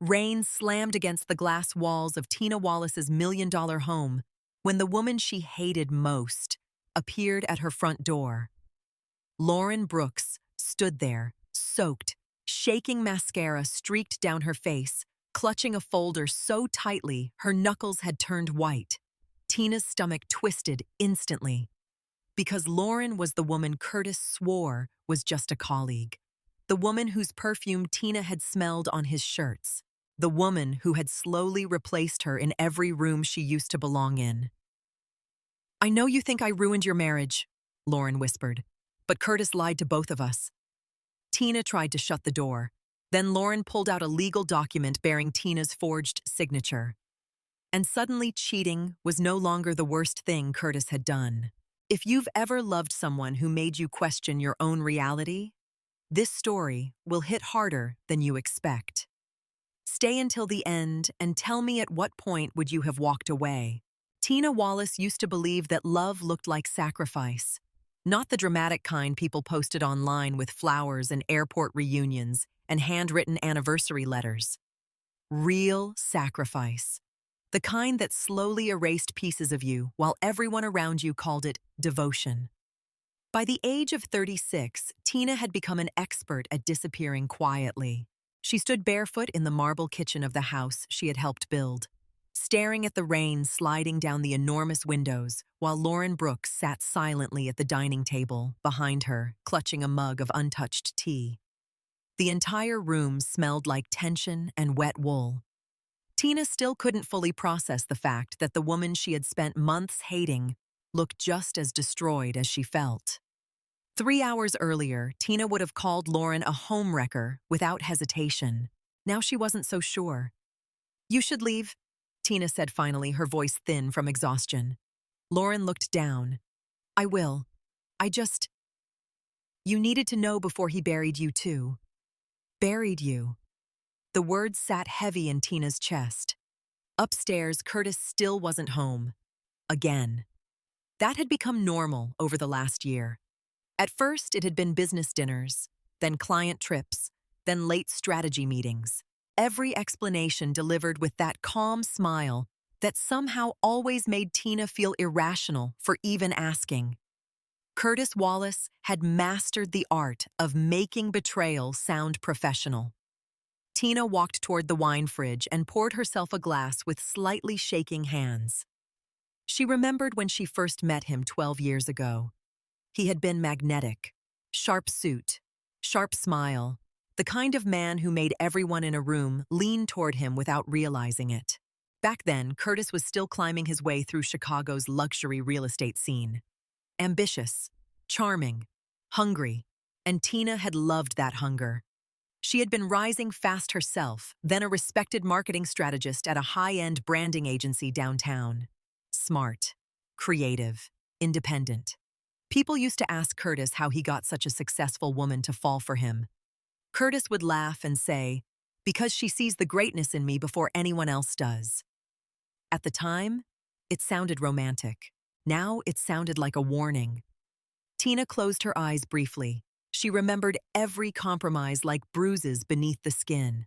Rain slammed against the glass walls of Tina Wallace's million-dollar home when the woman she hated most appeared at her front door. Lauren Brooks stood there, soaked, shaking mascara streaked down her face, clutching a folder so tightly her knuckles had turned white. Tina's stomach twisted instantly, because Lauren was the woman Curtis swore was just a colleague. The woman whose perfume Tina had smelled on his shirts. The woman who had slowly replaced her in every room she used to belong in. "I know you think I ruined your marriage," Lauren whispered, "but Curtis lied to both of us." Tina tried to shut the door. Then Lauren pulled out a legal document bearing Tina's forged signature. And suddenly cheating was no longer the worst thing Curtis had done. If you've ever loved someone who made you question your own reality, this story will hit harder than you expect. Stay until the end and tell me at what point would you have walked away. Tina Wallace used to believe that love looked like sacrifice. Not the dramatic kind people posted online with flowers and airport reunions and handwritten anniversary letters. Real sacrifice. The kind that slowly erased pieces of you while everyone around you called it devotion. By the age of 36, Tina had become an expert at disappearing quietly. She stood barefoot in the marble kitchen of the house she had helped build, staring at the rain sliding down the enormous windows while Lauren Brooks sat silently at the dining table behind her, clutching a mug of untouched tea. The entire room smelled like tension and wet wool. Tina still couldn't fully process the fact that the woman she had spent months hating looked just as destroyed as she felt. 3 hours earlier, Tina would have called Lauren a homewrecker without hesitation. Now she wasn't so sure. "You should leave," Tina said finally, her voice thin from exhaustion. Lauren looked down. "I will. You needed to know before he buried you too." Buried you. The words sat heavy in Tina's chest. Upstairs, Curtis still wasn't home. Again. That had become normal over the last year. At first, it had been business dinners, then client trips, then late strategy meetings. Every explanation delivered with that calm smile that somehow always made Tina feel irrational for even asking. Curtis Wallace had mastered the art of making betrayal sound professional. Tina walked toward the wine fridge and poured herself a glass with slightly shaking hands. She remembered when she first met him 12 years ago. He had been magnetic. Sharp suit, sharp smile, the kind of man who made everyone in a room lean toward him without realizing it. Back then, Curtis was still climbing his way through Chicago's luxury real estate scene. Ambitious, charming, hungry, and Tina had loved that hunger. She had been rising fast herself, then a respected marketing strategist at a high-end branding agency downtown. Smart, creative, independent. People used to ask Curtis how he got such a successful woman to fall for him. Curtis would laugh and say, "Because she sees the greatness in me before anyone else does." At the time, it sounded romantic. Now it sounded like a warning. Tina closed her eyes briefly. She remembered every compromise like bruises beneath the skin.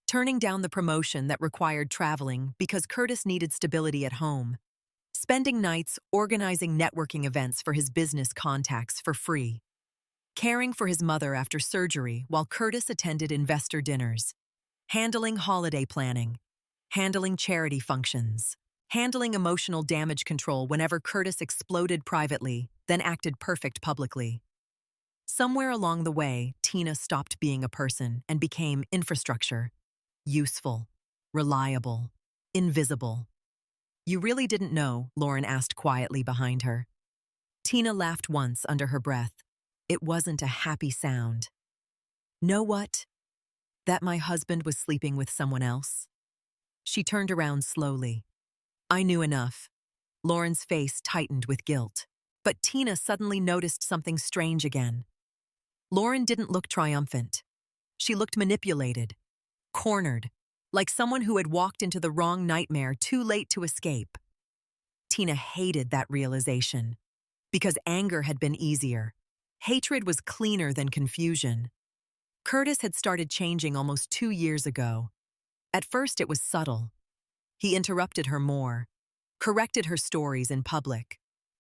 Turning down the promotion that required traveling because Curtis needed stability at home. Spending nights organizing networking events for his business contacts for free. Caring for his mother after surgery while Curtis attended investor dinners. Handling holiday planning. Handling charity functions. Handling emotional damage control whenever Curtis exploded privately, then acted perfect publicly. Somewhere along the way, Tina stopped being a person and became infrastructure. Useful, reliable, invisible. "You really didn't know?" Lauren asked quietly behind her. Tina laughed once under her breath. It wasn't a happy sound. "Know what? That my husband was sleeping with someone else?" She turned around slowly. "I knew enough." Lauren's face tightened with guilt. But Tina suddenly noticed something strange again. Lauren didn't look triumphant. She looked manipulated, cornered, like someone who had walked into the wrong nightmare too late to escape. Tina hated that realization, because anger had been easier. Hatred was cleaner than confusion. Curtis had started changing almost 2 years ago. At first, it was subtle. He interrupted her more, corrected her stories in public,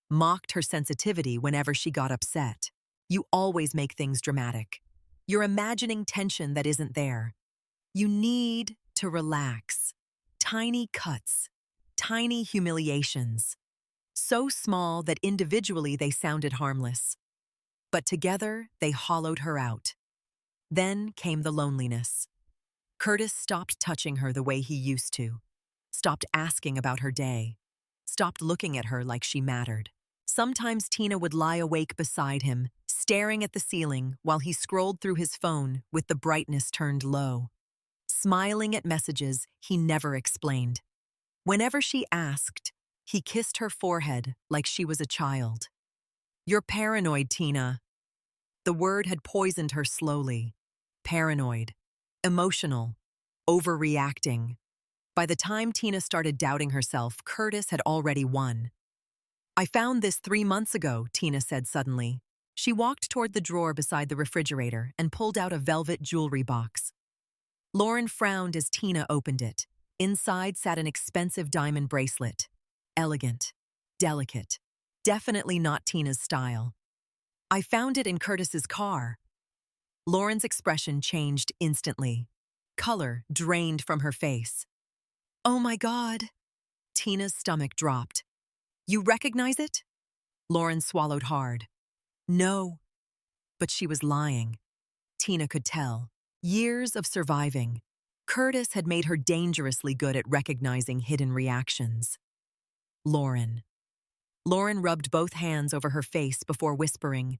mocked her sensitivity whenever she got upset. You always make things dramatic. You're imagining tension that isn't there. You need to relax. Tiny cuts, tiny humiliations. So small that individually they sounded harmless. But together, they hollowed her out. Then came the loneliness. Curtis stopped touching her the way he used to, stopped asking about her day, stopped looking at her like she mattered. Sometimes Tina would lie awake beside him, staring at the ceiling while he scrolled through his phone with the brightness turned low, smiling at messages he never explained. Whenever she asked, he kissed her forehead like she was a child. "You're paranoid, Tina." The word had poisoned her slowly. Paranoid, emotional, overreacting. By the time Tina started doubting herself, Curtis had already won. "I found this 3 months ago," Tina said suddenly. She walked toward the drawer beside the refrigerator and pulled out a velvet jewelry box. Lauren frowned as Tina opened it. Inside sat an expensive diamond bracelet. Elegant, delicate, definitely not Tina's style. "I found it in Curtis's car." Lauren's expression changed instantly. Color drained from her face. "Oh my God!" Tina's stomach dropped. "You recognize it?" Lauren swallowed hard. "No." But she was lying. Tina could tell. Years of surviving. Curtis had made her dangerously good at recognizing hidden reactions. Lauren. Lauren rubbed both hands over her face before whispering,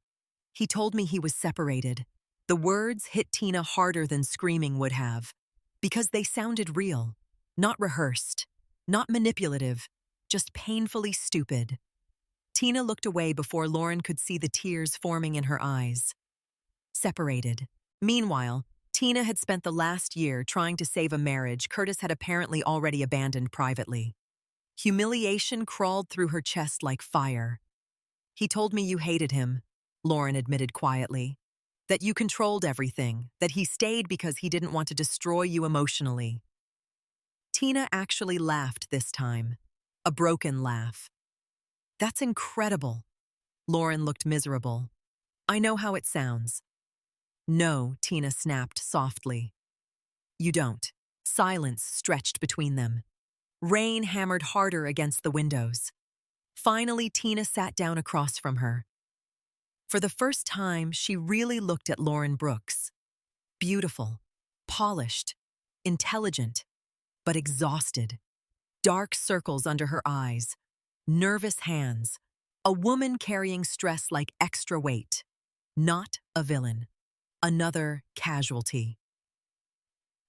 "He told me he was separated." The words hit Tina harder than screaming would have, because they sounded real, not rehearsed, not manipulative, just painfully stupid. Tina looked away before Lauren could see the tears forming in her eyes. Separated. Meanwhile, Tina had spent the last year trying to save a marriage Curtis had apparently already abandoned privately. Humiliation crawled through her chest like fire. "He told me you hated him," Lauren admitted quietly. "That you controlled everything, that he stayed because he didn't want to destroy you emotionally." Tina actually laughed this time. A broken laugh. "That's incredible." Lauren looked miserable. "I know how it sounds." "No," Tina snapped softly. "You don't." Silence stretched between them. Rain hammered harder against the windows. Finally, Tina sat down across from her. For the first time, she really looked at Lauren Brooks. Beautiful, polished, intelligent, but exhausted. Dark circles under her eyes, nervous hands, a woman carrying stress like extra weight. Not a villain. Another casualty.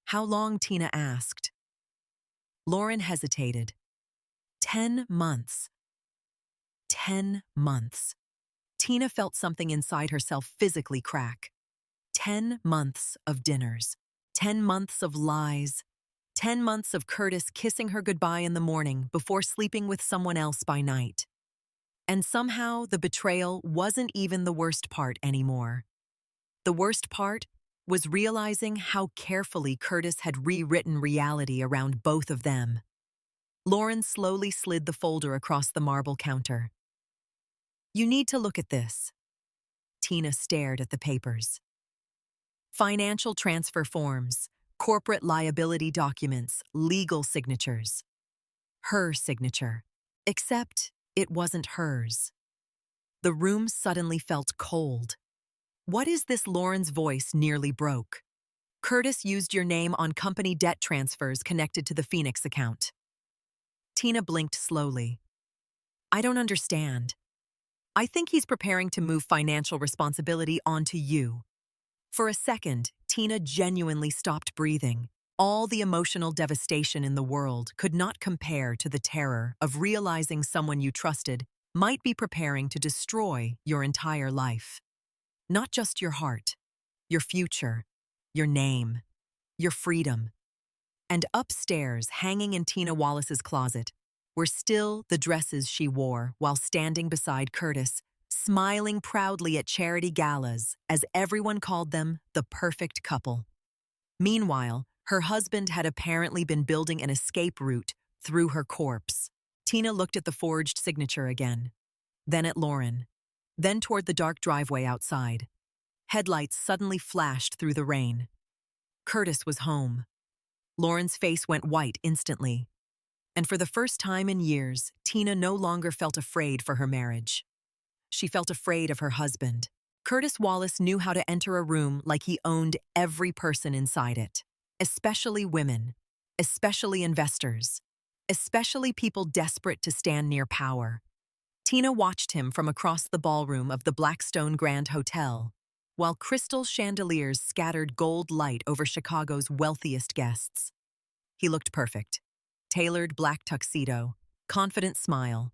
"How long?" Tina asked. Lauren hesitated. 10 months. 10 months. Tina felt something inside herself physically crack. 10 months of dinners. 10 months of lies. 10 months of Curtis kissing her goodbye in the morning before sleeping with someone else by night. And somehow the betrayal wasn't even the worst part anymore. The worst part was realizing how carefully Curtis had rewritten reality around both of them. Lauren slowly slid the folder across the marble counter. "You need to look at this." Tina stared at the papers. Financial transfer forms, corporate liability documents, legal signatures. Her signature. Except it wasn't hers. The room suddenly felt cold. "What is this?" Lauren's voice nearly broke. "Curtis used your name on company debt transfers connected to the Phoenix account." Tina blinked slowly. "I don't understand." "I think he's preparing to move financial responsibility onto you." For a second, Tina genuinely stopped breathing. All the emotional devastation in the world could not compare to the terror of realizing someone you trusted might be preparing to destroy your entire life. Not just your heart, your future, your name, your freedom. And upstairs, hanging in Tina Wallace's closet, were still the dresses she wore while standing beside Curtis, smiling proudly at charity galas as everyone called them the perfect couple. Meanwhile, Her husband had apparently been building an escape route through her corpse. Tina looked at the forged signature again, then at Lauren, then toward the dark driveway outside. Headlights suddenly flashed through the rain. Curtis was home. Lauren's face went white instantly. And for the first time in years, Tina no longer felt afraid for her marriage. She felt afraid of her husband. Curtis Wallace knew how to enter a room like he owned every person inside it, especially women, especially investors, especially people desperate to stand near power. Tina watched him from across the ballroom of the Blackstone Grand Hotel, while crystal chandeliers scattered gold light over Chicago's wealthiest guests. He looked perfect. Tailored black tuxedo, confident smile,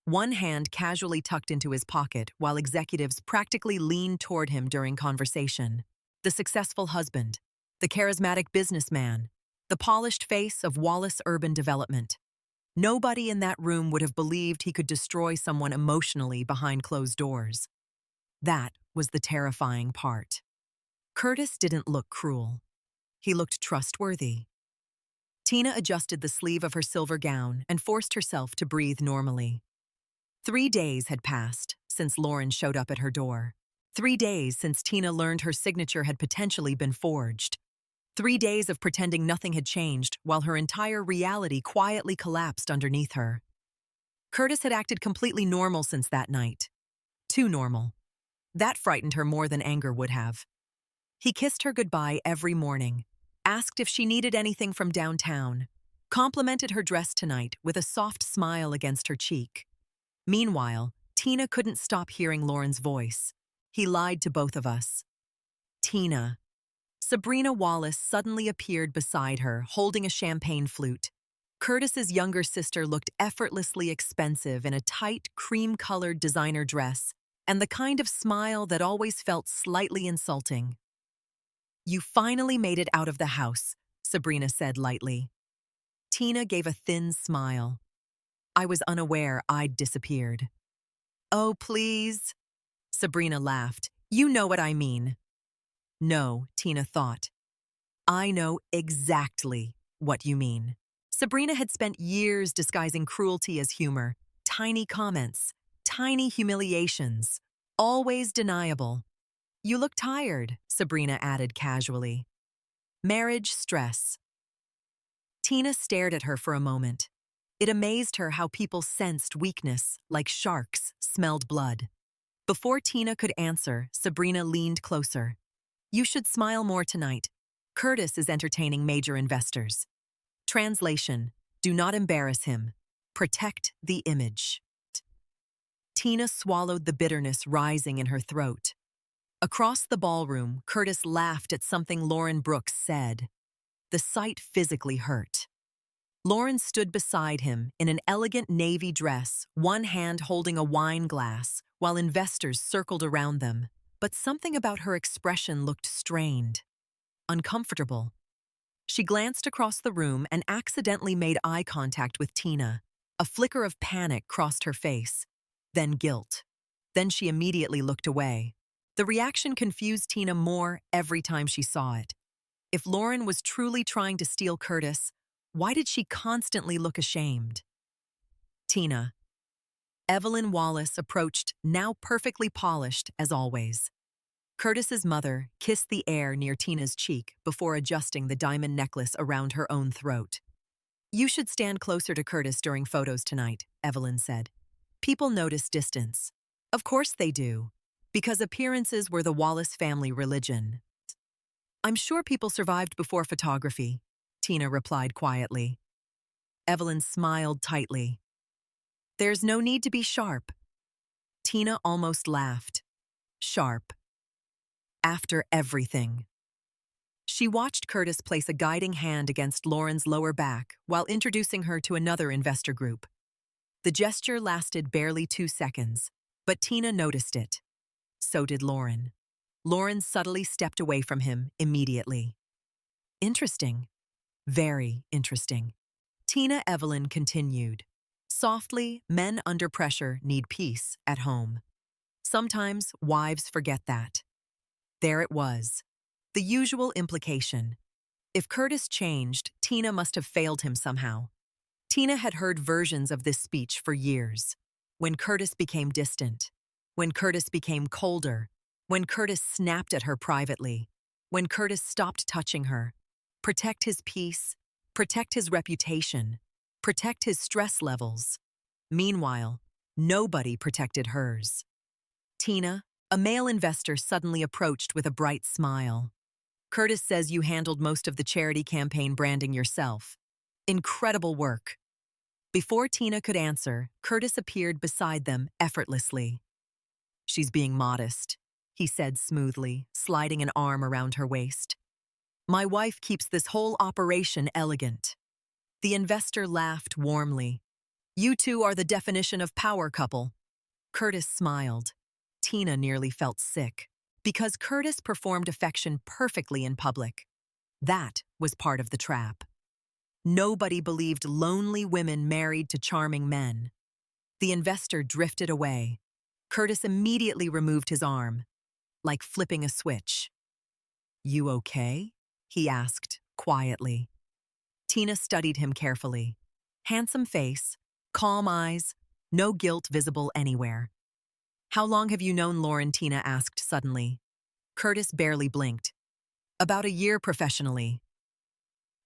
one hand casually tucked into his pocket while executives practically leaned toward him during conversation. The successful husband, the charismatic businessman, the polished face of Wallace Urban Development. Nobody in that room would have believed he could destroy someone emotionally behind closed doors. That was the terrifying part. Curtis didn't look cruel. He looked trustworthy. Tina adjusted the sleeve of her silver gown and forced herself to breathe normally. 3 days had passed since Lauren showed up at her door. 3 days since Tina learned her signature had potentially been forged. 3 days of pretending nothing had changed while her entire reality quietly collapsed underneath her. Curtis had acted completely normal since that night. Too normal. That frightened her more than anger would have. He kissed her goodbye every morning, asked if she needed anything from downtown, complimented her dress tonight with a soft smile against her cheek. Meanwhile, Tina couldn't stop hearing Lauren's voice. He lied to both of us. Tina. Sabrina Wallace suddenly appeared beside her, holding a champagne flute. Curtis's younger sister looked effortlessly expensive in a tight, cream-colored designer dress, and the kind of smile that always felt slightly insulting. "You finally made it out of the house," Sabrina said lightly. Tina gave a thin smile. "I was unaware I'd disappeared." "Oh, please," Sabrina laughed. "You know what I mean." No, Tina thought. I know exactly what you mean. Sabrina had spent years disguising cruelty as humor, tiny comments, tiny humiliations, always deniable. "You look tired," Sabrina added casually. "Marriage stress." Tina stared at her for a moment. It amazed her how people sensed weakness, like sharks smelled blood. Before Tina could answer, Sabrina leaned closer. "You should smile more tonight. Curtis is entertaining major investors." Translation: do not embarrass him. Protect the image. Tina swallowed the bitterness rising in her throat. Across the ballroom, Curtis laughed at something Lauren Brooks said. The sight physically hurt. Lauren stood beside him in an elegant navy dress, one hand holding a wine glass, while investors circled around them. But something about her expression looked strained, uncomfortable. She glanced across the room and accidentally made eye contact with Tina. A flicker of panic crossed her face, then guilt. Then she immediately looked away. The reaction confused Tina more every time she saw it. If Lauren was truly trying to steal Curtis, why did she constantly look ashamed? Tina. Evelyn Wallace approached, now perfectly polished as always. Curtis's mother kissed the air near Tina's cheek before adjusting the diamond necklace around her own throat. "You should stand closer to Curtis during photos tonight," Evelyn said. "People notice distance." "Of course they do, because appearances were the Wallace family religion." "I'm sure people survived before photography," Tina replied quietly. Evelyn smiled tightly. "There's no need to be sharp." Tina almost laughed. Sharp. After everything. She watched Curtis place a guiding hand against Lauren's lower back while introducing her to another investor group. The gesture lasted barely 2 seconds, but Tina noticed it. So did Lauren. Lauren subtly stepped away from him immediately. Interesting. Very interesting. Tina Evelyn continued. Softly, men under pressure need peace at home. Sometimes wives forget that. There it was. The usual implication. If Curtis changed, Tina must have failed him somehow. Tina had heard versions of this speech for years. When Curtis became distant, when Curtis became colder, when Curtis snapped at her privately, when Curtis stopped touching her. Protect his peace, protect his reputation, protect his stress levels. Meanwhile, nobody protected hers. Tina, a male investor, suddenly approached with a bright smile. Curtis says you handled most of the charity campaign branding yourself. Incredible work. Before Tina could answer, Curtis appeared beside them effortlessly. She's being modest, he said smoothly, sliding an arm around her waist. My wife keeps this whole operation elegant. The investor laughed warmly. You two are the definition of power couple. Curtis smiled. Tina nearly felt sick, because Curtis performed affection perfectly in public. That was part of the trap. Nobody believed lonely women married to charming men. The investor drifted away. Curtis immediately removed his arm, like flipping a switch. You okay? He asked, quietly. Tina studied him carefully. Handsome face, calm eyes, no guilt visible anywhere. How long have you known Lauren? Tina asked suddenly. Curtis barely blinked. About a year professionally.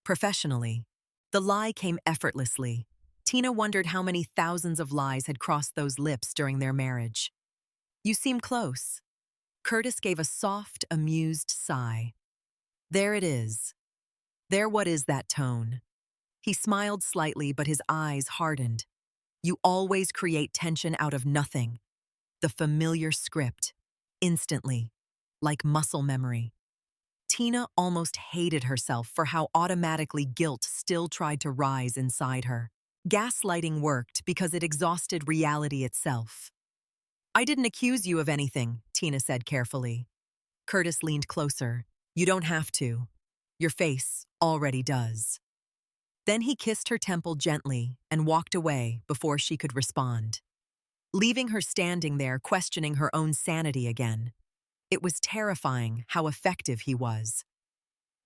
Professionally. The lie came effortlessly. Tina wondered how many thousands of lies had crossed those lips during their marriage. You seem close. Curtis gave a soft, amused sigh. There it is. There, what is that tone? He smiled slightly, but his eyes hardened. You always create tension out of nothing. The familiar script. Instantly. Like muscle memory. Tina almost hated herself for how automatically guilt still tried to rise inside her. Gaslighting worked because it exhausted reality itself. I didn't accuse you of anything, Tina said carefully. Curtis leaned closer. You don't have to. Your face already does. Then he kissed her temple gently and walked away before she could respond, leaving her standing there questioning her own sanity again. It was terrifying how effective he was.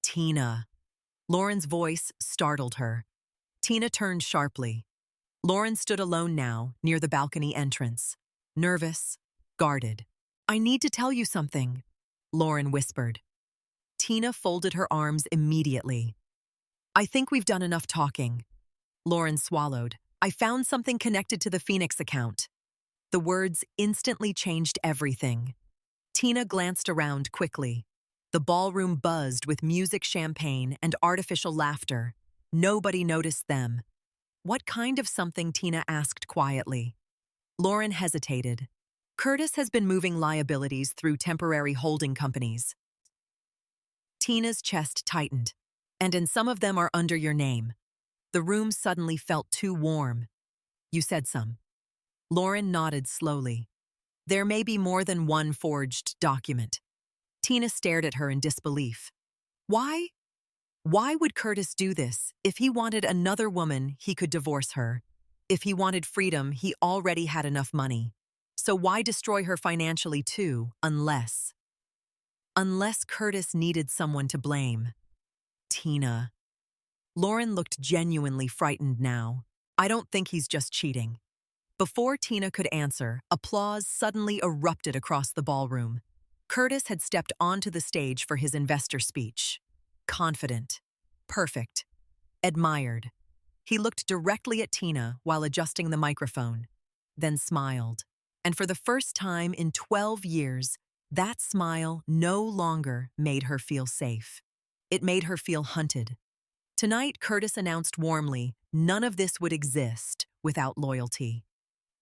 Tina. Lauren's voice startled her. Tina turned sharply. Lauren stood alone now, near the balcony entrance. Nervous, guarded. I need to tell you something, Lauren whispered. Tina folded her arms immediately. I think we've done enough talking. Lauren swallowed. I found something connected to the Phoenix account. The words instantly changed everything. Tina glanced around quickly. The ballroom buzzed with music, champagne, and artificial laughter. Nobody noticed them. What kind of something? Tina asked quietly. Lauren hesitated. Curtis has been moving liabilities through temporary holding companies. Tina's chest tightened. And in some of them are under your name. The room suddenly felt too warm. You said some. Lauren nodded slowly. There may be more than one forged document. Tina stared at her in disbelief. Why? Why would Curtis do this? If he wanted another woman, he could divorce her. If he wanted freedom, he already had enough money. So why destroy her financially too, unless Curtis needed someone to blame? Tina. Lauren looked genuinely frightened now. I don't think he's just cheating. Before Tina could answer, applause suddenly erupted across the ballroom. Curtis had stepped onto the stage for his investor speech. Confident. Perfect. Admired. He looked directly at Tina while adjusting the microphone, then smiled. And for the first time in 12 years, that smile no longer made her feel safe. It made her feel hunted. Tonight, Curtis announced warmly, none of this would exist without loyalty.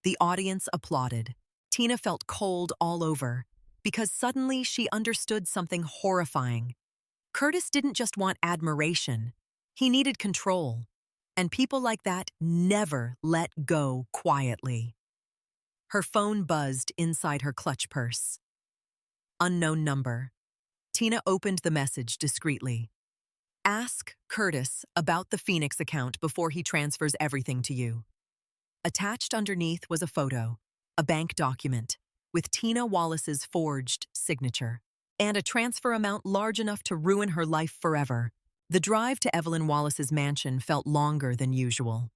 The audience applauded. Tina felt cold all over, because suddenly she understood something horrifying. Curtis didn't just want admiration. He needed control. And people like that never let go quietly. Her phone buzzed inside her clutch purse. Unknown number. Tina opened the message discreetly. Ask Curtis about the Phoenix account before he transfers everything to you. Attached underneath was a photo, a bank document, with Tina Wallace's forged signature, and a transfer amount large enough to ruin her life forever. The drive to Evelyn Wallace's mansion felt longer than usual.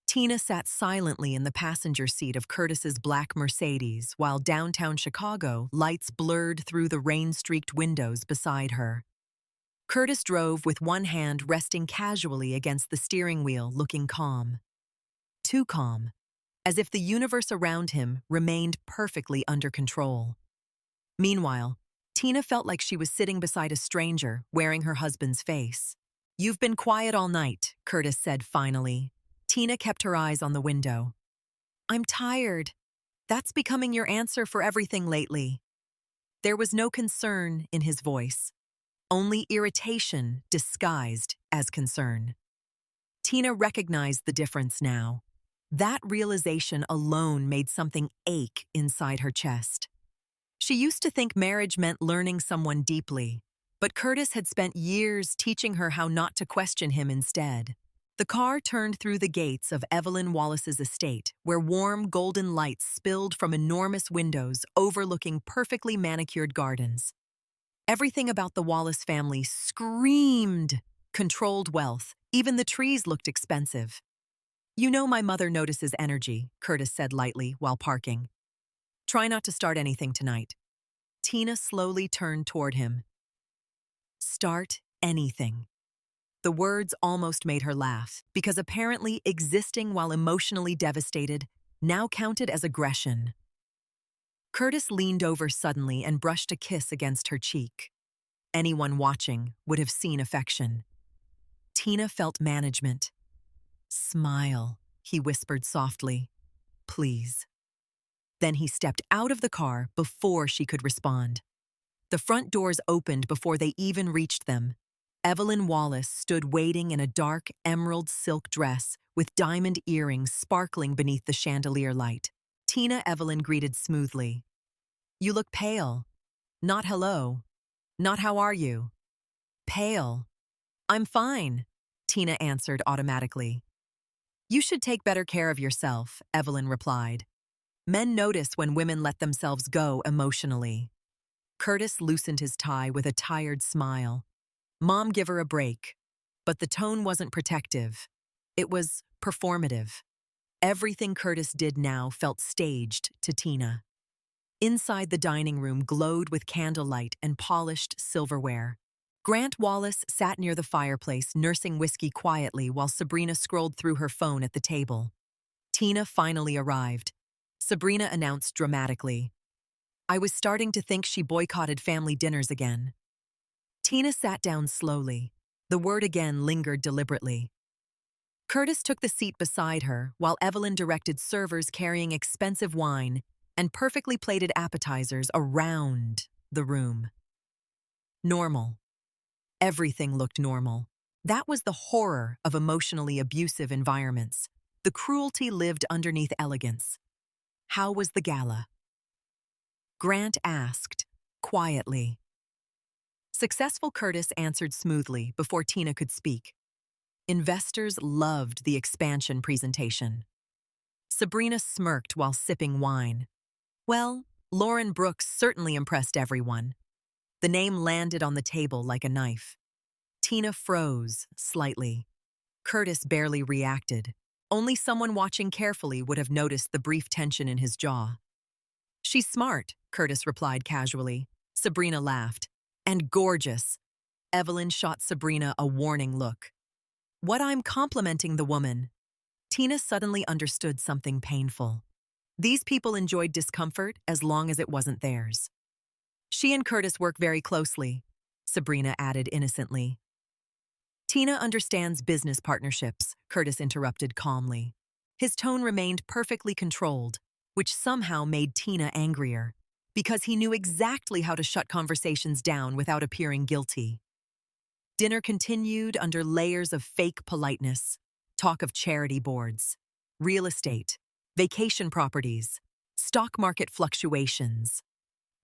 Tina sat silently in the passenger seat of Curtis's black Mercedes while downtown Chicago lights blurred through the rain-streaked windows beside her. Curtis drove with one hand resting casually against the steering wheel, looking calm. Too calm, as if the universe around him remained perfectly under control. Meanwhile, Tina felt like she was sitting beside a stranger, wearing her husband's face. "You've been quiet all night," Curtis said finally. Tina kept her eyes on the window. "I'm tired. That's becoming your answer for everything lately." There was no concern in his voice, only irritation disguised as concern. Tina recognized the difference now. That realization alone made something ache inside her chest. She used to think marriage meant learning someone deeply, but Curtis had spent years teaching her how not to question him instead. The car turned through the gates of Evelyn Wallace's estate, where warm golden lights spilled from enormous windows overlooking perfectly manicured gardens. Everything about the Wallace family screamed controlled wealth. Even the trees looked expensive. "You know my mother notices energy," Curtis said lightly while parking. "Try not to start anything tonight." Tina slowly turned toward him. Start anything. The words almost made her laugh, because apparently existing while emotionally devastated now counted as aggression. Curtis leaned over suddenly and brushed a kiss against her cheek. Anyone watching would have seen affection. Tina felt management. "Smile," he whispered softly. "Please." Then he stepped out of the car before she could respond. The front doors opened before they even reached them. Evelyn Wallace stood waiting in a dark emerald silk dress with diamond earrings sparkling beneath the chandelier light. Tina Evelyn greeted smoothly. "You look pale." "Not hello. Not how are you." "Pale." "I'm fine," Tina answered automatically. "You should take better care of yourself," Evelyn replied. "Men notice when women let themselves go emotionally." Curtis loosened his tie with a tired smile. Mom, give her a break. But the tone wasn't protective. It was performative. Everything Curtis did now felt staged to Tina. Inside the dining room glowed with candlelight and polished silverware. Grant Wallace sat near the fireplace, nursing whiskey quietly while Sabrina scrolled through her phone at the table. Tina finally arrived. Sabrina announced dramatically, "I was starting to think she boycotted family dinners again." Tina sat down slowly. The word again lingered deliberately. Curtis took the seat beside her while Evelyn directed servers carrying expensive wine and perfectly plated appetizers around the room. Normal. Everything looked normal. That was the horror of emotionally abusive environments. The cruelty lived underneath elegance. How was the gala? Grant asked, quietly. Successful Curtis answered smoothly before Tina could speak. Investors loved the expansion presentation. Sabrina smirked while sipping wine. Well, Lauren Brooks certainly impressed everyone. The name landed on the table like a knife. Tina froze slightly. Curtis barely reacted. Only someone watching carefully would have noticed the brief tension in his jaw. "She's smart," Curtis replied casually. Sabrina laughed. "And gorgeous." Evelyn shot Sabrina a warning look. "What, I'm complimenting the woman?" Tina suddenly understood something painful. These people enjoyed discomfort as long as it wasn't theirs. "She and Curtis work very closely," Sabrina added innocently. "Tina understands business partnerships," Curtis interrupted calmly. His tone remained perfectly controlled, which somehow made Tina angrier, because he knew exactly how to shut conversations down without appearing guilty. Dinner continued under layers of fake politeness, talk of charity boards, real estate, vacation properties, stock market fluctuations.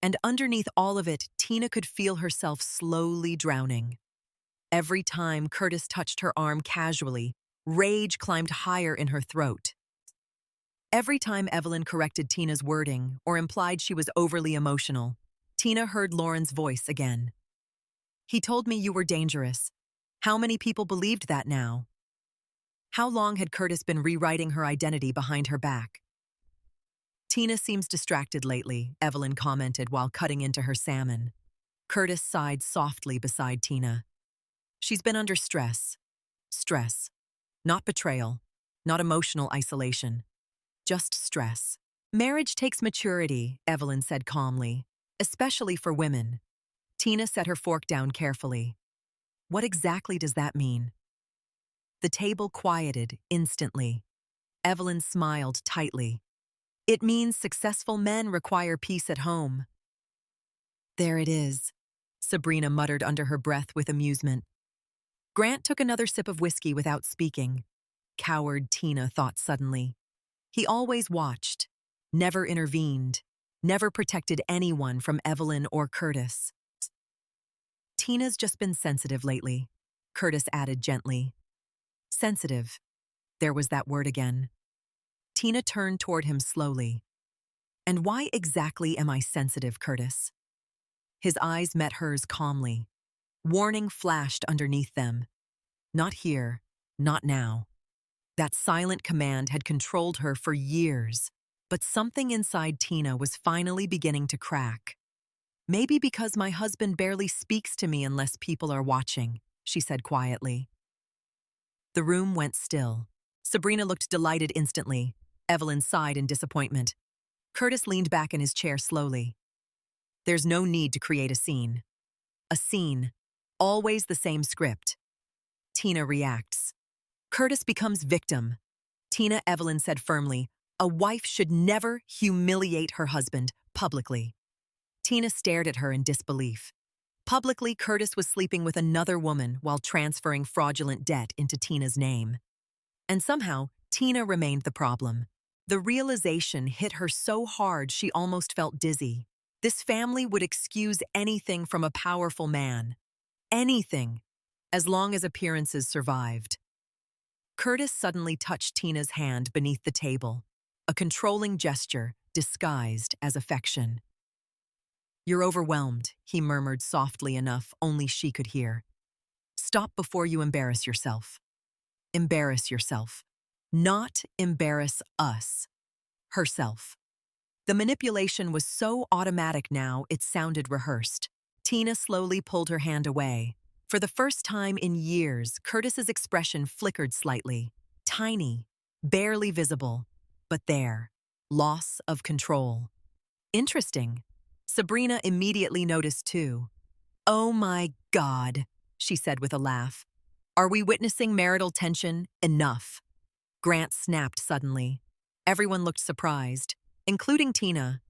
And underneath all of it, Tina could feel herself slowly drowning. Every time Curtis touched her arm casually, rage climbed higher in her throat. Every time Evelyn corrected Tina's wording or implied she was overly emotional, Tina heard Lauren's voice again. "He told me you were dangerous. How many people believed that now? How long had Curtis been rewriting her identity behind her back? Tina seems distracted lately, Evelyn commented while cutting into her salmon. Curtis sighed softly beside Tina. She's been under stress. Stress. Not betrayal. Not emotional isolation. Just stress. Marriage takes maturity, Evelyn said calmly, especially for women. Tina set her fork down carefully. What exactly does that mean? The table quieted instantly. Evelyn smiled tightly. It means successful men require peace at home. There it is, Sabrina muttered under her breath with amusement. Grant took another sip of whiskey without speaking. Coward, Tina thought suddenly. He always watched, never intervened, never protected anyone from Evelyn or Curtis. Tina's just been sensitive lately, Curtis added gently. Sensitive. There was that word again. Tina turned toward him slowly. And why exactly am I sensitive, Curtis? His eyes met hers calmly. Warning flashed underneath them. Not here, not now. That silent command had controlled her for years, but something inside Tina was finally beginning to crack. Maybe because my husband barely speaks to me unless people are watching, she said quietly. The room went still. Sabrina looked delighted instantly. Evelyn sighed in disappointment. Curtis leaned back in his chair slowly. There's no need to create a scene. A scene. Always the same script. Tina reacts. Curtis becomes victim. Tina, Evelyn said firmly, a wife should never humiliate her husband publicly. Tina stared at her in disbelief. Publicly, Curtis was sleeping with another woman while transferring fraudulent debt into Tina's name. And somehow, Tina remained the problem. The realization hit her so hard she almost felt dizzy. This family would excuse anything from a powerful man. Anything, as long as appearances survived. Curtis suddenly touched Tina's hand beneath the table, a controlling gesture disguised as affection. You're overwhelmed, he murmured softly enough only she could hear. Stop before you embarrass yourself. Embarrass yourself. Not embarrass us. Herself. The manipulation was so automatic now it sounded rehearsed. Tina slowly pulled her hand away. For the first time in years, Curtis's expression flickered slightly. Tiny, barely visible, but there. Loss of control. Interesting. Sabrina immediately noticed too. Oh my God, she said with a laugh. Are we witnessing marital tension? Enough. Grant snapped suddenly. Everyone looked surprised, including Tina.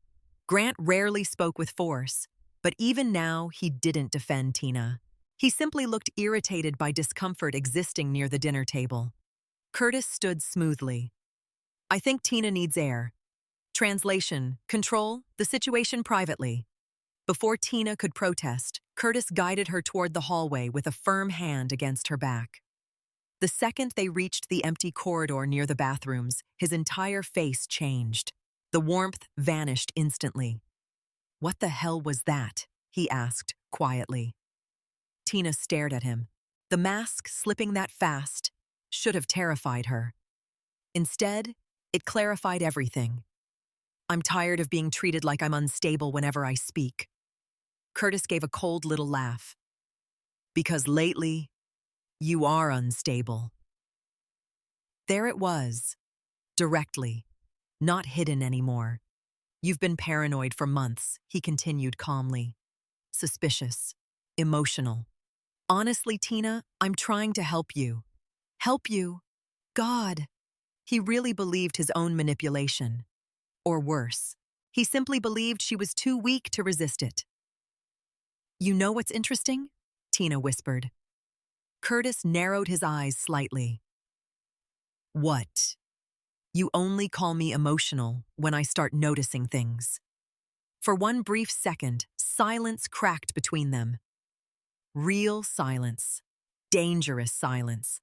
Grant rarely spoke with force, but even now he didn't defend Tina. He simply looked irritated by discomfort existing near the dinner table. Curtis stood smoothly. I think Tina needs air. Translation, control the situation privately. Before Tina could protest, Curtis guided her toward the hallway with a firm hand against her back. The second they reached the empty corridor near the bathrooms, his entire face changed. The warmth vanished instantly. What the hell was that? He asked, quietly. Tina stared at him. The mask slipping that fast should have terrified her. Instead, it clarified everything. I'm tired of being treated like I'm unstable whenever I speak. Curtis gave a cold little laugh. Because lately, you are unstable. There it was, directly, not hidden anymore. You've been paranoid for months, he continued calmly. Suspicious, emotional. Honestly, Tina, I'm trying to help you. Help you? God. He really believed his own manipulation. Or worse, he simply believed she was too weak to resist it. You know what's interesting? Tina whispered. Curtis narrowed his eyes slightly. What? You only call me emotional when I start noticing things. For one brief second, silence cracked between them. Real silence. Dangerous silence.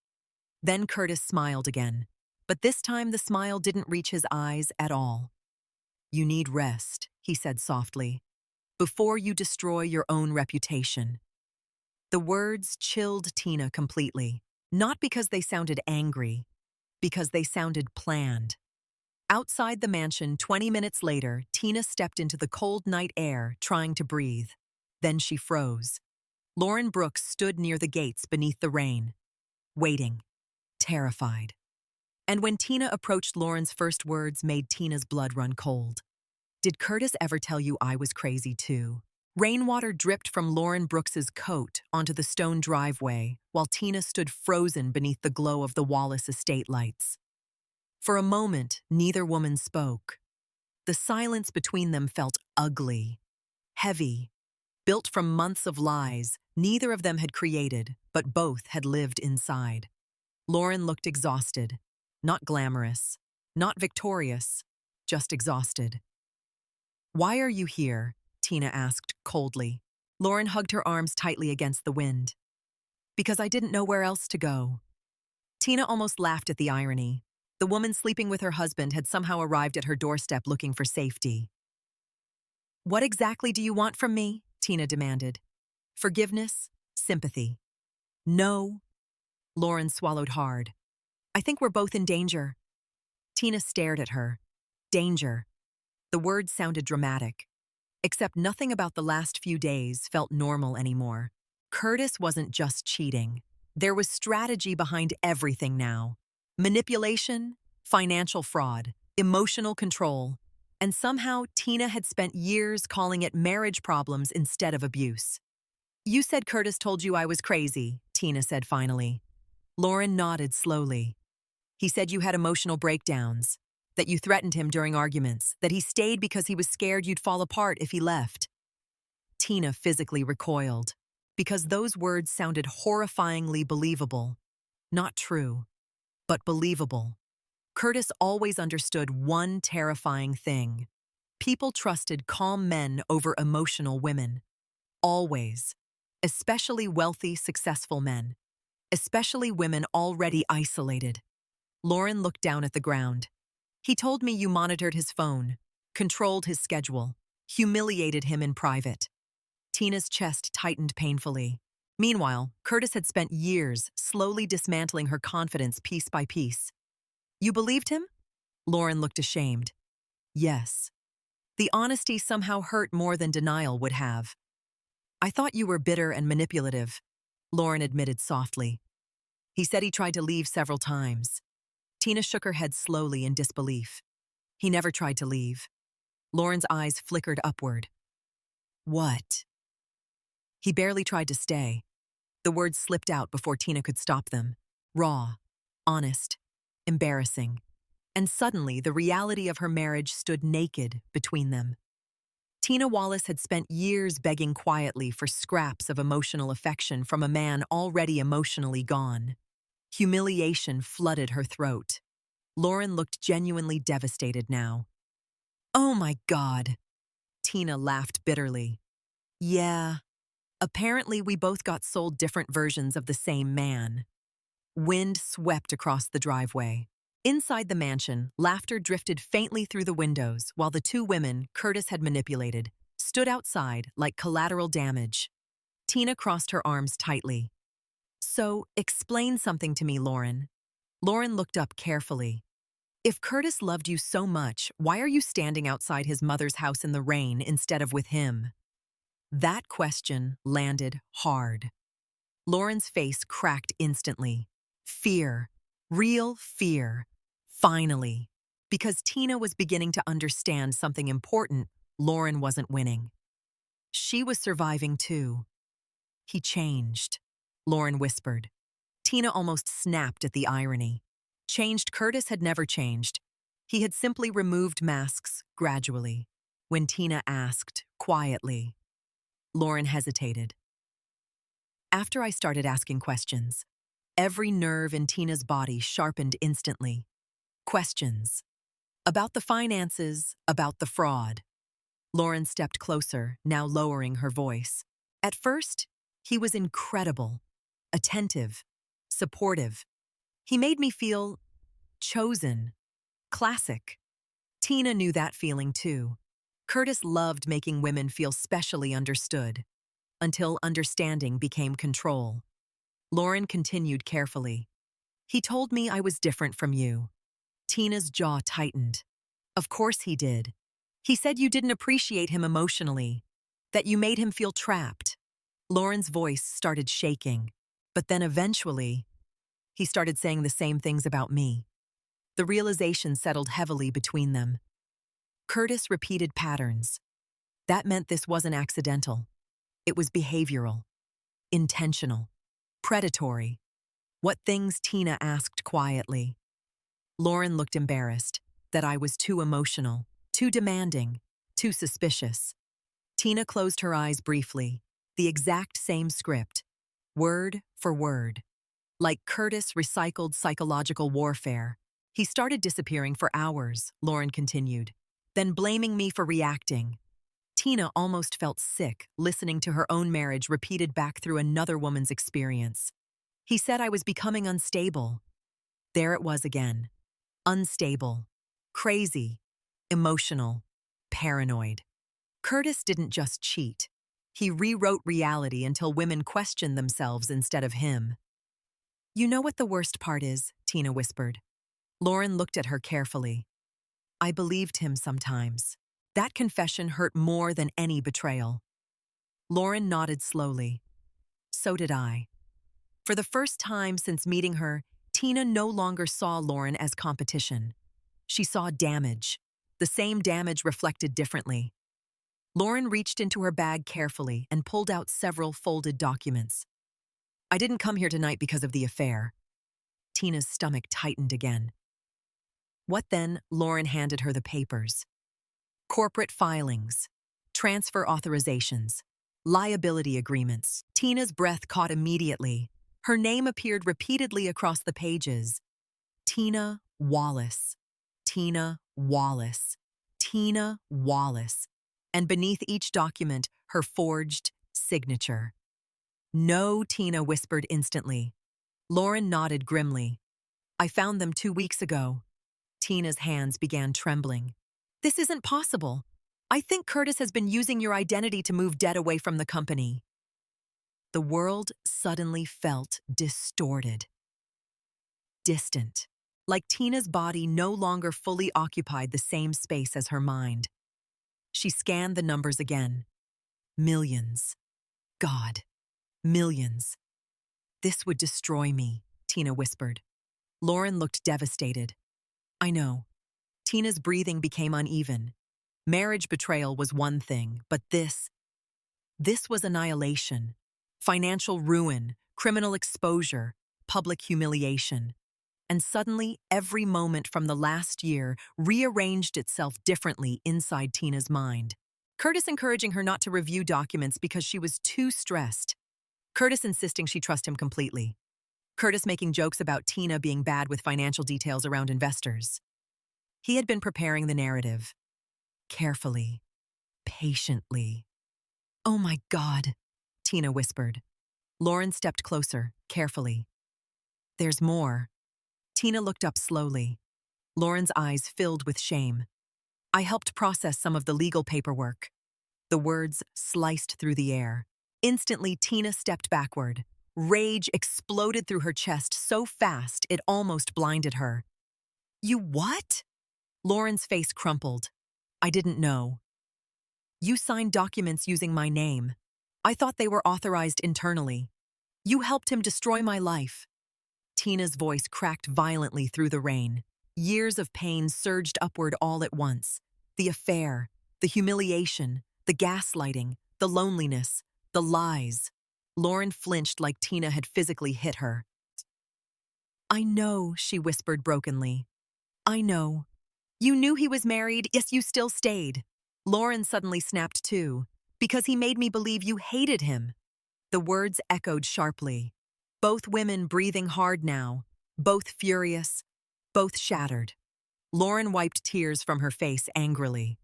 Then Curtis smiled again, but this time the smile didn't reach his eyes at all. You need rest, he said softly, before you destroy your own reputation. The words chilled Tina completely, not because they sounded angry, because they sounded planned. Outside the mansion, 20 minutes later, Tina stepped into the cold night air, trying to breathe. Then she froze. Lauren Brooks stood near the gates beneath the rain, waiting, terrified. And when Tina approached, Lauren's first words made Tina's blood run cold. "Did Curtis ever tell you I was crazy too?" Rainwater dripped from Lauren Brooks's coat onto the stone driveway, while Tina stood frozen beneath the glow of the Wallace estate lights. For a moment, neither woman spoke. The silence between them felt ugly, heavy, built from months of lies neither of them had created, but both had lived inside. Lauren looked exhausted, not glamorous, not victorious, just exhausted. "Why are you here?" Tina asked coldly. Lauren hugged her arms tightly against the wind. "Because I didn't know where else to go." Tina almost laughed at the irony. The woman sleeping with her husband had somehow arrived at her doorstep looking for safety. "What exactly do you want from me?" Tina demanded. "Forgiveness? Sympathy?" "No." Lauren swallowed hard. "I think we're both in danger." Tina stared at her. Danger. The words sounded dramatic. Except nothing about the last few days felt normal anymore. Curtis wasn't just cheating. There was strategy behind everything now. Manipulation, financial fraud, emotional control. And somehow Tina had spent years calling it marriage problems instead of abuse. "You said Curtis told you I was crazy," Tina said finally. Lauren nodded slowly. "He said you had emotional breakdowns, that you threatened him during arguments, that he stayed because he was scared you'd fall apart if he left." Tina physically recoiled, because those words sounded horrifyingly believable. Not true, but believable. Curtis always understood one terrifying thing. People trusted calm men over emotional women. Always. Especially wealthy, successful men. Especially women already isolated. Lauren looked down at the ground. "He told me you monitored his phone, controlled his schedule, humiliated him in private." Tina's chest tightened painfully. Meanwhile, Curtis had spent years slowly dismantling her confidence piece by piece. "You believed him?" Lauren looked ashamed. "Yes." The honesty somehow hurt more than denial would have. "I thought you were bitter and manipulative," Lauren admitted softly. "He said he tried to leave several times." Tina shook her head slowly in disbelief. "He never tried to leave." Lauren's eyes flickered upward. "What?" "He barely tried to stay." The words slipped out before Tina could stop them. Raw, honest, embarrassing. And suddenly, the reality of her marriage stood naked between them. Tina Wallace had spent years begging quietly for scraps of emotional affection from a man already emotionally gone. Humiliation flooded her throat. Lauren looked genuinely devastated now. "Oh my God." Tina laughed bitterly. "Yeah. Apparently we both got sold different versions of the same man." Wind swept across the driveway. Inside the mansion, laughter drifted faintly through the windows while the two women Curtis had manipulated stood outside like collateral damage. Tina crossed her arms tightly. "So, explain something to me, Lauren." Lauren looked up carefully. "If Curtis loved you so much, why are you standing outside his mother's house in the rain instead of with him?" That question landed hard. Lauren's face cracked instantly. Fear. Real fear. Finally. Because Tina was beginning to understand something important, Lauren wasn't winning. She was surviving too. "He changed," Lauren whispered. Tina almost snapped at the irony. Changed? Curtis had never changed. He had simply removed masks gradually. When Tina asked, quietly, Lauren hesitated. "After I started asking questions, every nerve in Tina's body sharpened instantly. Questions. About the finances, about the fraud." Lauren stepped closer, now lowering her voice. "At first, he was incredible, attentive, supportive. He made me feel chosen, classic." Tina knew that feeling too. Curtis loved making women feel specially understood. until understanding became control. Lauren continued carefully. He told me I was different from you. Tina's jaw tightened. Of course he did. He said you didn't appreciate him emotionally, that you made him feel trapped. Lauren's voice started shaking, but then eventually, he started saying the same things about me. The realization settled heavily between them. Curtis repeated patterns. That meant this wasn't accidental. It was behavioral, intentional, predatory. What things Tina asked quietly. Lauren looked embarrassed, that I was too emotional, too demanding, too suspicious. Tina closed her eyes briefly, the exact same script, word for word. Like Curtis recycled psychological warfare. He started disappearing for hours, Lauren continued, then blaming me for reacting. Tina almost felt sick listening to her own marriage repeated back through another woman's experience. He said I was becoming unstable. There it was again. Unstable, crazy, emotional, paranoid. Curtis didn't just cheat. He rewrote reality until women questioned themselves instead of him. You know what the worst part is, Tina whispered. Lauren looked at her carefully. I believed him sometimes. That confession hurt more than any betrayal. Lauren nodded slowly. So did I. For the first time since meeting her, Tina no longer saw Lauren as competition. She saw damage, the same damage reflected differently. Lauren reached into her bag carefully and pulled out several folded documents. I didn't come here tonight because of the affair. Tina's stomach tightened again. What then? Lauren handed her the papers. Corporate filings, transfer authorizations, liability agreements. Tina's breath caught immediately. Her name appeared repeatedly across the pages. Tina Wallace. Tina Wallace. Tina Wallace. And beneath each document, her forged signature. No, Tina whispered instantly. Lauren nodded grimly. I found them 2 weeks ago. Tina's hands began trembling. This isn't possible. I think Curtis has been using your identity to move debt away from the company. The world suddenly felt distorted. Distant. Like Tina's body no longer fully occupied the same space as her mind. She scanned the numbers again. Millions. God. Millions. This would destroy me, Tina whispered. Lauren looked devastated. I know. Tina's breathing became uneven. Marriage betrayal was one thing, but this was annihilation. Financial ruin, criminal exposure, public humiliation. And suddenly, every moment from the last year rearranged itself differently inside Tina's mind. Curtis encouraging her not to review documents because she was too stressed. Curtis insisting she trust him completely. Curtis making jokes about Tina being bad with financial details around investors. He had been preparing the narrative. Carefully. Patiently. Oh my God, Tina whispered. Lauren stepped closer, carefully. There's more. Tina looked up slowly. Lauren's eyes filled with shame. I helped process some of the legal paperwork. The words sliced through the air. Instantly, Tina stepped backward. Rage exploded through her chest so fast it almost blinded her. You what? Lauren's face crumpled. I didn't know. You signed documents using my name. I thought they were authorized internally. You helped him destroy my life. Tina's voice cracked violently through the rain. Years of pain surged upward all at once. The affair, the humiliation, the gaslighting, the loneliness, the lies. Lauren flinched like Tina had physically hit her. I know, she whispered brokenly. I know. You knew he was married, yes, you still stayed. Lauren suddenly snapped too, because he made me believe you hated him. The words echoed sharply. Both women breathing hard now, both furious, both shattered. Lauren wiped tears from her face angrily.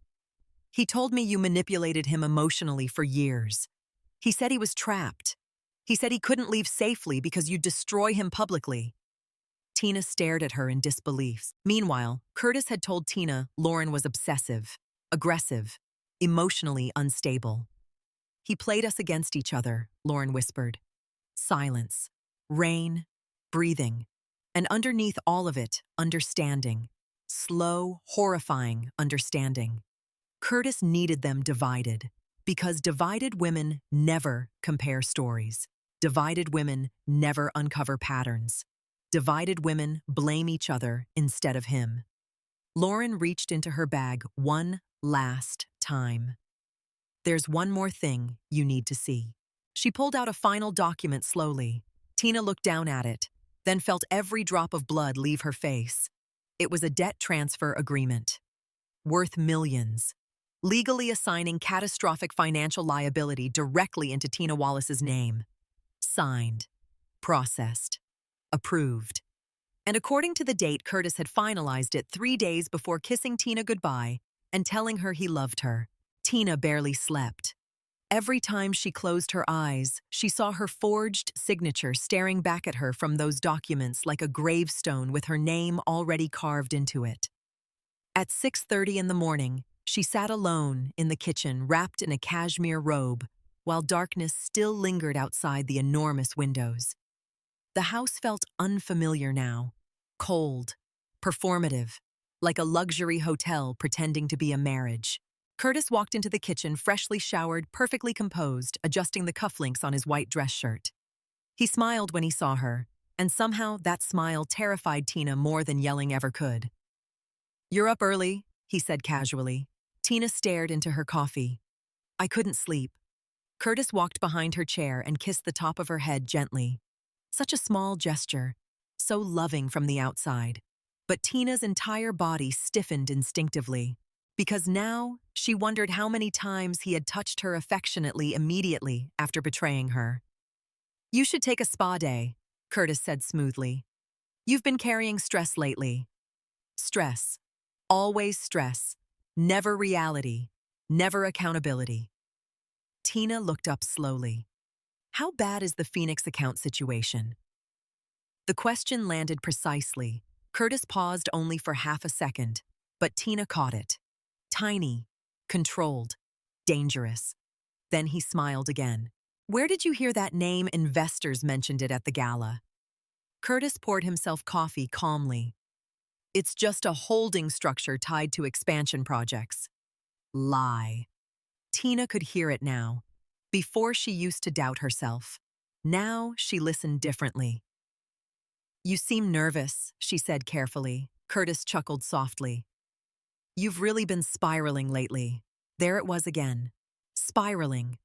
He told me you manipulated him emotionally for years. He said he was trapped. He said he couldn't leave safely because you'd destroy him publicly. Tina stared at her in disbelief. Meanwhile, Curtis had told Tina Lauren was obsessive, aggressive, emotionally unstable. He played us against each other, Lauren whispered. Silence. Rain. Breathing. And underneath all of it, understanding. Slow, horrifying understanding. Curtis needed them divided, because divided women never compare stories. Divided women never uncover patterns. Divided women blame each other instead of him. Lauren reached into her bag one last time. There's one more thing you need to see. She pulled out a final document slowly. Tina looked down at it, then felt every drop of blood leave her face. It was a debt transfer agreement. Worth millions. Legally assigning catastrophic financial liability directly into Tina Wallace's name. Signed. Processed. Approved. And according to the date, Curtis had finalized it 3 days before kissing Tina goodbye and telling her he loved her. Tina barely slept. Every time she closed her eyes, she saw her forged signature staring back at her from those documents like a gravestone with her name already carved into it. At 6:30 in the morning, she sat alone in the kitchen wrapped in a cashmere robe, while darkness still lingered outside the enormous windows. The house felt unfamiliar now, cold, performative, like a luxury hotel pretending to be a marriage. Curtis walked into the kitchen freshly showered, perfectly composed, adjusting the cufflinks on his white dress shirt. He smiled when he saw her, and somehow that smile terrified Tina more than yelling ever could. "You're up early," he said casually. Tina stared into her coffee. "I couldn't sleep." Curtis walked behind her chair and kissed the top of her head gently. Such a small gesture, so loving from the outside. But Tina's entire body stiffened instinctively, because now she wondered how many times he had touched her affectionately immediately after betraying her. "You should take a spa day," Curtis said smoothly. "You've been carrying stress lately." Stress. Always stress. Never reality. Never accountability. Tina looked up slowly. "How bad is the Phoenix account situation?" The question landed precisely. Curtis paused only for half a second, but Tina caught it. Tiny, controlled, dangerous. Then he smiled again. "Where did you hear that name? Investors mentioned it at the gala." Curtis poured himself coffee calmly. "It's just a holding structure tied to expansion projects." Lie. Tina could hear it now. Before she used to doubt herself. Now she listened differently. "You seem nervous," she said carefully. Curtis chuckled softly. "You've really been spiraling lately." There it was again. Spiraling.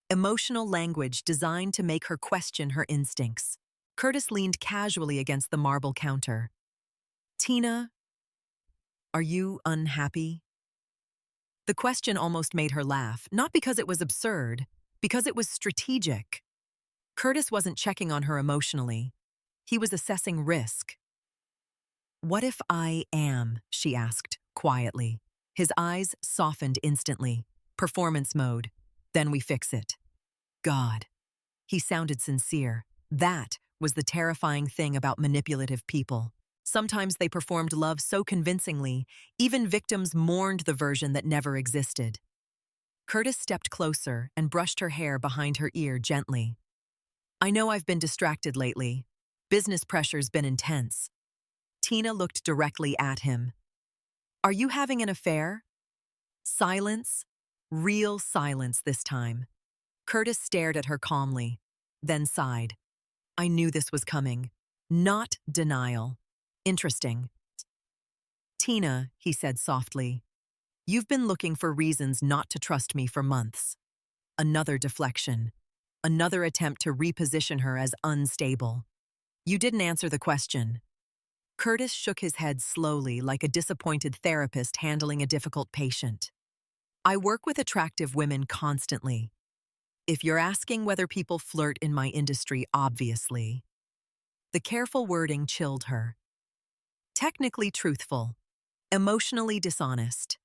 Emotional language designed to make her question her instincts. Curtis leaned casually against the marble counter. "Tina, are you unhappy?" The question almost made her laugh, not because it was absurd, because it was strategic. Curtis wasn't checking on her emotionally. He was assessing risk. "What if I am?" she asked, quietly. His eyes softened instantly. Performance mode. "Then we fix it." God. He sounded sincere. That was the terrifying thing about manipulative people. Sometimes they performed love so convincingly, even victims mourned the version that never existed. Curtis stepped closer and brushed her hair behind her ear gently. "I know I've been distracted lately. Business pressure's been intense." Tina looked directly at him. "Are you having an affair?" Silence. Real silence this time. Curtis stared at her calmly, then sighed. "I knew this was coming. Not denial. Interesting." "Tina," he said softly, "you've been looking for reasons not to trust me for months." Another deflection. Another attempt to reposition her as unstable. "You didn't answer the question." Curtis shook his head slowly, like a disappointed therapist handling a difficult patient. "I work with attractive women constantly. If you're asking whether people flirt in my industry, obviously." The careful wording chilled her. Technically truthful. Emotionally dishonest.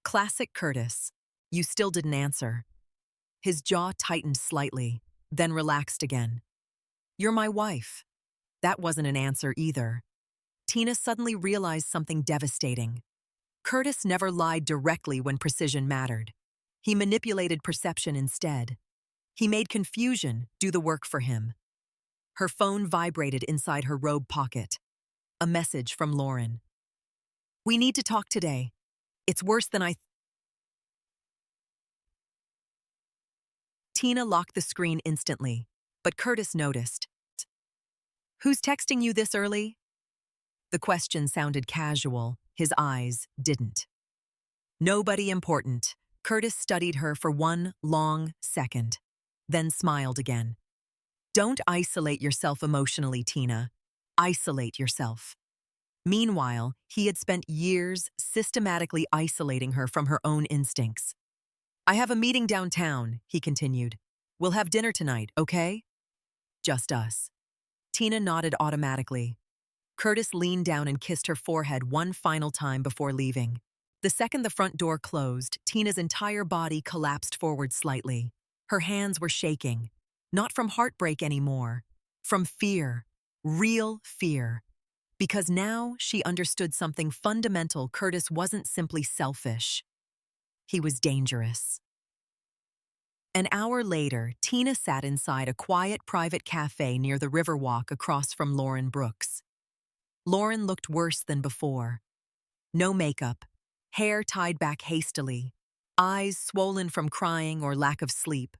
Classic Curtis. You still didn't answer. His jaw tightened slightly, then relaxed again. "You're my wife." That wasn't an answer either. Tina suddenly realized something devastating. Curtis never lied directly when precision mattered. He manipulated perception instead. He made confusion do the work for him. Her phone vibrated inside her robe pocket. A message from Lauren. "We need to talk today. It's worse than I..." Tina locked the screen instantly, but Curtis noticed. "Who's texting you this early?" The question sounded casual. His eyes didn't. "Nobody important." Curtis studied her for one long second, then smiled again. "Don't isolate yourself emotionally, Tina. Isolate yourself." Meanwhile, he had spent years systematically isolating her from her own instincts. "I have a meeting downtown," he continued. "We'll have dinner tonight, okay?" "Just us." Tina nodded automatically. Curtis leaned down and kissed her forehead one final time before leaving. The second the front door closed, Tina's entire body collapsed forward slightly. Her hands were shaking, not from heartbreak anymore, from fear, real fear. Because now she understood something fundamental. Curtis wasn't simply selfish. He was dangerous. An hour later, Tina sat inside a quiet private cafe near the Riverwalk across from Lauren Brooks. Lauren looked worse than before. No makeup, hair tied back hastily, eyes swollen from crying or lack of sleep.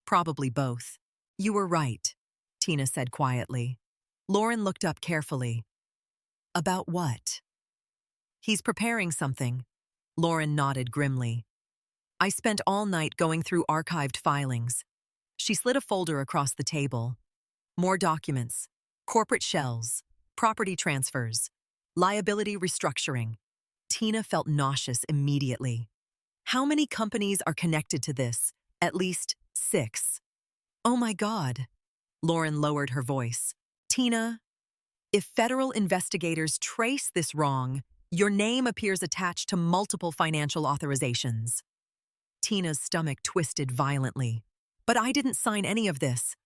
Probably both. "You were right," Tina said quietly. Lauren looked up carefully. "About what?" "He's preparing something." Lauren nodded grimly. "I spent all night going through archived filings." She slid a folder across the table. More documents, corporate shells, property transfers, liability restructuring. Tina felt nauseous immediately. How many companies are connected to this? At least 6. "Oh my God." Lauren lowered her voice. "Tina, if federal investigators trace this wrong, your name appears attached to multiple financial authorizations." Tina's stomach twisted violently. "But I didn't sign any of this."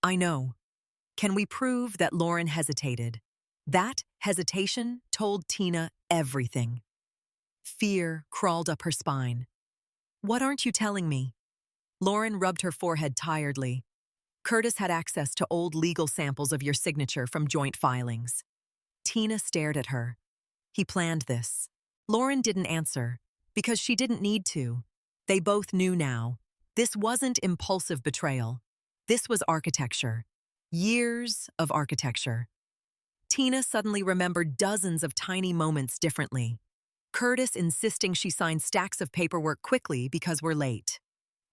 "I know. Can we prove that?" Lauren hesitated. That hesitation told Tina everything. Fear crawled up her spine. "What aren't you telling me?" Lauren rubbed her forehead tiredly. "Curtis had access to old legal samples of your signature from joint filings." Tina stared at her. "He planned this." Lauren didn't answer, because she didn't need to. They both knew now. This wasn't impulsive betrayal. This was architecture. Years of architecture. Tina suddenly remembered dozens of tiny moments differently. Curtis insisting she sign stacks of paperwork quickly because we're late.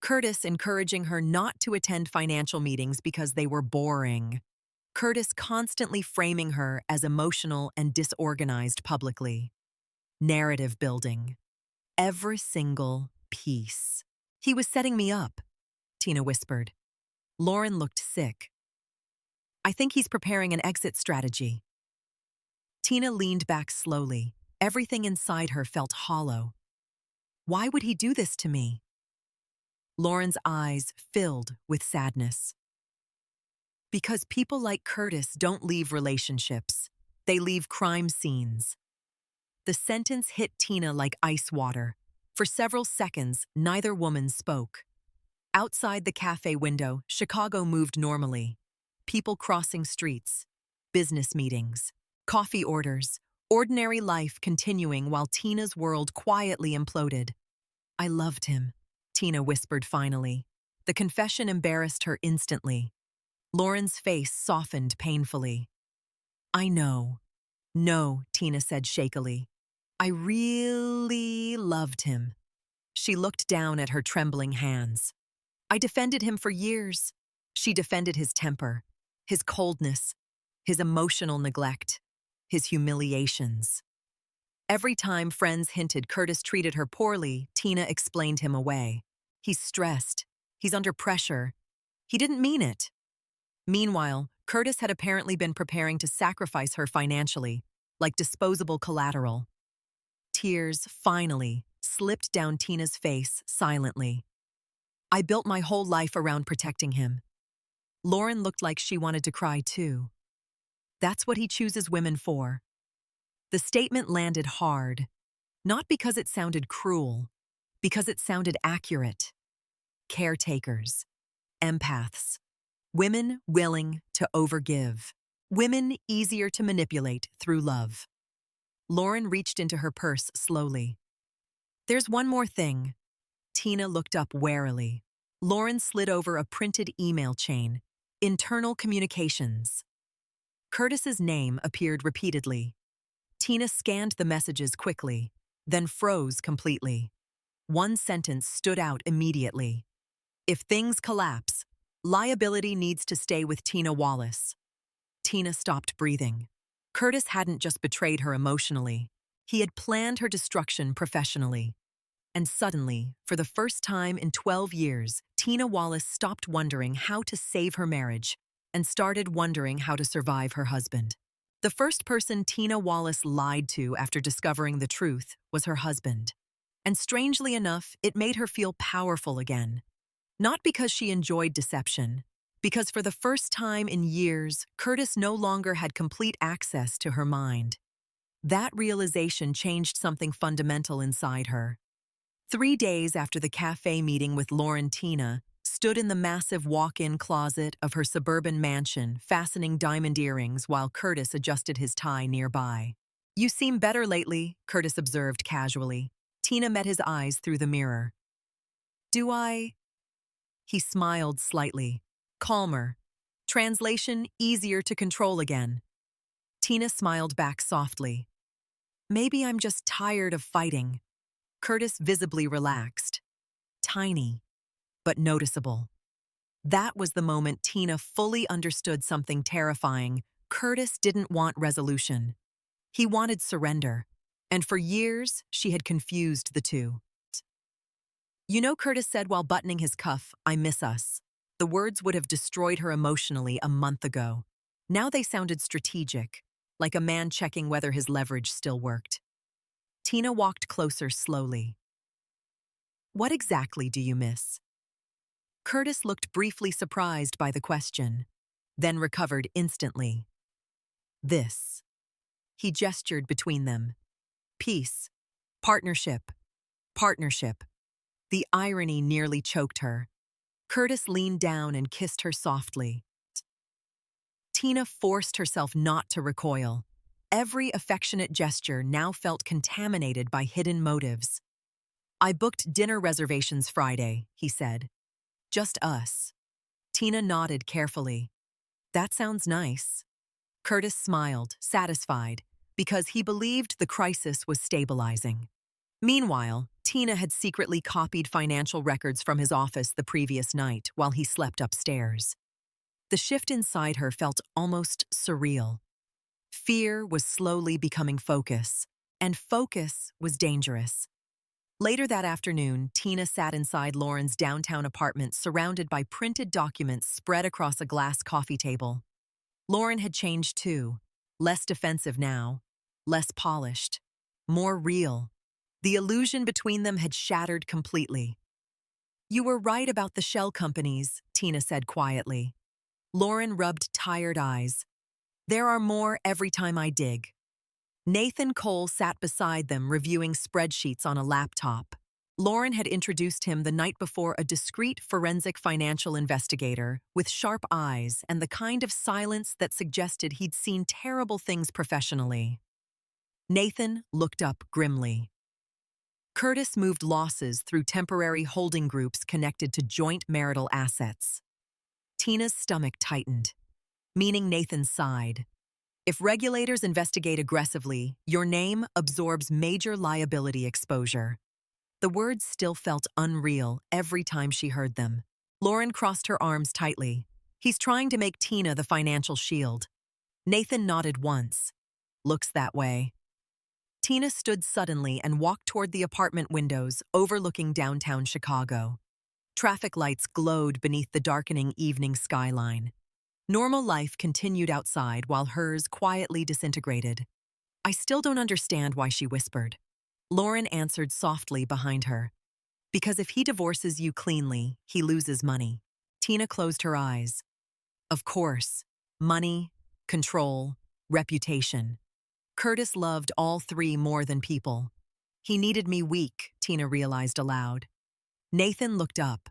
Curtis encouraging her not to attend financial meetings because they were boring. Curtis constantly framing her as emotional and disorganized publicly. Narrative building. Every single piece. "He was setting me up," Tina whispered. Lauren looked sick. "I think he's preparing an exit strategy." Tina leaned back slowly. Everything inside her felt hollow. "Why would he do this to me?" Lauren's eyes filled with sadness. "Because people like Curtis don't leave relationships. They leave crime scenes." The sentence hit Tina like ice water. For several seconds, neither woman spoke. Outside the cafe window, Chicago moved normally. People crossing streets, business meetings, coffee orders, ordinary life continuing while Tina's world quietly imploded. "I loved him," Tina whispered finally. The confession embarrassed her instantly. Lauren's face softened painfully. "I know." "No," Tina said shakily. "I really loved him." She looked down at her trembling hands. "I defended him for years." She defended his temper, his coldness, his emotional neglect, his humiliations. Every time friends hinted Curtis treated her poorly, Tina explained him away. "He's stressed. He's under pressure. He didn't mean it." Meanwhile, Curtis had apparently been preparing to sacrifice her financially, like disposable collateral. Tears, finally, slipped down Tina's face silently. "I built my whole life around protecting him." Lauren looked like she wanted to cry too. "That's what he chooses women for." The statement landed hard, not because it sounded cruel, because it sounded accurate. Caretakers, empaths, women willing to overgive, women easier to manipulate through love. Lauren reached into her purse slowly. There's one more thing. Tina looked up warily. Lauren slid over a printed email chain. Internal communications. Curtis's name appeared repeatedly. Tina scanned the messages quickly, then froze completely. One sentence stood out immediately. If things collapse, liability needs to stay with Tina Wallace. Tina stopped breathing. Curtis hadn't just betrayed her emotionally. He had planned her destruction professionally. And suddenly, for the first time in 12 years, Tina Wallace stopped wondering how to save her marriage and started wondering how to survive her husband. The first person Tina Wallace lied to after discovering the truth was her husband. And strangely enough, it made her feel powerful again. Not because she enjoyed deception, because for the first time in years, Curtis no longer had complete access to her mind. That realization changed something fundamental inside her. 3 days after the cafe meeting with Lauren, Tina stood in the massive walk-in closet of her suburban mansion, fastening diamond earrings while Curtis adjusted his tie nearby. "You seem better lately," Curtis observed casually. Tina met his eyes through the mirror. "Do I?" He smiled slightly. Calmer. Translation, easier to control again. Tina smiled back softly. "Maybe I'm just tired of fighting." Curtis visibly relaxed. Tiny, but noticeable. That was the moment Tina fully understood something terrifying. Curtis didn't want resolution. He wanted surrender. And for years, she had confused the two. "You know," Curtis said while buttoning his cuff, "I miss us." The words would have destroyed her emotionally a month ago. Now they sounded strategic, like a man checking whether his leverage still worked. Tina walked closer slowly. "What exactly do you miss?" Curtis looked briefly surprised by the question, then recovered instantly. "This." He gestured between them. "Peace. Partnership. Partnership." The irony nearly choked her. Curtis leaned down and kissed her softly. Tina forced herself not to recoil. Every affectionate gesture now felt contaminated by hidden motives. "I booked dinner reservations Friday," he said. "Just us." Tina nodded carefully. "That sounds nice." Curtis smiled, satisfied, because he believed the crisis was stabilizing. Meanwhile, Tina had secretly copied financial records from his office the previous night while he slept upstairs. The shift inside her felt almost surreal. Fear was slowly becoming focus, and focus was dangerous. Later that afternoon, Tina sat inside Lauren's downtown apartment surrounded by printed documents spread across a glass coffee table. Lauren had changed too, less defensive now, less polished, more real. The illusion between them had shattered completely. "You were right about the shell companies," Tina said quietly. Lauren rubbed tired eyes. "There are more every time I dig." Nathan Cole sat beside them reviewing spreadsheets on a laptop. Lauren had introduced him the night before, a discreet forensic financial investigator with sharp eyes and the kind of silence that suggested he'd seen terrible things professionally. Nathan looked up grimly. Curtis moved losses through temporary holding groups connected to joint marital assets. Tina's stomach tightened, meaning Nathan's side. "If regulators investigate aggressively, your name absorbs major liability exposure." The words still felt unreal every time she heard them. Lauren crossed her arms tightly. "He's trying to make Tina the financial shield." Nathan nodded once. "Looks that way." Tina stood suddenly and walked toward the apartment windows overlooking downtown Chicago. Traffic lights glowed beneath the darkening evening skyline. Normal life continued outside while hers quietly disintegrated. "I still don't understand why," she whispered. Lauren answered softly behind her. "Because if he divorces you cleanly, he loses money." Tina closed her eyes. Of course. Money, control, reputation. Curtis loved all three more than people. "He needed me weak," Tina realized aloud. Nathan looked up.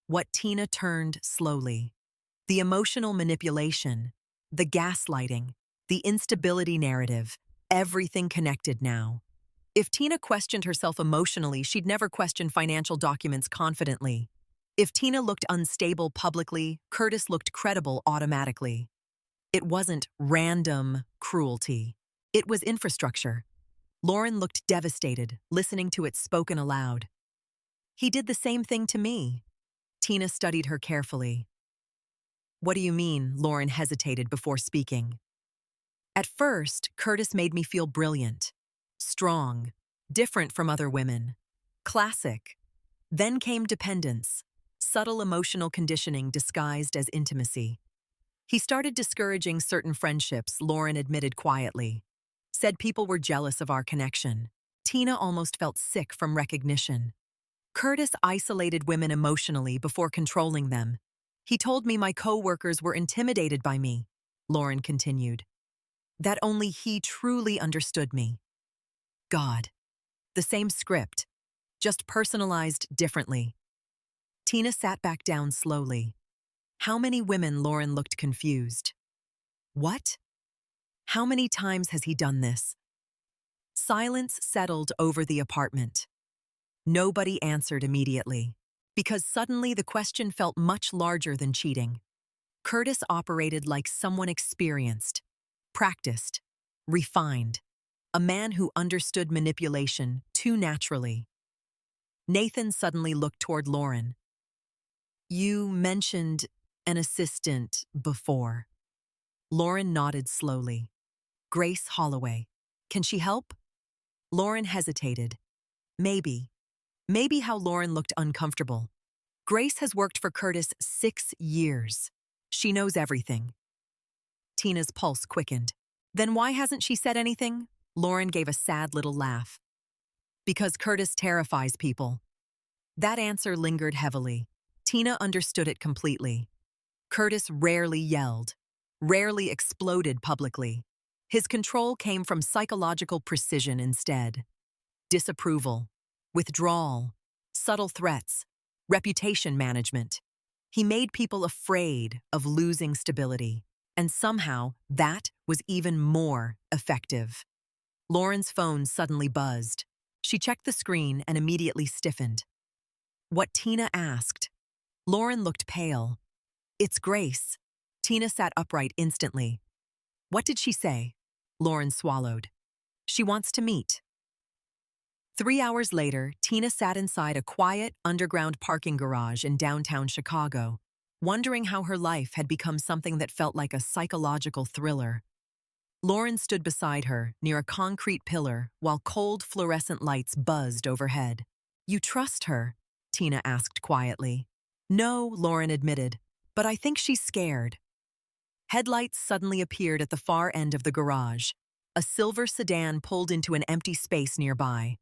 What Tina turned slowly. The emotional manipulation, the gaslighting, the instability narrative, everything connected now. If Tina questioned herself emotionally, she'd never question financial documents confidently. If Tina looked unstable publicly, Curtis looked credible automatically. It wasn't random cruelty. It was infrastructure. Lauren looked devastated, listening to it spoken aloud. He did the same thing to me. Tina studied her carefully. What do you mean? Lauren hesitated before speaking. At first, Curtis made me feel brilliant, strong, different from other women. Classic. Then came dependence, subtle emotional conditioning disguised as intimacy. He started discouraging certain friendships, Lauren admitted quietly. Said people were jealous of our connection. Tina almost felt sick from recognition. Curtis isolated women emotionally before controlling them. He told me my co-workers were intimidated by me, Lauren continued. That only he truly understood me. God. The same script, just personalized differently. Tina sat back down slowly. How many women? Lauren looked confused. What? How many times has he done this? Silence settled over the apartment. Nobody answered immediately, because suddenly the question felt much larger than cheating. Curtis operated like someone experienced, practiced, refined, a man who understood manipulation too naturally. Nathan suddenly looked toward Lauren. You mentioned an assistant before. Lauren nodded slowly. Grace Holloway. Can she help? Lauren hesitated. Maybe. Maybe. How Lauren looked uncomfortable. Grace has worked for Curtis 6 years. She knows everything. Tina's pulse quickened. Then why hasn't she said anything? Lauren gave a sad little laugh. Because Curtis terrifies people. That answer lingered heavily. Tina understood it completely. Curtis rarely yelled, rarely exploded publicly. His control came from psychological precision instead. Disapproval, withdrawal, subtle threats, reputation management. He made people afraid of losing stability, and somehow that was even more effective. Lauren's phone suddenly buzzed. She checked the screen and immediately stiffened. What Tina asked. Lauren looked pale. It's Grace. Tina sat upright instantly. What did she say? Lauren swallowed. She wants to meet. 3 hours later, Tina sat inside a quiet, underground parking garage in downtown Chicago, wondering how her life had become something that felt like a psychological thriller. Lauren stood beside her, near a concrete pillar, while cold fluorescent lights buzzed overhead. You trust her? Tina asked quietly. No, Lauren admitted, but I think she's scared. Headlights suddenly appeared at the far end of the garage. A silver sedan pulled into an empty space nearby.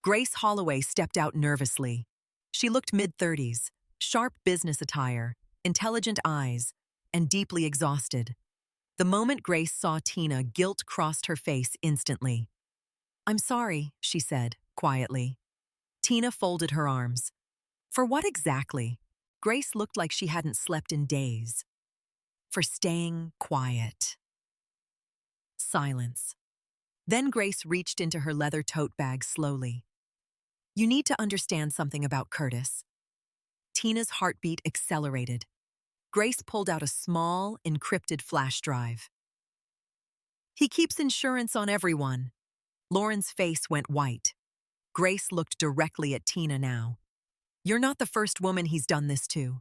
Grace Holloway stepped out nervously. She looked mid-30s, sharp business attire, intelligent eyes, and deeply exhausted. The moment Grace saw Tina, guilt crossed her face instantly. I'm sorry, she said, quietly. Tina folded her arms. For what exactly? Grace looked like she hadn't slept in days. For staying quiet. Silence. Then Grace reached into her leather tote bag slowly. You need to understand something about Curtis. Tina's heartbeat accelerated. Grace pulled out a small, encrypted flash drive. He keeps insurance on everyone. Lauren's face went white. Grace looked directly at Tina now. You're not the first woman he's done this to.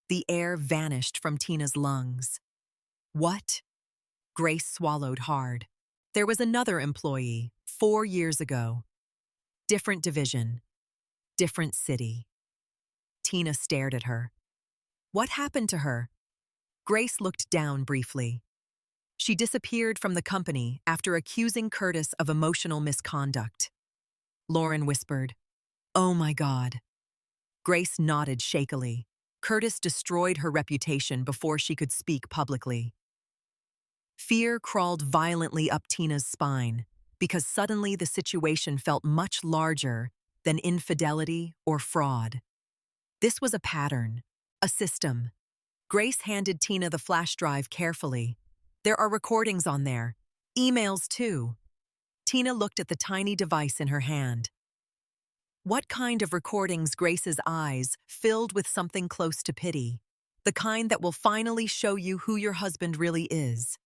The air vanished from Tina's lungs. What? Grace swallowed hard. There was another employee, 4 years ago. Different division. Different city. Tina stared at her. What happened to her? Grace looked down briefly. She disappeared from the company after accusing Curtis of emotional misconduct. Lauren whispered, Oh my God. Grace nodded shakily. Curtis destroyed her reputation before she could speak publicly. Fear crawled violently up Tina's spine, because suddenly the situation felt much larger then infidelity or fraud. This was a pattern, a system. Grace handed Tina the flash drive carefully. There are recordings on there. Emails, too. Tina looked at the tiny device in her hand. What kind of recordings? Grace's eyes filled with something close to pity. The kind that will finally show you who your husband really is.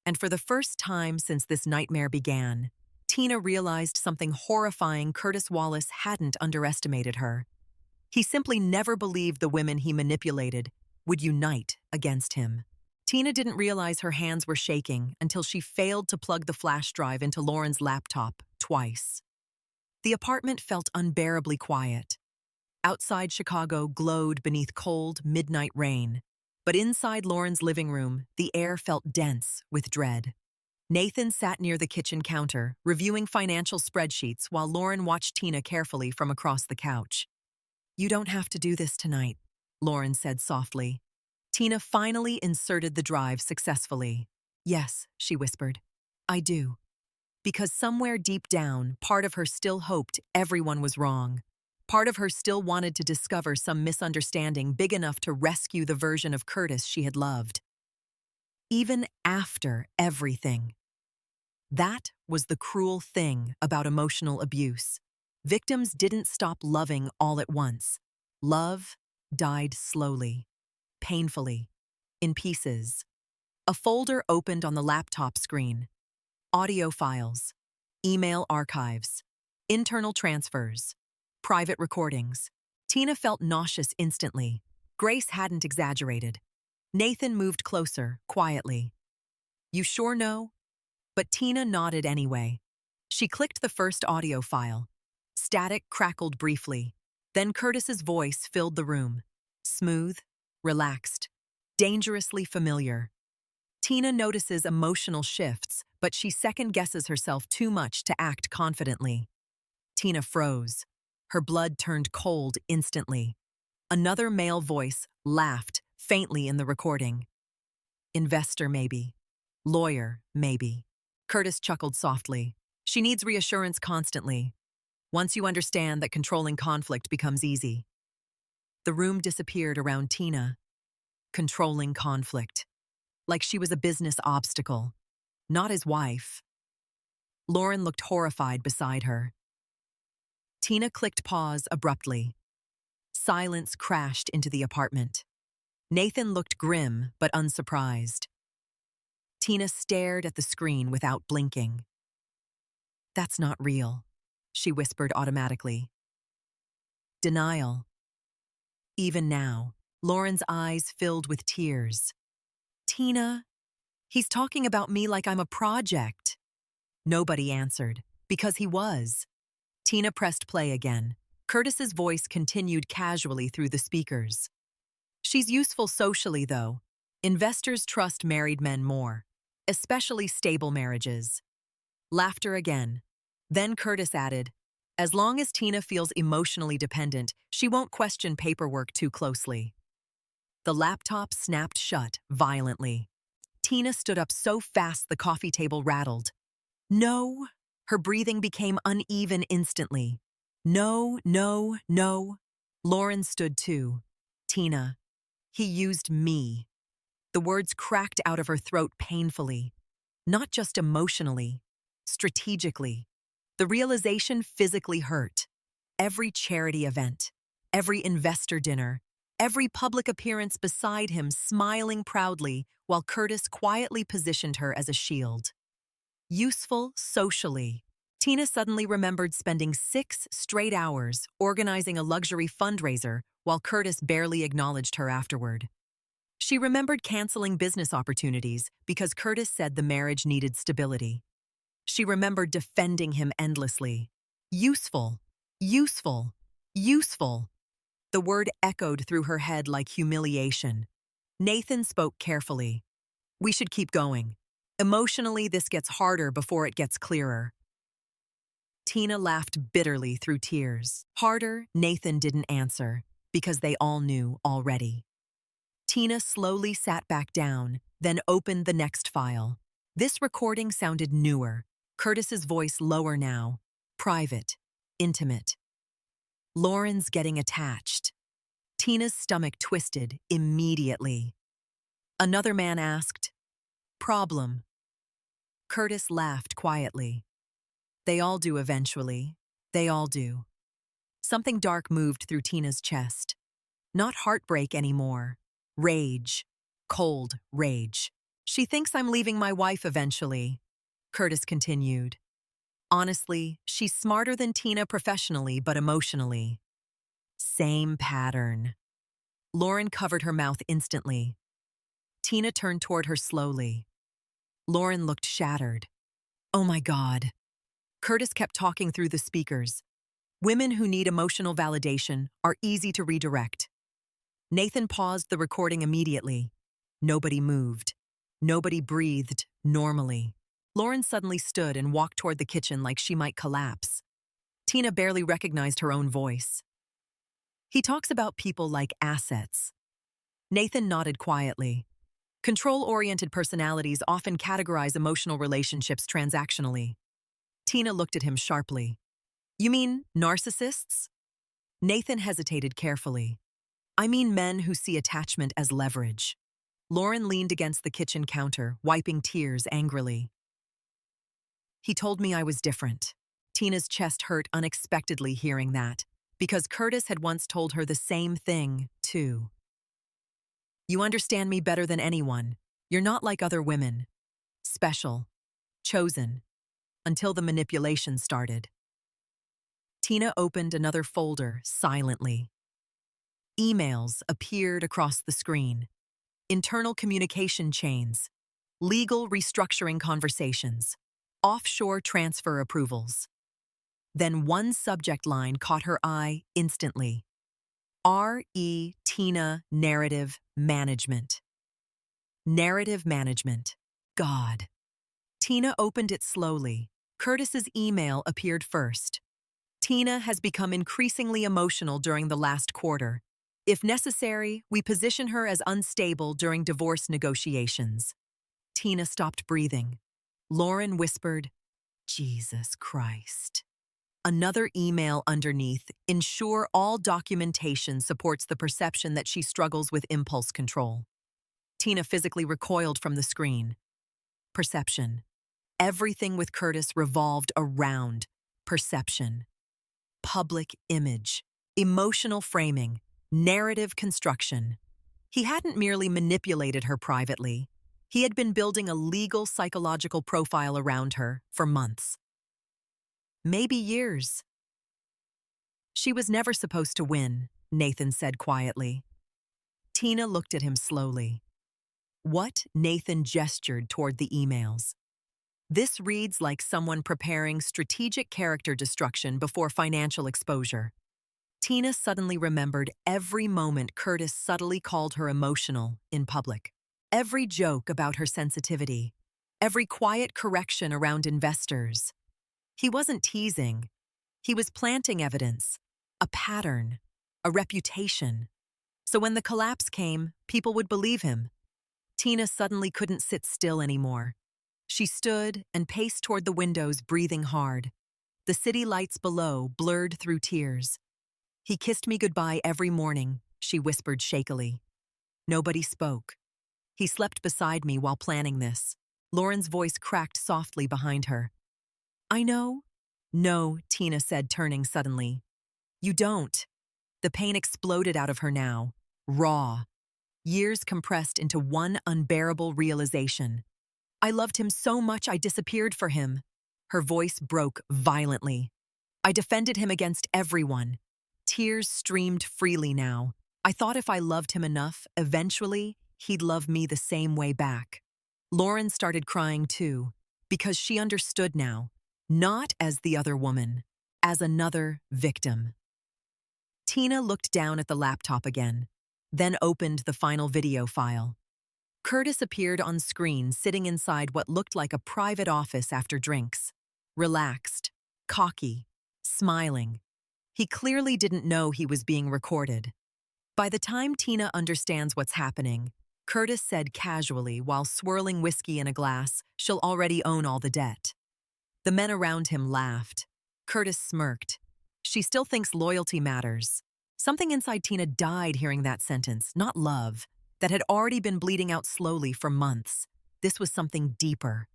And for the first time since this nightmare began, Tina realized something horrifying. Curtis Wallace hadn't underestimated her. He simply never believed the women he manipulated would unite against him. Tina didn't realize her hands were shaking until she failed to plug the flash drive into Lauren's laptop twice. The apartment felt unbearably quiet. Outside Chicago glowed beneath cold, midnight rain. But inside Lauren's living room, the air felt dense with dread. Nathan sat near the kitchen counter, reviewing financial spreadsheets while Lauren watched Tina carefully from across the couch. "You don't have to do this tonight," Lauren said softly. Tina finally inserted the drive successfully. "Yes," she whispered. "I do." Because somewhere deep down, part of her still hoped everyone was wrong. Part of her still wanted to discover some misunderstanding big enough to rescue the version of Curtis she had loved. Even after everything. That was the cruel thing about emotional abuse. Victims didn't stop loving all at once. Love died slowly, painfully, in pieces. A folder opened on the laptop screen. Audio files, email archives, internal transfers, private recordings. Tina felt nauseous instantly. Grace hadn't exaggerated. Nathan moved closer, quietly. "You sure know?" But Tina nodded anyway. She clicked the first audio file. Static crackled briefly. Then Curtis's voice filled the room. Smooth, relaxed, dangerously familiar. Tina notices emotional shifts, but she second-guesses herself too much to act confidently. Tina froze. Her blood turned cold instantly. Another male voice laughed faintly in the recording. "Investor, maybe. Lawyer, maybe." Curtis chuckled softly. "She needs reassurance constantly. Once you understand that controlling conflict becomes easy." The room disappeared around Tina. Controlling conflict. Like she was a business obstacle, not his wife. Lauren looked horrified beside her. Tina clicked pause abruptly. Silence crashed into the apartment. Nathan looked grim but unsurprised. Tina stared at the screen without blinking. "That's not real," she whispered automatically. Denial. Even now, Lauren's eyes filled with tears. "Tina, he's talking about me like I'm a project." Nobody answered, because he was. Tina pressed play again. Curtis's voice continued casually through the speakers. "She's useful socially, though. Investors trust married men more, especially stable marriages." Laughter again. Then Curtis added, "As long as Tina feels emotionally dependent, she won't question paperwork too closely." The laptop snapped shut violently. Tina stood up so fast the coffee table rattled. "No." Her breathing became uneven instantly. "No, no, no." Lauren stood too. "Tina, he used me." The words cracked out of her throat painfully. Not just emotionally, strategically. The realization physically hurt. Every charity event, every investor dinner, every public appearance beside him smiling proudly while Curtis quietly positioned her as a shield. Useful socially. Tina suddenly remembered spending 6 straight hours organizing a luxury fundraiser while Curtis barely acknowledged her afterward. She remembered canceling business opportunities because Curtis said the marriage needed stability. She remembered defending him endlessly. Useful, useful, useful. The word echoed through her head like humiliation. Nathan spoke carefully. "We should keep going. Emotionally, this gets harder before it gets clearer." Tina laughed bitterly through tears. Harder, Nathan didn't answer, because they all knew already. Tina slowly sat back down, then opened the next file. This recording sounded newer, Curtis's voice lower now, private, intimate. Lauren's getting attached. Tina's stomach twisted immediately. Another man asked, "Problem?" Curtis laughed quietly. They all do eventually. They all do. Something dark moved through Tina's chest. Not heartbreak anymore. Rage. Cold rage. She thinks I'm leaving my wife eventually, Curtis continued. Honestly, she's smarter than Tina professionally but emotionally. Same pattern. Lauren covered her mouth instantly. Tina turned toward her slowly. Lauren looked shattered. Oh my God. Curtis kept talking through the speakers. Women who need emotional validation are easy to redirect. Nathan paused the recording immediately. Nobody moved. Nobody breathed normally. Lauren suddenly stood and walked toward the kitchen like she might collapse. Tina barely recognized her own voice. He talks about people like assets. Nathan nodded quietly. Control-oriented personalities often categorize emotional relationships transactionally. Tina looked at him sharply. You mean narcissists? Nathan hesitated carefully. I mean men who see attachment as leverage. Lauren leaned against the kitchen counter, wiping tears angrily. He told me I was different. Tina's chest hurt unexpectedly hearing that, because Curtis had once told her the same thing, too. You understand me better than anyone. You're not like other women. Special. Chosen. Until the manipulation started. Tina opened another folder silently. Emails appeared across the screen. Internal communication chains. Legal restructuring conversations. Offshore transfer approvals. Then one subject line caught her eye instantly. R.E. Tina Narrative Management. Narrative Management. God. Tina opened it slowly. Curtis's email appeared first. Tina has become increasingly emotional during the last quarter. If necessary, we position her as unstable during divorce negotiations. Tina stopped breathing. Lauren whispered, Jesus Christ. Another email underneath, ensure all documentation supports the perception that she struggles with impulse control. Tina physically recoiled from the screen. Perception. Everything with Curtis revolved around perception. Public image, emotional framing, narrative construction. He hadn't merely manipulated her privately. He had been building a legal psychological profile around her for months. Maybe years. She was never supposed to win, Nathan said quietly. Tina looked at him slowly. What? Nathan gestured toward the emails. This reads like someone preparing strategic character destruction before financial exposure. Tina suddenly remembered every moment Curtis subtly called her emotional in public. Every joke about her sensitivity. Every quiet correction around investors. He wasn't teasing. He was planting evidence, a pattern, a reputation. So when the collapse came, people would believe him. Tina suddenly couldn't sit still anymore. She stood and paced toward the windows, breathing hard. The city lights below blurred through tears. He kissed me goodbye every morning, she whispered shakily. Nobody spoke. He slept beside me while planning this. Lauren's voice cracked softly behind her. I know. No, Tina said, turning suddenly. You don't. The pain exploded out of her now, raw. Years compressed into one unbearable realization. I loved him so much I disappeared for him. Her voice broke violently. I defended him against everyone. Tears streamed freely now. I thought if I loved him enough, eventually, he'd love me the same way back. Lauren started crying too, because she understood now, not as the other woman, as another victim. Tina looked down at the laptop again, then opened the final video file. Curtis appeared on screen sitting inside what looked like a private office after drinks. Relaxed, cocky, smiling. He clearly didn't know he was being recorded. By the time Tina understands what's happening, Curtis said casually while swirling whiskey in a glass, she'll already own all the debt. The men around him laughed. Curtis smirked. She still thinks loyalty matters. Something inside Tina died hearing that sentence, not love, that had already been bleeding out slowly for months. This was something deeper.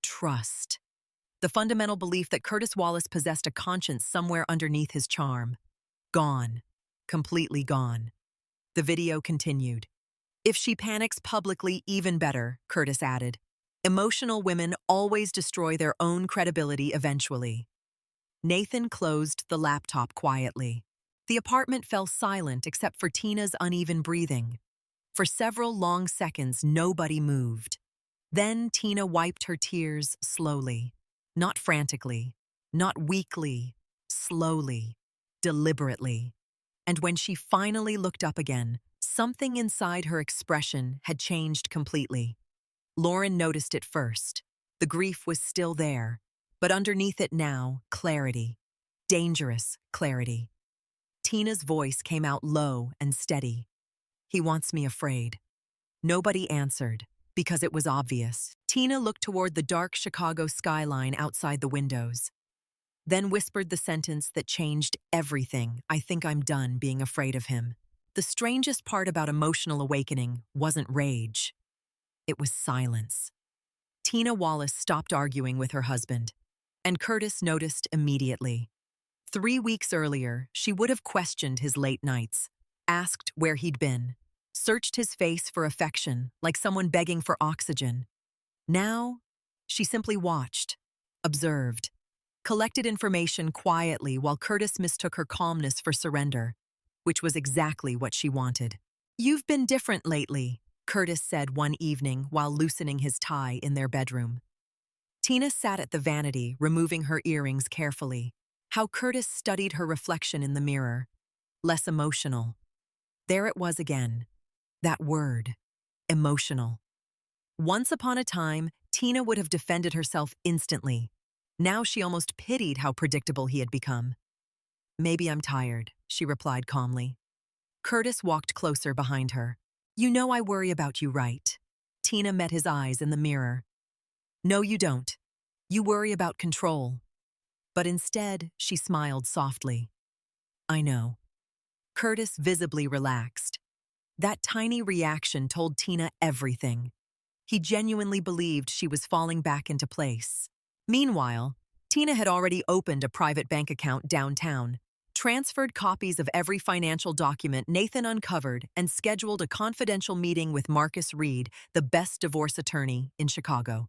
Trust. The fundamental belief that Curtis Wallace possessed a conscience somewhere underneath his charm. Gone. Completely gone. The video continued. If she panics publicly, even better, Curtis added. Emotional women always destroy their own credibility eventually. Nathan closed the laptop quietly. The apartment fell silent except for Tina's uneven breathing. For several long seconds, nobody moved. Then Tina wiped her tears slowly. Not frantically, not weakly, slowly, deliberately. And when she finally looked up again, something inside her expression had changed completely. Lauren noticed it first. The grief was still there, but underneath it now, clarity. Dangerous clarity. Tina's voice came out low and steady. He wants me afraid. Nobody answered, because it was obvious. Tina looked toward the dark Chicago skyline outside the windows, then whispered the sentence that changed everything. I think I'm done being afraid of him. The strangest part about emotional awakening wasn't rage. It was silence. Tina Wallace stopped arguing with her husband, and Curtis noticed immediately. 3 weeks earlier, she would have questioned his late nights, asked where he'd been, searched his face for affection, like someone begging for oxygen. Now, she simply watched, observed, collected information quietly while Curtis mistook her calmness for surrender, which was exactly what she wanted. You've been different lately, Curtis said one evening while loosening his tie in their bedroom. Tina sat at the vanity, removing her earrings carefully. How Curtis studied her reflection in the mirror. Less emotional. There it was again. That word. Emotional. Once upon a time, Tina would have defended herself instantly. Now she almost pitied how predictable he had become. Maybe I'm tired, she replied calmly. Curtis walked closer behind her. You know I worry about you, right? Tina met his eyes in the mirror. No, you don't. You worry about control. But instead, she smiled softly. I know. Curtis visibly relaxed. That tiny reaction told Tina everything. He genuinely believed she was falling back into place. Meanwhile, Tina had already opened a private bank account downtown, transferred copies of every financial document Nathan uncovered, and scheduled a confidential meeting with Marcus Reed, the best divorce attorney in Chicago.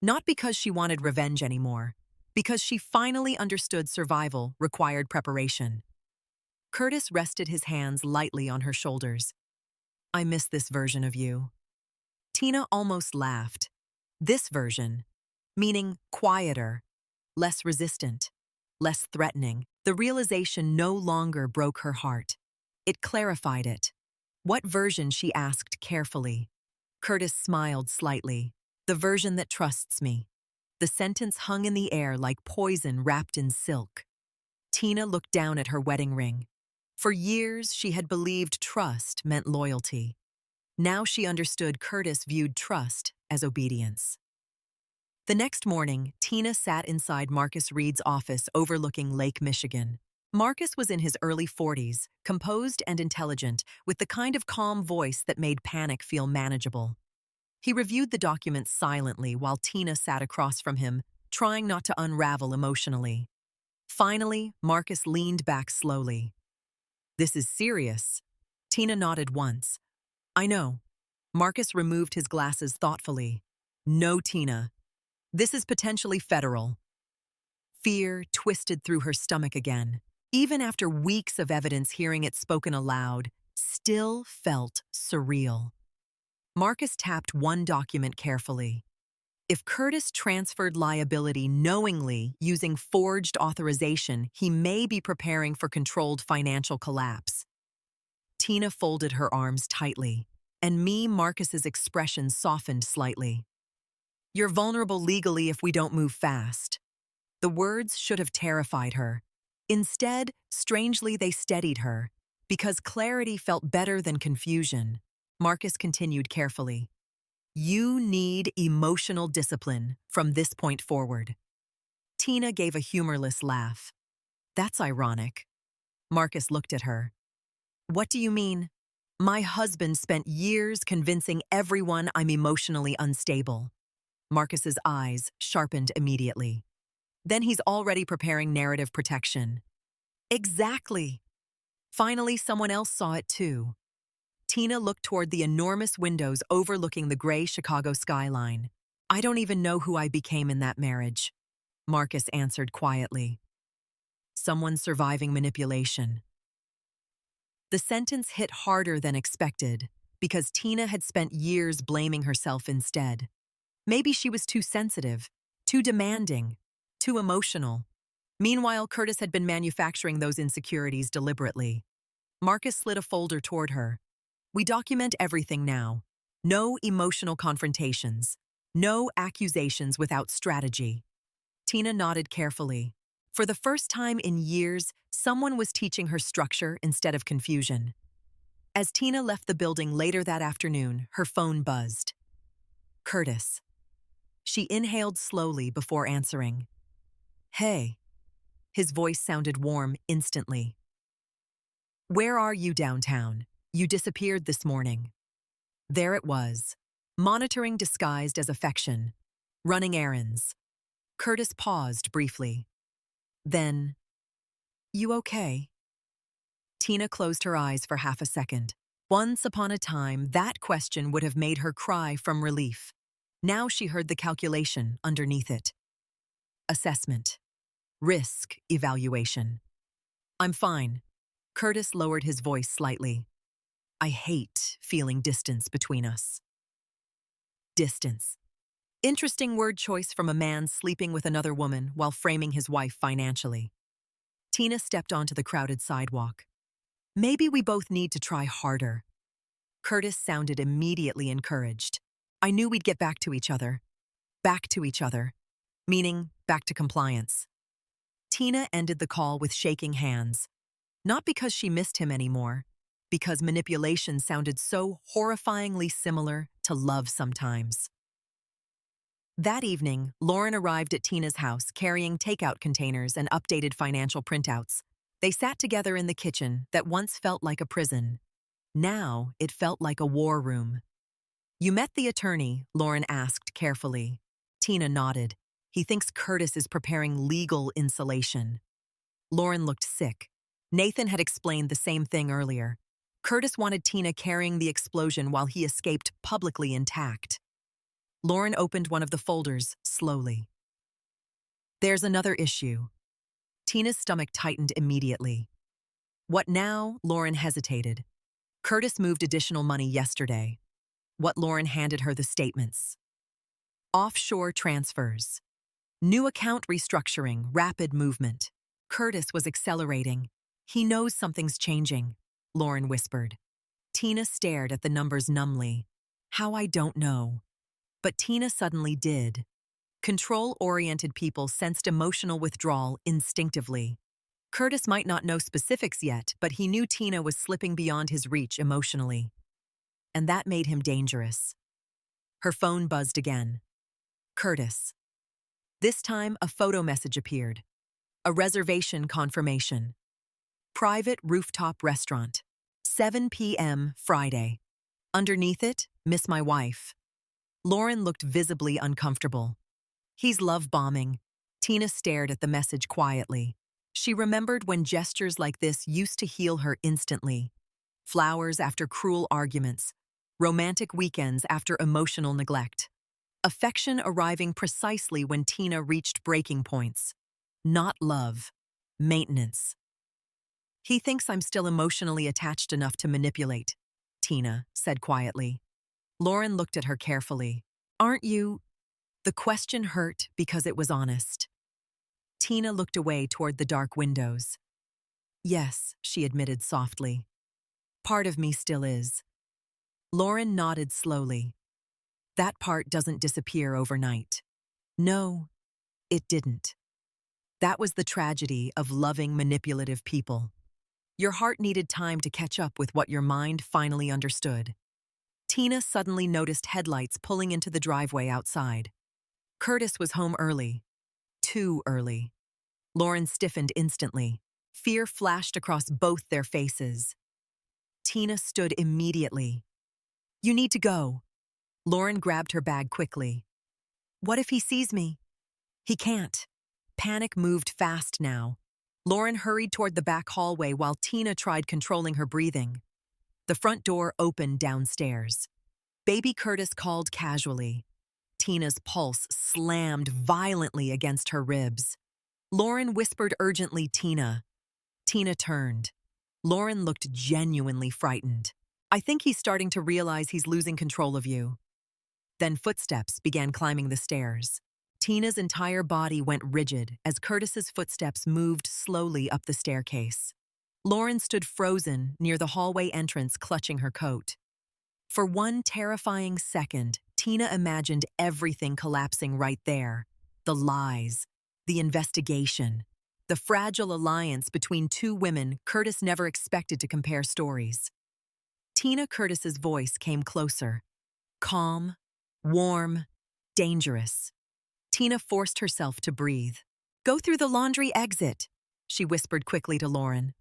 Not because she wanted revenge anymore, because she finally understood survival required preparation. Curtis rested his hands lightly on her shoulders. I miss this version of you. Tina almost laughed. This version, meaning quieter, less resistant, less threatening. The realization no longer broke her heart. It clarified it. What version, she asked carefully. Curtis smiled slightly. The version that trusts me. The sentence hung in the air like poison wrapped in silk. Tina looked down at her wedding ring. For years, she had believed trust meant loyalty. Now she understood Curtis viewed trust as obedience. The next morning, Tina sat inside Marcus Reed's office overlooking Lake Michigan. Marcus was in his early 40s, composed and intelligent, with the kind of calm voice that made panic feel manageable. He reviewed the documents silently while Tina sat across from him, trying not to unravel emotionally. Finally, Marcus leaned back slowly. This is serious. Tina nodded once. I know. Marcus removed his glasses thoughtfully. No, Tina. This is potentially federal. Fear twisted through her stomach again. Even after weeks of evidence, hearing it spoken aloud still felt surreal. Marcus tapped one document carefully. If Curtis transferred liability knowingly using forged authorization, he may be preparing for controlled financial collapse. Tina folded her arms tightly, and Marcus's expression softened slightly. You're vulnerable legally if we don't move fast. The words should have terrified her. Instead, strangely, they steadied her, because clarity felt better than confusion. Marcus continued carefully. You need emotional discipline from this point forward. Tina gave a humorless laugh. That's ironic. Marcus looked at her. What do you mean? My husband spent years convincing everyone I'm emotionally unstable. Marcus's eyes sharpened immediately. Then he's already preparing narrative protection. Exactly. Finally, someone else saw it too. Tina looked toward the enormous windows overlooking the gray Chicago skyline. I don't even know who I became in that marriage, Marcus answered quietly. Someone surviving manipulation. The sentence hit harder than expected because Tina had spent years blaming herself instead. Maybe she was too sensitive, too demanding, too emotional. Meanwhile, Curtis had been manufacturing those insecurities deliberately. Marcus slid a folder toward her. We document everything now. No emotional confrontations. No accusations without strategy. Tina nodded carefully. For the first time in years, someone was teaching her structure instead of confusion. As Tina left the building later that afternoon, her phone buzzed. Curtis. She inhaled slowly before answering. Hey. His voice sounded warm instantly. Where are you downtown? You disappeared this morning. There it was. Monitoring disguised as affection. Running errands. Curtis paused briefly. Then, you okay? Tina closed her eyes for half a second. Once upon a time, that question would have made her cry from relief. Now she heard the calculation underneath it. Assessment. Risk evaluation. I'm fine. Curtis lowered his voice slightly. I hate feeling distance between us. Distance. Interesting word choice from a man sleeping with another woman while framing his wife financially. Tina stepped onto the crowded sidewalk. Maybe we both need to try harder. Curtis sounded immediately encouraged. I knew we'd get back to each other. Back to each other. Meaning back to compliance. Tina ended the call with shaking hands. Not because she missed him anymore, because manipulation sounded so horrifyingly similar to love sometimes. That evening, Lauren arrived at Tina's house carrying takeout containers and updated financial printouts. They sat together in the kitchen that once felt like a prison. Now it felt like a war room. You met the attorney? Lauren asked carefully. Tina nodded. He thinks Curtis is preparing legal insulation. Lauren looked sick. Nathan had explained the same thing earlier. Curtis wanted Tina carrying the explosion while he escaped publicly intact. Lauren opened one of the folders slowly. There's another issue. Tina's stomach tightened immediately. What now? Lauren hesitated. Curtis moved additional money yesterday. What? Lauren handed her the statements. Offshore transfers. New account restructuring, rapid movement. Curtis was accelerating. He knows something's changing, Lauren whispered. Tina stared at the numbers numbly. How? I don't know. But Tina suddenly did. Control-oriented people sensed emotional withdrawal instinctively. Curtis might not know specifics yet, but he knew Tina was slipping beyond his reach emotionally. And that made him dangerous. Her phone buzzed again. Curtis. This time, a photo message appeared. A reservation confirmation. Private rooftop restaurant. 7 p.m. Friday. Underneath it, miss my wife. Lauren looked visibly uncomfortable. He's love-bombing. Tina stared at the message quietly. She remembered when gestures like this used to heal her instantly. Flowers after cruel arguments. Romantic weekends after emotional neglect. Affection arriving precisely when Tina reached breaking points. Not love. Maintenance. He thinks I'm still emotionally attached enough to manipulate, Tina said quietly. Lauren looked at her carefully. Aren't you? The question hurt because it was honest. Tina looked away toward the dark windows. Yes, she admitted softly. Part of me still is. Lauren nodded slowly. That part doesn't disappear overnight. No, it didn't. That was the tragedy of loving manipulative people. Your heart needed time to catch up with what your mind finally understood. Tina suddenly noticed headlights pulling into the driveway outside. Curtis was home early. Too early. Lauren stiffened instantly. Fear flashed across both their faces. Tina stood immediately. "You need to go." Lauren grabbed her bag quickly. "What if he sees me?" "He can't." Panic moved fast now. Lauren hurried toward the back hallway while Tina tried controlling her breathing. The front door opened downstairs. Baby Curtis called casually. Tina's pulse slammed violently against her ribs. Lauren whispered urgently, "Tina." Tina turned. Lauren looked genuinely frightened. "I think he's starting to realize he's losing control of you." Then footsteps began climbing the stairs. Tina's entire body went rigid as Curtis's footsteps moved slowly up the staircase. Lauren stood frozen near the hallway entrance, clutching her coat. For one terrifying second, Tina imagined everything collapsing right there. The lies, the investigation, the fragile alliance between two women Curtis never expected to compare stories. Curtis's voice came closer. Calm, warm, dangerous. Tina forced herself to breathe. "Go through the laundry exit," she whispered quickly to Lauren.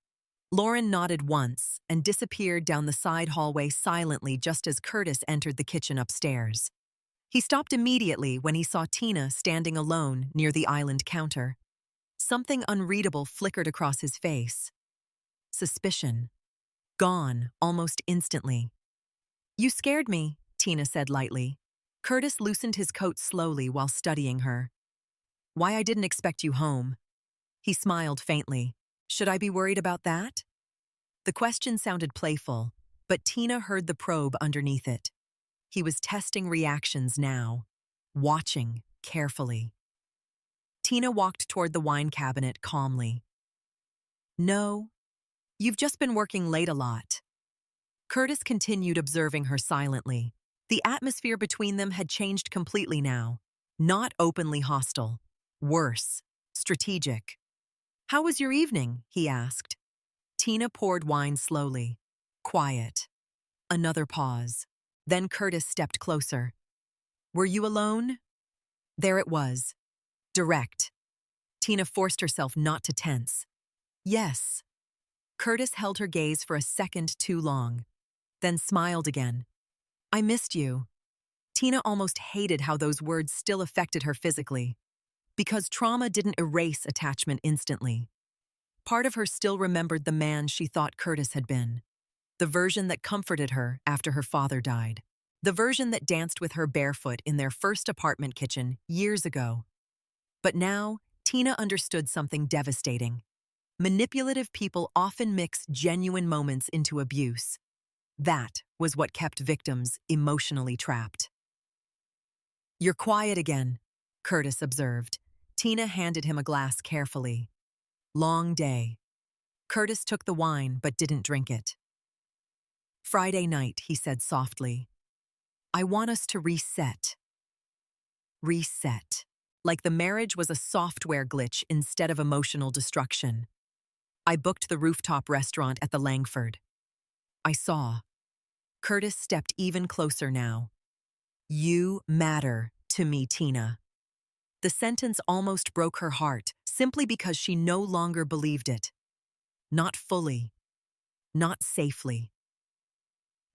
Lauren nodded once and disappeared down the side hallway silently just as Curtis entered the kitchen upstairs. He stopped immediately when he saw Tina standing alone near the island counter. Something unreadable flickered across his face. Suspicion. Gone almost instantly. "You scared me," Tina said lightly. Curtis loosened his coat slowly while studying her. "Why I didn't expect you home." He smiled faintly. "Should I be worried about that?" The question sounded playful, but Tina heard the probe underneath it. He was testing reactions now, watching carefully. Tina walked toward the wine cabinet calmly. "No, you've just been working late a lot." Curtis continued observing her silently. The atmosphere between them had changed completely now. Not openly hostile. Worse, strategic. "How was your evening?" he asked. Tina poured wine slowly. Quiet. Another pause. Then Curtis stepped closer. "Were you alone?" There it was. Direct. Tina forced herself not to tense. "Yes." Curtis held her gaze for a second too long, then smiled again. "I missed you." Tina almost hated how those words still affected her physically. Because trauma didn't erase attachment instantly. Part of her still remembered the man she thought Curtis had been. The version that comforted her after her father died. The version that danced with her barefoot in their first apartment kitchen years ago. But now, Tina understood something devastating. Manipulative people often mix genuine moments into abuse. That was what kept victims emotionally trapped. "You're quiet again," Curtis observed. Tina handed him a glass carefully. Long day. Curtis took the wine but didn't drink it. "Friday night," he said softly. "I want us to reset." Reset. Like the marriage was a software glitch instead of emotional destruction. "I booked the rooftop restaurant at the Langford." "I saw." Curtis stepped even closer now. "You matter to me, Tina." The sentence almost broke her heart, simply because she no longer believed it. Not fully. Not safely.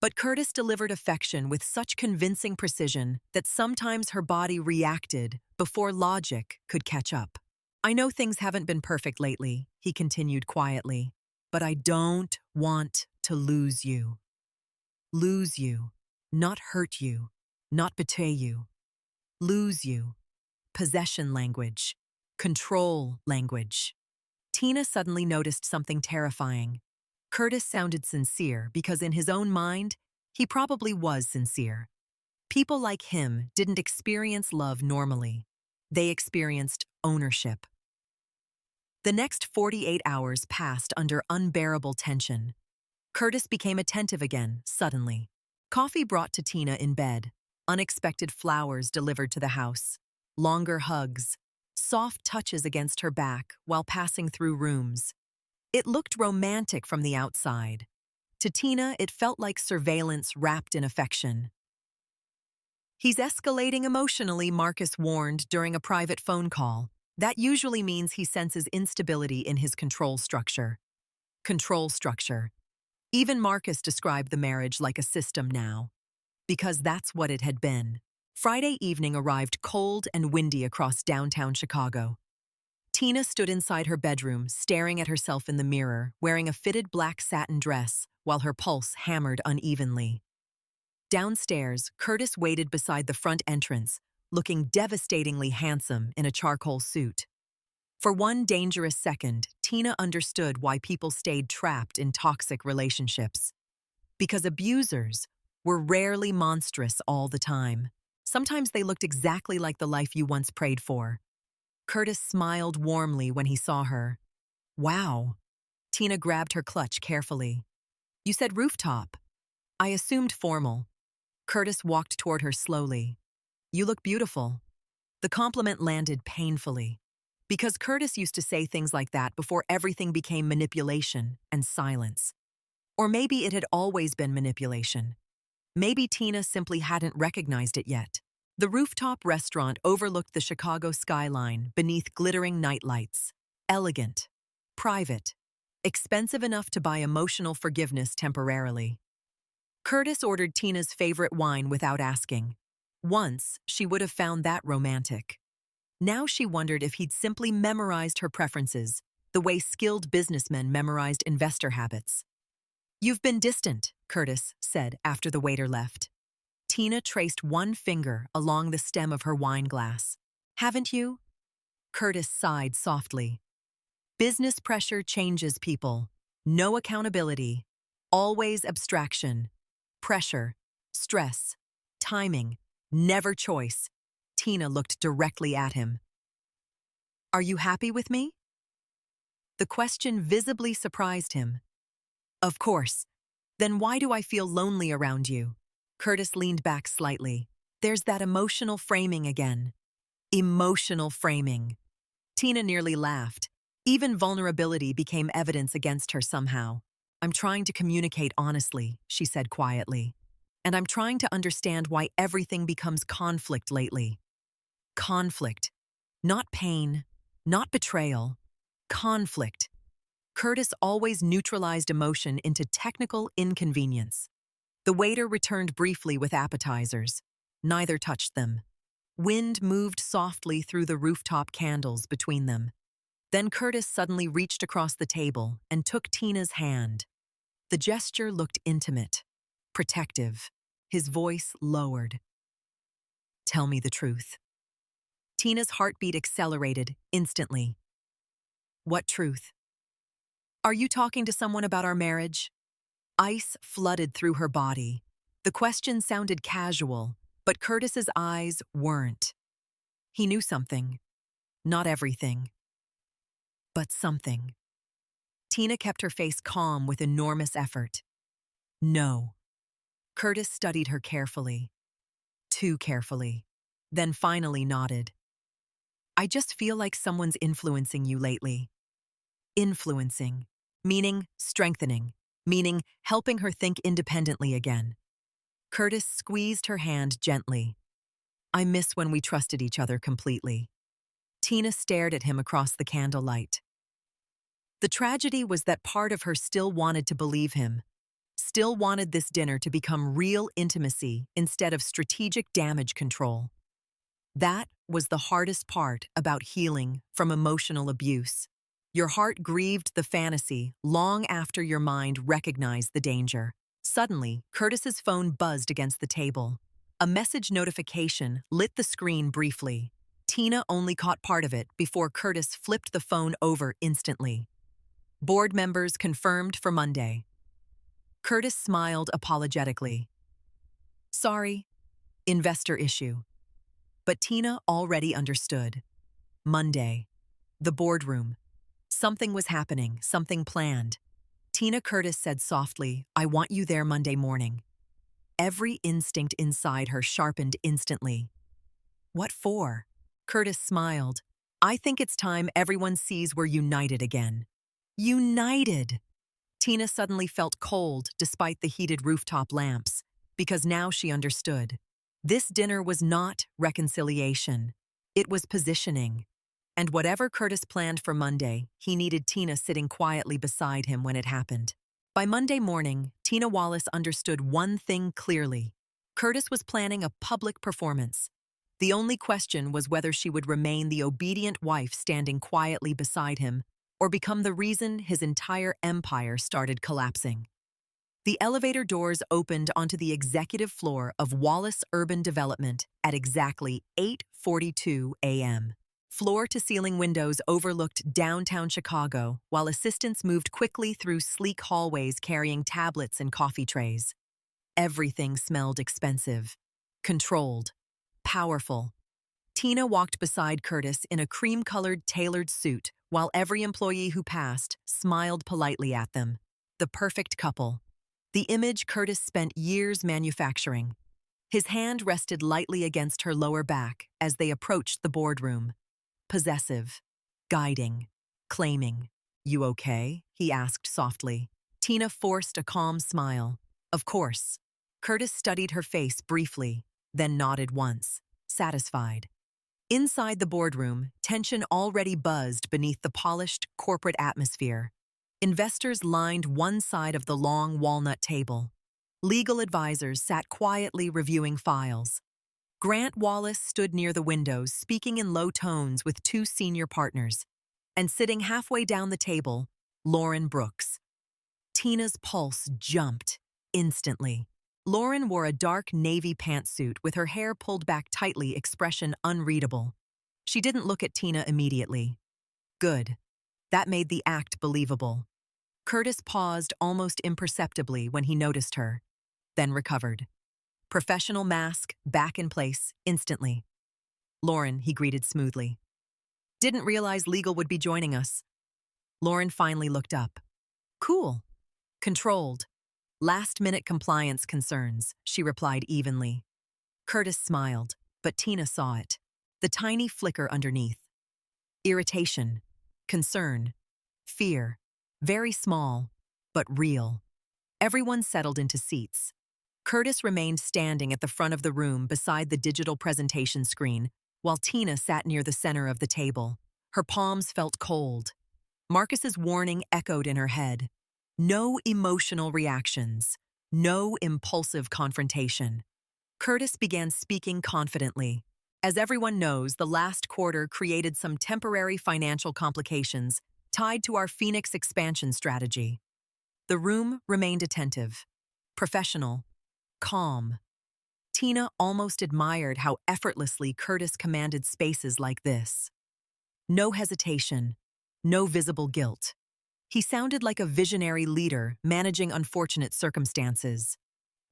But Curtis delivered affection with such convincing precision that sometimes her body reacted before logic could catch up. "I know things haven't been perfect lately," he continued quietly, "but I don't want to lose you." Lose you. Not hurt you. Not betray you. Lose you. Possession language. Control language. Tina suddenly noticed something terrifying. Curtis sounded sincere because in his own mind, he probably was sincere. People like him didn't experience love normally. They experienced ownership. The next 48 hours passed under unbearable tension. Curtis became attentive again, suddenly. Coffee brought to Tina in bed. Unexpected flowers delivered to the house. Longer hugs. Soft touches against her back while passing through rooms. It looked romantic from the outside. To Tina, it felt like surveillance wrapped in affection. "He's escalating emotionally," Marcus warned during a private phone call. That usually means he senses instability in his control structure. Control structure. Even Marcus described the marriage like a system now, because that's what it had been. Friday evening arrived cold and windy across downtown Chicago. Tina stood inside her bedroom, staring at herself in the mirror, wearing a fitted black satin dress, while her pulse hammered unevenly. Downstairs, Curtis waited beside the front entrance, looking devastatingly handsome in a charcoal suit. For one dangerous second, Tina understood why people stayed trapped in toxic relationships. Because abusers were rarely monstrous all the time. Sometimes they looked exactly like the life you once prayed for. Curtis smiled warmly when he saw her. Wow. Tina grabbed her clutch carefully. You said rooftop. I assumed formal. Curtis walked toward her slowly. You look beautiful. The compliment landed painfully. Because Curtis used to say things like that before everything became manipulation and silence. Or maybe it had always been manipulation. Maybe Tina simply hadn't recognized it yet. The rooftop restaurant overlooked the Chicago skyline beneath glittering nightlights. Elegant, private, expensive enough to buy emotional forgiveness temporarily. Curtis ordered Tina's favorite wine without asking. Once, she would have found that romantic. Now she wondered if he'd simply memorized her preferences, the way skilled businessmen memorized investor habits. You've been distant, Curtis said after the waiter left. Tina traced one finger along the stem of her wine glass. Haven't you? Curtis sighed softly. Business pressure changes people. No accountability. Always abstraction. Pressure. Stress. Timing. Never choice. Tina looked directly at him. Are you happy with me? The question visibly surprised him. Of course. Then why do I feel lonely around you? Curtis leaned back slightly. There's that emotional framing again. Emotional framing. Tina nearly laughed. Even vulnerability became evidence against her somehow. I'm trying to communicate honestly, she said quietly. And I'm trying to understand why everything becomes conflict lately. Conflict. Not pain, not betrayal. Conflict. Curtis always neutralized emotion into technical inconvenience. The waiter returned briefly with appetizers. Neither touched them. Wind moved softly through the rooftop candles between them. Then Curtis suddenly reached across the table and took Tina's hand. The gesture looked intimate, protective. His voice lowered. Tell me the truth. Tina's heartbeat accelerated instantly. What truth? Are you talking to someone about our marriage? Ice flooded through her body. The question sounded casual, but Curtis's eyes weren't. He knew something. Not everything. But something. Tina kept her face calm with enormous effort. No. Curtis studied her carefully. Too carefully. Then finally nodded. I just feel like someone's influencing you lately. Influencing. Meaning strengthening. Meaning helping her think independently again. Curtis squeezed her hand gently. I miss when we trusted each other completely. Tina stared at him across the candlelight. The tragedy was that part of her still wanted to believe him, still wanted this dinner to become real intimacy instead of strategic damage control. That was the hardest part about healing from emotional abuse. Your heart grieved the fantasy long after your mind recognized the danger. Suddenly, Curtis's phone buzzed against the table. A message notification lit the screen briefly. Tina only caught part of it before Curtis flipped the phone over instantly. Board members confirmed for Monday. Curtis smiled apologetically. Sorry, investor issue. But Tina already understood. Monday. The boardroom. Something was happening, something planned. Tina Curtis said softly, I want you there Monday morning. Every instinct inside her sharpened instantly. What for? Curtis smiled. I think it's time everyone sees we're united again. United! Tina suddenly felt cold despite the heated rooftop lamps, because now she understood. This dinner was not reconciliation. It was positioning. And whatever Curtis planned for Monday, he needed Tina sitting quietly beside him when it happened. By Monday morning, Tina Wallace understood one thing clearly. Curtis was planning a public performance. The only question was whether she would remain the obedient wife standing quietly beside him or become the reason his entire empire started collapsing. The elevator doors opened onto the executive floor of Wallace Urban Development at exactly 8:42 a.m. Floor-to-ceiling windows overlooked downtown Chicago, while assistants moved quickly through sleek hallways carrying tablets and coffee trays. Everything smelled expensive, controlled, powerful. Tina walked beside Curtis in a cream-colored tailored suit, while every employee who passed smiled politely at them. The perfect couple. The image Curtis spent years manufacturing. His hand rested lightly against her lower back as they approached the boardroom. Possessive, guiding, claiming. "You okay?" he asked softly. Tina forced a calm smile. "Of course." Curtis studied her face briefly, then nodded once, satisfied. Inside the boardroom, tension already buzzed beneath the polished corporate atmosphere. Investors lined one side of the long walnut table. Legal advisors sat quietly reviewing files. Grant Wallace stood near the windows, speaking in low tones with two senior partners. And sitting halfway down the table, Lauren Brooks. Tina's pulse jumped instantly. Lauren wore a dark navy pantsuit with her hair pulled back tightly, expression unreadable. She didn't look at Tina immediately. Good. That made the act believable. Curtis paused almost imperceptibly when he noticed her, then recovered. Professional mask back in place instantly. "Lauren," he greeted smoothly. "Didn't realize legal would be joining us." Lauren finally looked up. "Cool. Controlled. Last-minute compliance concerns," she replied evenly. Curtis smiled, but Tina saw it. The tiny flicker underneath. Irritation. Concern. Fear. Very small, but real. Everyone settled into seats. Curtis remained standing at the front of the room beside the digital presentation screen, while Tina sat near the center of the table. Her palms felt cold. Marcus's warning echoed in her head. No emotional reactions. No impulsive confrontation. Curtis began speaking confidently. As everyone knows, the last quarter created some temporary financial complications tied to our Phoenix expansion strategy. The room remained attentive, professional, calm. Tina almost admired how effortlessly Curtis commanded spaces like this. No hesitation, no visible guilt. He sounded like a visionary leader managing unfortunate circumstances,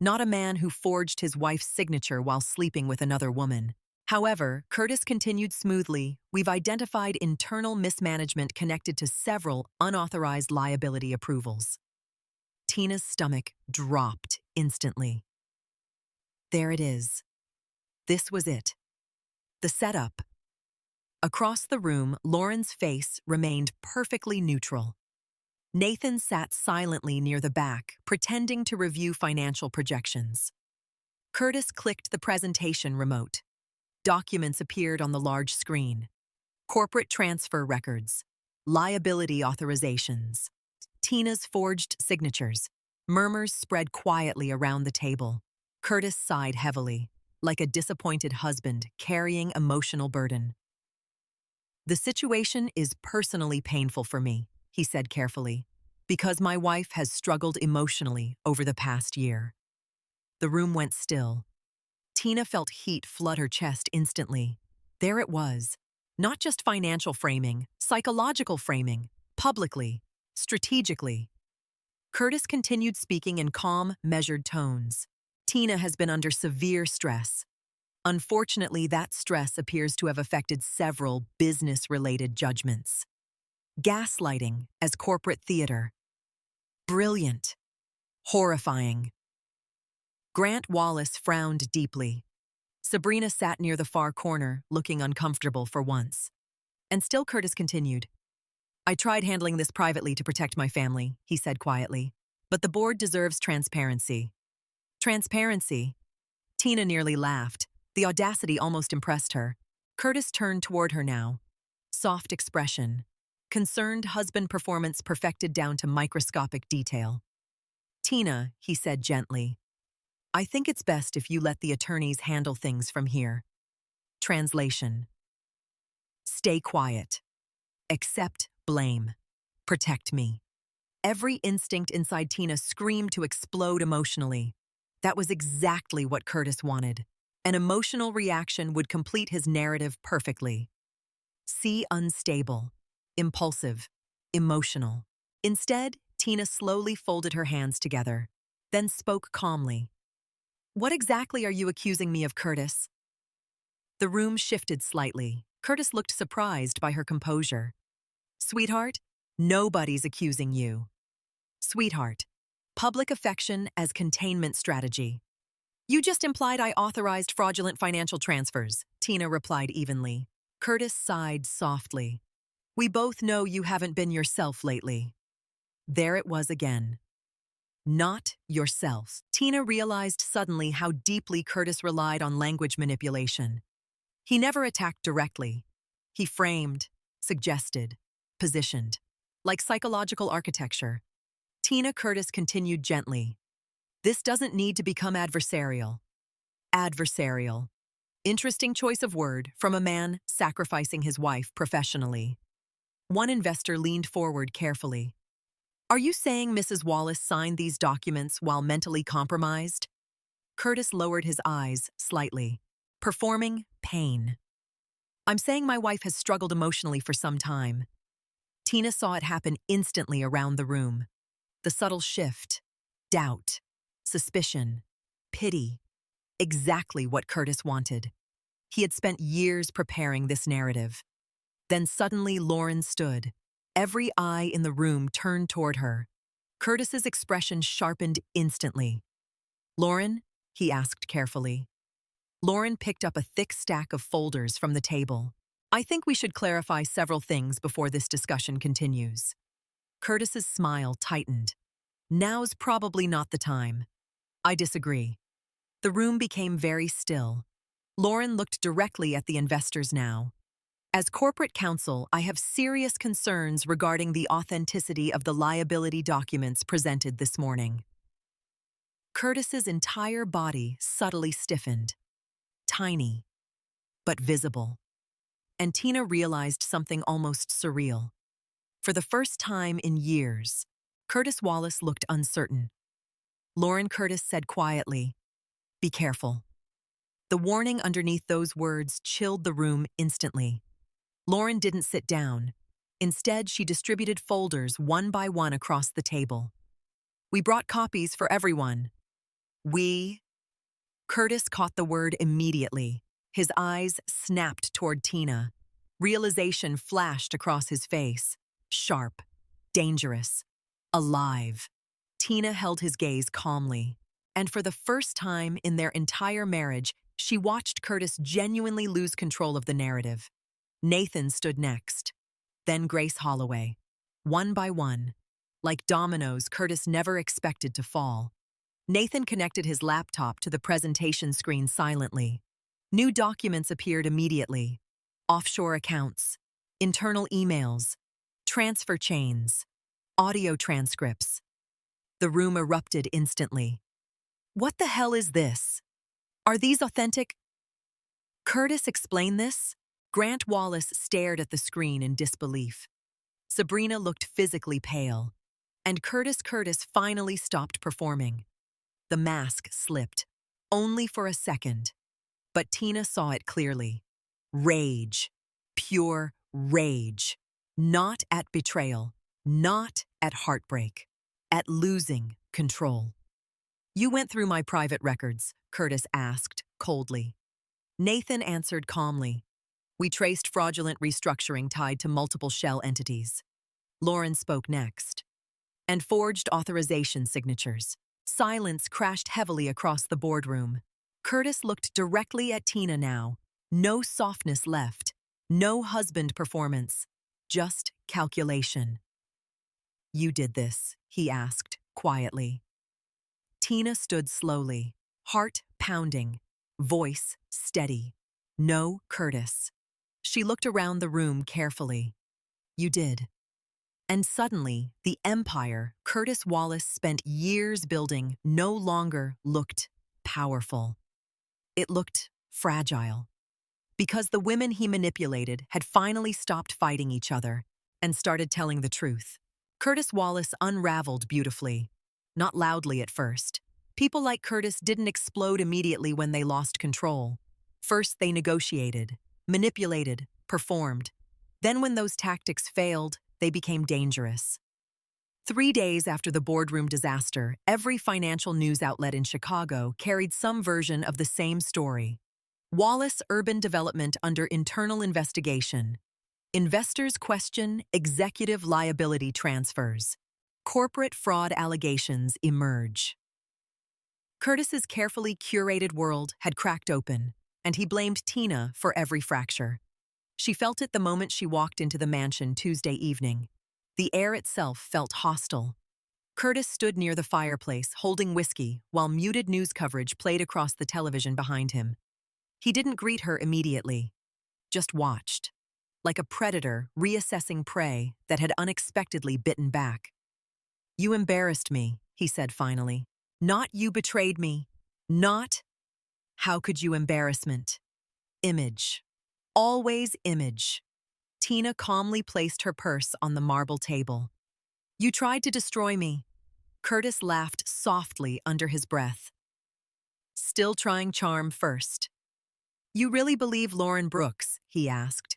not a man who forged his wife's signature while sleeping with another woman. However, Curtis continued smoothly, "We've identified internal mismanagement connected to several unauthorized liability approvals." Tina's stomach dropped instantly. There it is. This was it. The setup. Across the room, Lauren's face remained perfectly neutral. Nathan sat silently near the back, pretending to review financial projections. Curtis clicked the presentation remote. Documents appeared on the large screen. Corporate transfer records. Liability authorizations. Tina's forged signatures. Murmurs spread quietly around the table. Curtis sighed heavily, like a disappointed husband carrying emotional burden. "The situation is personally painful for me," he said carefully, "because my wife has struggled emotionally over the past year." The room went still. Tina felt heat flood her chest instantly. There it was. Not just financial framing, psychological framing, publicly, strategically. Curtis continued speaking in calm, measured tones. "Tina has been under severe stress. Unfortunately, that stress appears to have affected several business-related judgments. Gaslighting as corporate theater. Brilliant. Horrifying." Grant Wallace frowned deeply. Sabrina sat near the far corner, looking uncomfortable for once. And still Curtis continued. "I tried handling this privately to protect my family," he said quietly. "But the board deserves transparency." Transparency? Tina nearly laughed. The audacity almost impressed her. Curtis turned toward her now. soft expression. Concerned husband performance perfected down to microscopic detail. "Tina," he said gently, "I think it's best if you let the attorneys handle things from here." Translation: Stay quiet. Accept blame. Protect me. Every instinct inside Tina screamed to explode emotionally. That was exactly what Curtis wanted. An emotional reaction would complete his narrative perfectly. See unstable, impulsive, emotional. Instead, Tina slowly folded her hands together, then spoke calmly. "What exactly are you accusing me of, Curtis?" The room shifted slightly. Curtis looked surprised by her composure. "Sweetheart, nobody's accusing you." "Sweetheart, public affection as containment strategy." "You just implied I authorized fraudulent financial transfers," Tina replied evenly. Curtis sighed softly. "We both know you haven't been yourself lately." There it was again. Not yourself. Tina realized suddenly how deeply Curtis relied on language manipulation. He never attacked directly. He framed, suggested, positioned. Like psychological architecture. Tina Curtis continued gently. "This doesn't need to become adversarial." Adversarial. Interesting choice of word from a man sacrificing his wife professionally. One investor leaned forward carefully. "Are you saying Mrs. Wallace signed these documents while mentally compromised?" Curtis lowered his eyes slightly, performing pain. "I'm saying my wife has struggled emotionally for some time." Tina saw it happen instantly around the room. The subtle shift, doubt, suspicion, pity. Exactly what Curtis wanted. He had spent years preparing this narrative. Then suddenly Lauren stood. Every eye in the room turned toward her. Curtis's expression sharpened instantly. "Lauren?" he asked carefully. Lauren picked up a thick stack of folders from the table. "I think we should clarify several things before this discussion continues." Curtis's smile tightened. "Now's probably not the time." "I disagree." The room became very still. Lauren looked directly at the investors now. "As corporate counsel, I have serious concerns regarding the authenticity of the liability documents presented this morning." Curtis's entire body subtly stiffened. Tiny, but visible. And Tina realized something almost surreal. For the first time in years, Curtis Wallace looked uncertain. Lauren Curtis said quietly, "Be careful." The warning underneath those words chilled the room instantly. Lauren didn't sit down. Instead, she distributed folders one by one across the table. "We brought copies for everyone." "We?" Curtis caught the word immediately. His eyes snapped toward Tina. Realization flashed across his face. Sharp, dangerous, alive. Tina held his gaze calmly. And for the first time in their entire marriage, she watched Curtis genuinely lose control of the narrative. Nathan stood next. Then Grace Holloway. One by one. Like dominoes Curtis never expected to fall. Nathan connected his laptop to the presentation screen silently. New documents appeared immediately. Offshore accounts, internal emails, transfer chains, audio transcripts. The room erupted instantly. "What the hell is this? Are these authentic?" Curtis explained this. Grant Wallace stared at the screen in disbelief. Sabrina looked physically pale. And Curtis finally stopped performing. The mask slipped, only for a second. But Tina saw it clearly. Rage. Pure rage. Not at betrayal. Not at heartbreak. At losing control. "You went through my private records," Curtis asked, coldly. Nathan answered calmly. "We traced fraudulent restructuring tied to multiple shell entities." Lauren spoke next. "And forged authorization signatures." Silence crashed heavily across the boardroom. Curtis looked directly at Tina now. No softness left. No husband performance. Just calculation. "You did this," he asked, quietly. Tina stood slowly, heart pounding, voice steady. "No, Curtis. She looked around the room carefully. You did. And suddenly, the empire Curtis Wallace spent years building no longer looked powerful. It looked fragile. Because the women he manipulated had finally stopped fighting each other and started telling the truth. Curtis Wallace unraveled beautifully. Not loudly at first. People like Curtis didn't explode immediately when they lost control. First, they negotiated, manipulated, performed. Then when those tactics failed, they became dangerous. 3 days after the boardroom disaster, every financial news outlet in Chicago carried some version of the same story. Wallace Urban Development under internal investigation. Investors question executive liability transfers. Corporate fraud allegations emerge. Curtis's carefully curated world had cracked open, and he blamed Tina for every fracture. She felt it the moment she walked into the mansion Tuesday evening. The air itself felt hostile. Curtis stood near the fireplace, holding whiskey, while muted news coverage played across the television behind him. He didn't greet her immediately, just watched, like a predator reassessing prey that had unexpectedly bitten back. "You embarrassed me," he said finally. "Not you betrayed me. Not, how could you embarrassment? Image. Always image." Tina calmly placed her purse on the marble table. "You tried to destroy me." Curtis laughed softly under his breath. "Still trying charm first." "You really believe Lauren Brooks?" he asked.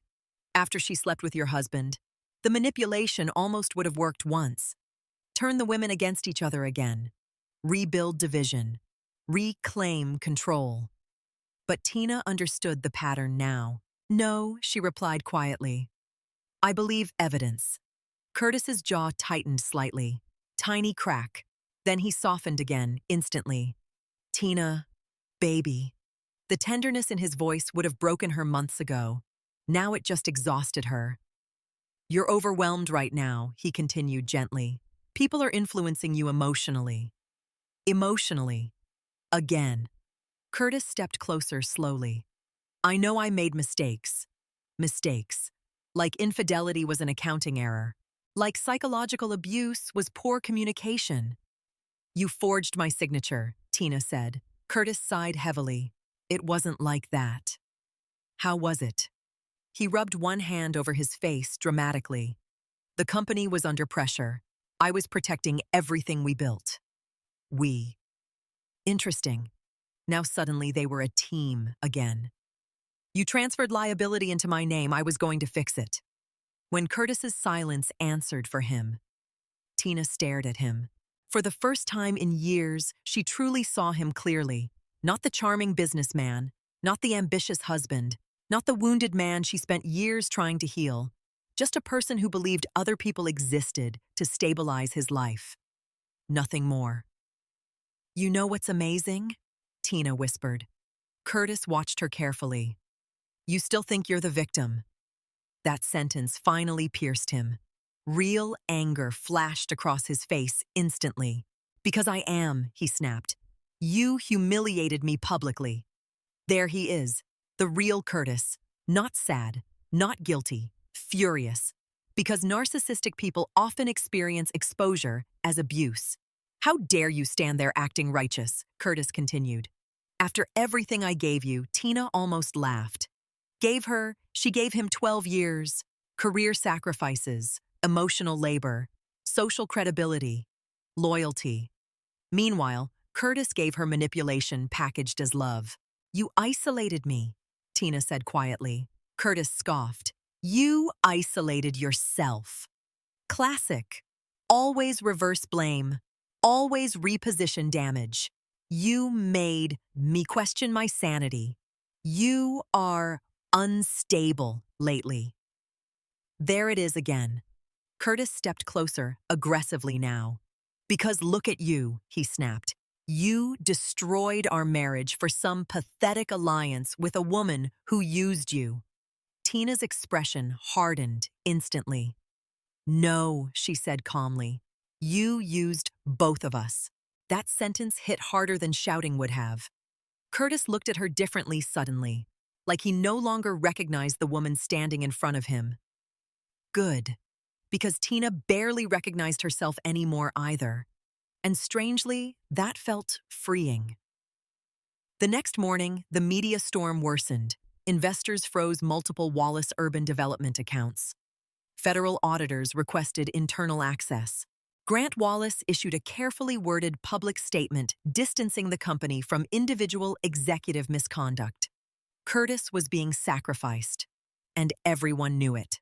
"After she slept with your husband, the manipulation almost would have worked once. Turn the women against each other again. Rebuild division. Reclaim control." But Tina understood the pattern now. "No," she replied quietly. "I believe evidence." Curtis's jaw tightened slightly. Tiny crack. Then he softened again, instantly. "Tina, baby." The tenderness in his voice would have broken her months ago. Now it just exhausted her. "You're overwhelmed right now," he continued gently. "People are influencing you emotionally." Emotionally. Again. Curtis stepped closer slowly. "I know I made mistakes. Mistakes. Like infidelity was an accounting error. Like psychological abuse was poor communication." "You forged my signature," Tina said. Curtis sighed heavily. "It wasn't like that." "How was it?" He rubbed one hand over his face dramatically. "The company was under pressure. I was protecting everything we built." "We." Interesting. Now suddenly they were a team again. "You transferred liability into my name. I was going to fix it." When Curtis's silence answered for him, Tina stared at him. For the first time in years, she truly saw him clearly. Not the charming businessman, not the ambitious husband, not the wounded man she spent years trying to heal. Just a person who believed other people existed to stabilize his life. Nothing more. "You know what's amazing?" Tina whispered. Curtis watched her carefully. "You still think you're the victim." That sentence finally pierced him. Real anger flashed across his face instantly. "Because I am," he snapped. "You humiliated me publicly." There he is, the real Curtis. Not sad, not guilty, furious. Because narcissistic people often experience exposure as abuse. "How dare you stand there acting righteous?" Curtis continued. "After everything I gave you," Tina almost laughed. She gave him 12 years, career sacrifices, emotional labor, social credibility, loyalty. Meanwhile, Curtis gave her manipulation packaged as love. "You isolated me," Tina said quietly. Curtis scoffed. "You isolated yourself." Classic. Always reverse blame. Always reposition damage. "You made me question my sanity. You are unstable lately." There it is again. Curtis stepped closer, aggressively now. "Because look at you," he snapped. "You destroyed our marriage for some pathetic alliance with a woman who used you." Tina's expression hardened instantly. "No," she said calmly. "You used both of us." That sentence hit harder than shouting would have. Curtis looked at her differently suddenly. like he no longer recognized the woman standing in front of him. Good, because Tina barely recognized herself anymore either. And strangely, that felt freeing. The next morning, the media storm worsened. Investors froze multiple Wallace urban development accounts. Federal auditors requested internal access. Grant Wallace issued a carefully worded public statement distancing the company from individual executive misconduct. Curtis was being sacrificed, and everyone knew it.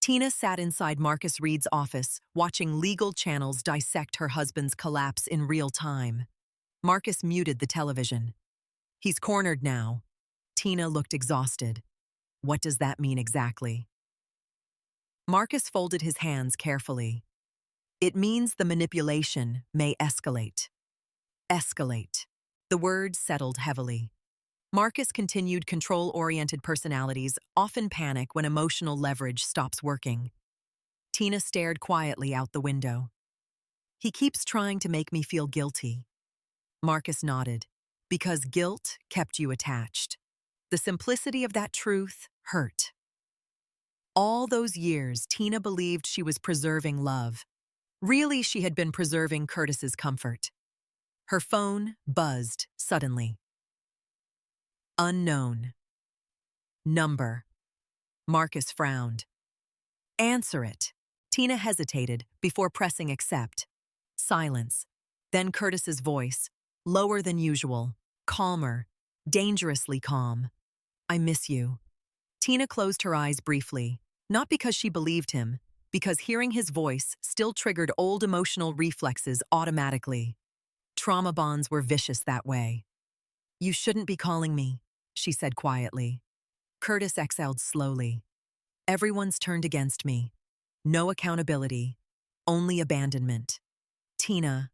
Tina sat inside Marcus Reed's office, watching legal channels dissect her husband's collapse in real time. Marcus muted the television. He's cornered now. Tina looked exhausted. What does that mean exactly? Marcus folded his hands carefully. It means the manipulation may escalate. Escalate. The word settled heavily. Marcus continued control-oriented personalities often panic when emotional leverage stops working. Tina stared quietly out the window. He keeps trying to make me feel guilty. Marcus nodded. Because guilt kept you attached. The simplicity of that truth hurt. All those years, Tina believed she was preserving love. Really, she had been preserving Curtis's comfort. Her phone buzzed suddenly. Unknown. Number. Marcus frowned. Answer it. Tina hesitated before pressing accept. Silence. Then Curtis's voice, lower than usual, calmer, dangerously calm. I miss you. Tina closed her eyes briefly, not because she believed him, because hearing his voice still triggered old emotional reflexes automatically. Trauma bonds were vicious that way. You shouldn't be calling me, she said quietly. Curtis exhaled slowly. Everyone's turned against me. No accountability, only abandonment. Tina,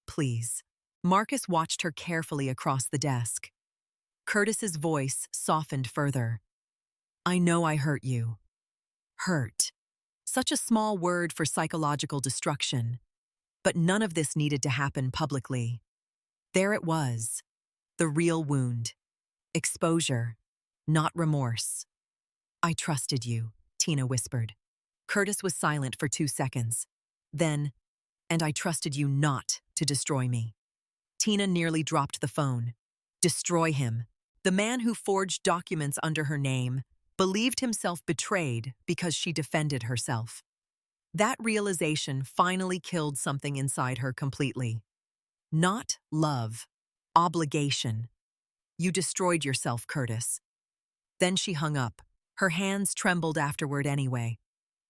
please. Marcus watched her carefully across the desk. Curtis's voice softened further. I know I hurt you. Hurt. Such a small word for psychological destruction. But none of this needed to happen publicly. There it was. The real wound. Exposure, not remorse. I trusted you, Tina whispered. Curtis was silent for 2 seconds. Then, and I trusted you not to destroy me. Tina nearly dropped the phone. Destroy him. The man who forged documents under her name believed himself betrayed because she defended herself. That realization finally killed something inside her completely. Not love. Obligation. You destroyed yourself, Curtis. Then she hung up. Her hands trembled afterward anyway.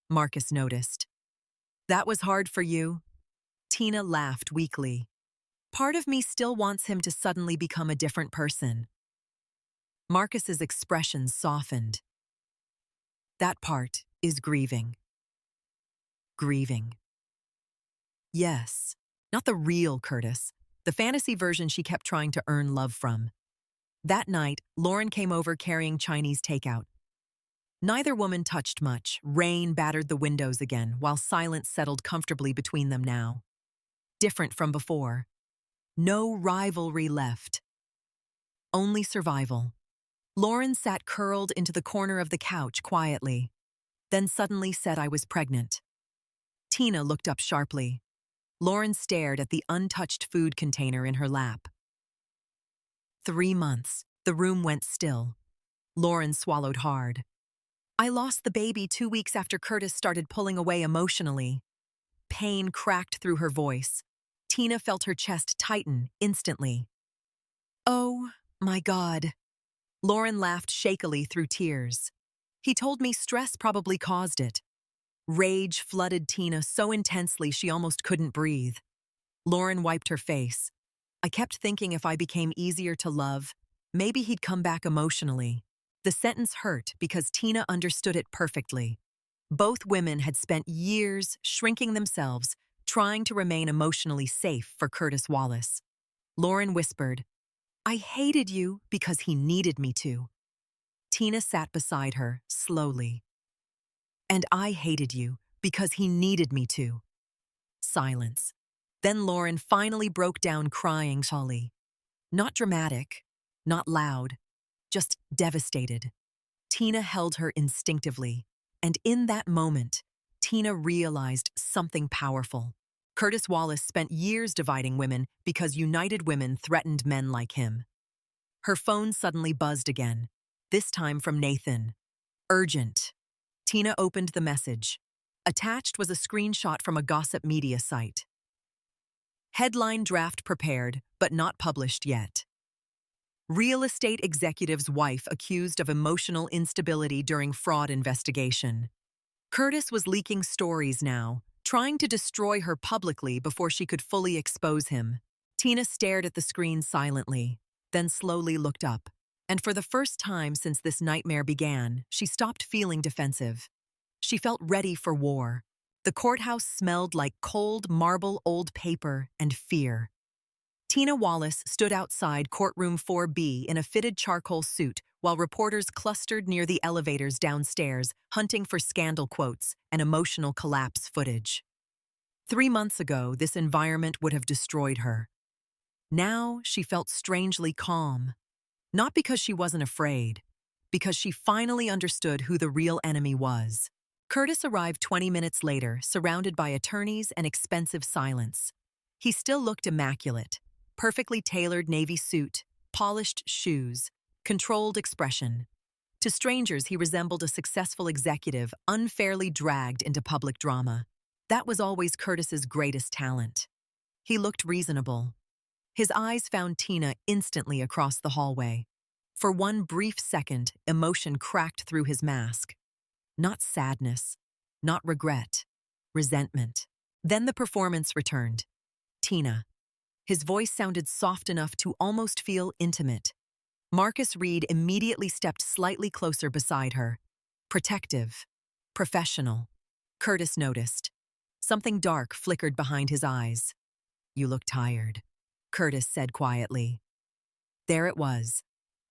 Marcus noticed. That was hard for you? Tina laughed weakly. Part of me still wants him to suddenly become a different person. Marcus's expression softened. That part is grieving. Grieving. Yes, not the real Curtis, the fantasy version she kept trying to earn love from. That night, Lauren came over carrying Chinese takeout. Neither woman touched much. Rain battered the windows again, while silence settled comfortably between them now. Different from before. No rivalry left. Only survival. Lauren sat curled into the corner of the couch quietly, then suddenly said I was pregnant. Tina looked up sharply. Lauren stared at the untouched food container in her lap. 3 months. The room went still. Lauren swallowed hard. I lost the baby 2 weeks after Curtis started pulling away emotionally. Pain cracked through her voice. Tina felt her chest tighten instantly. Oh, my God. Lauren laughed shakily through tears. He told me stress probably caused it. Rage flooded Tina so intensely she almost couldn't breathe. Lauren wiped her face. I kept thinking if I became easier to love, maybe he'd come back emotionally. The sentence hurt because Tina understood it perfectly. Both women had spent years shrinking themselves, trying to remain emotionally safe for Curtis Wallace. Lauren whispered, I hated you because he needed me to. Tina sat beside her, slowly. And I hated you because he needed me to. Silence. Then Lauren finally broke down crying softly. Not dramatic, not loud, just devastated. Tina held her instinctively, and in that moment, Tina realized something powerful. Curtis Wallace spent years dividing women because united women threatened men like him. Her phone suddenly buzzed again, this time from Nathan. Urgent. Tina opened the message. Attached was a screenshot from a gossip media site. Headline draft prepared, but not published yet. Real estate executive's wife accused of emotional instability during fraud investigation. Curtis was leaking stories now, trying to destroy her publicly before she could fully expose him. Tina stared at the screen silently, then slowly looked up. And for the first time since this nightmare began, she stopped feeling defensive. She felt ready for war. The courthouse smelled like cold marble, old paper, and fear. Tina Wallace stood outside courtroom 4B in a fitted charcoal suit while reporters clustered near the elevators downstairs, hunting for scandal quotes and emotional collapse footage. 3 months ago, this environment would have destroyed her. Now she felt strangely calm. Not because she wasn't afraid, because she finally understood who the real enemy was. Curtis arrived 20 minutes later, surrounded by attorneys and expensive silence. He still looked immaculate. Perfectly tailored navy suit, polished shoes, controlled expression. To strangers, he resembled a successful executive unfairly dragged into public drama. That was always Curtis's greatest talent. He looked reasonable. His eyes found Tina instantly across the hallway. For one brief second, emotion cracked through his mask. Not sadness, not regret, resentment. Then the performance returned. Tina. His voice sounded soft enough to almost feel intimate. Marcus Reed immediately stepped slightly closer beside her. Protective. Professional. Curtis noticed. Something dark flickered behind his eyes. "You look tired," Curtis said quietly. There it was.